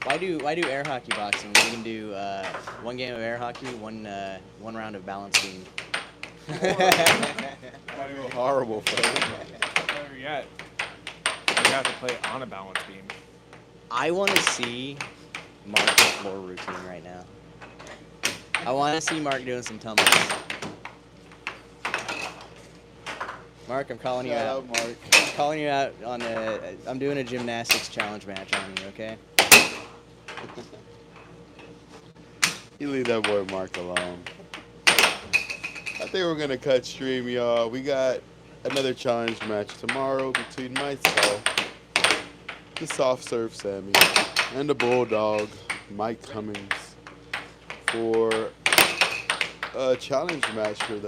Speaker 2: Why do air hockey boxing? We can do one game of air hockey, one round of balance beam.
Speaker 1: Horrible.
Speaker 6: Better yet, you have to play on a balance beam.
Speaker 2: I want to see Mark's floor routine right now. I want to see Mark doing some tumbles. Mark, I'm calling you out.
Speaker 1: Mark.
Speaker 2: I'm calling you out on I'm doing a gymnastics challenge match on you, okay?
Speaker 1: You leave that boy Mark alone. I think we're gonna cut stream, y'all. We got another challenge match tomorrow between myself, the soft serve Sammy, and the Bulldog, Mike Cummings, for a challenge match for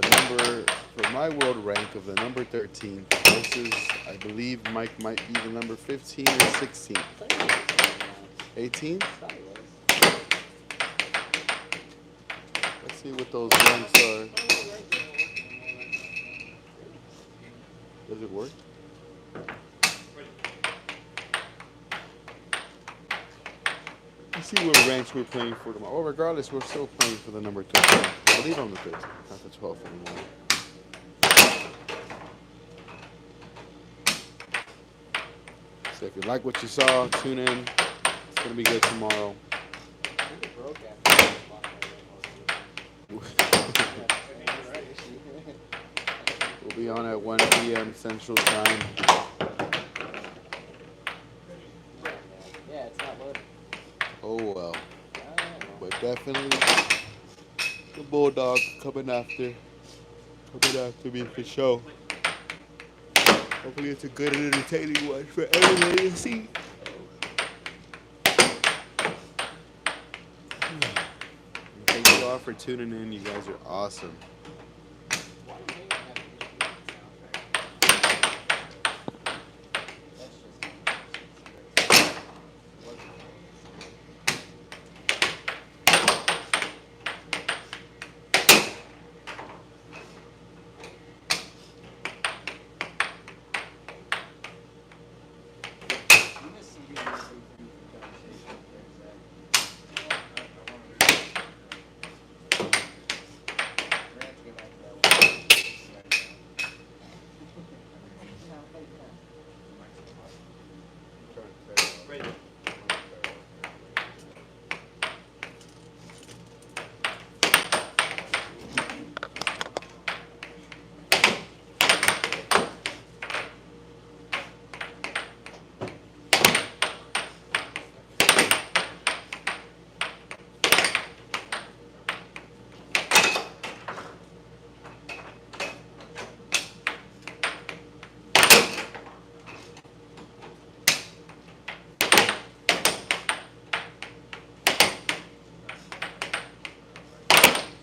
Speaker 1: my world rank of the number 13 versus, I believe Mike might be the number 15 or 16. 18? Let's see what those ranks are. Does it work? Let's see what ranks we're playing for tomorrow. Oh, regardless, we're still playing for the number 13. I believe I'm the 13, not the 12th anymore. So if you like what you saw, tune in. It's going to be good tomorrow. We'll be on at 1 p.m. Central Time.
Speaker 2: Yeah, it's not loaded.
Speaker 1: Oh well. But definitely the Bulldog coming after me for sure. Hopefully it's a good and entertaining one for everybody to see. Thank you all for tuning in. You guys are awesome.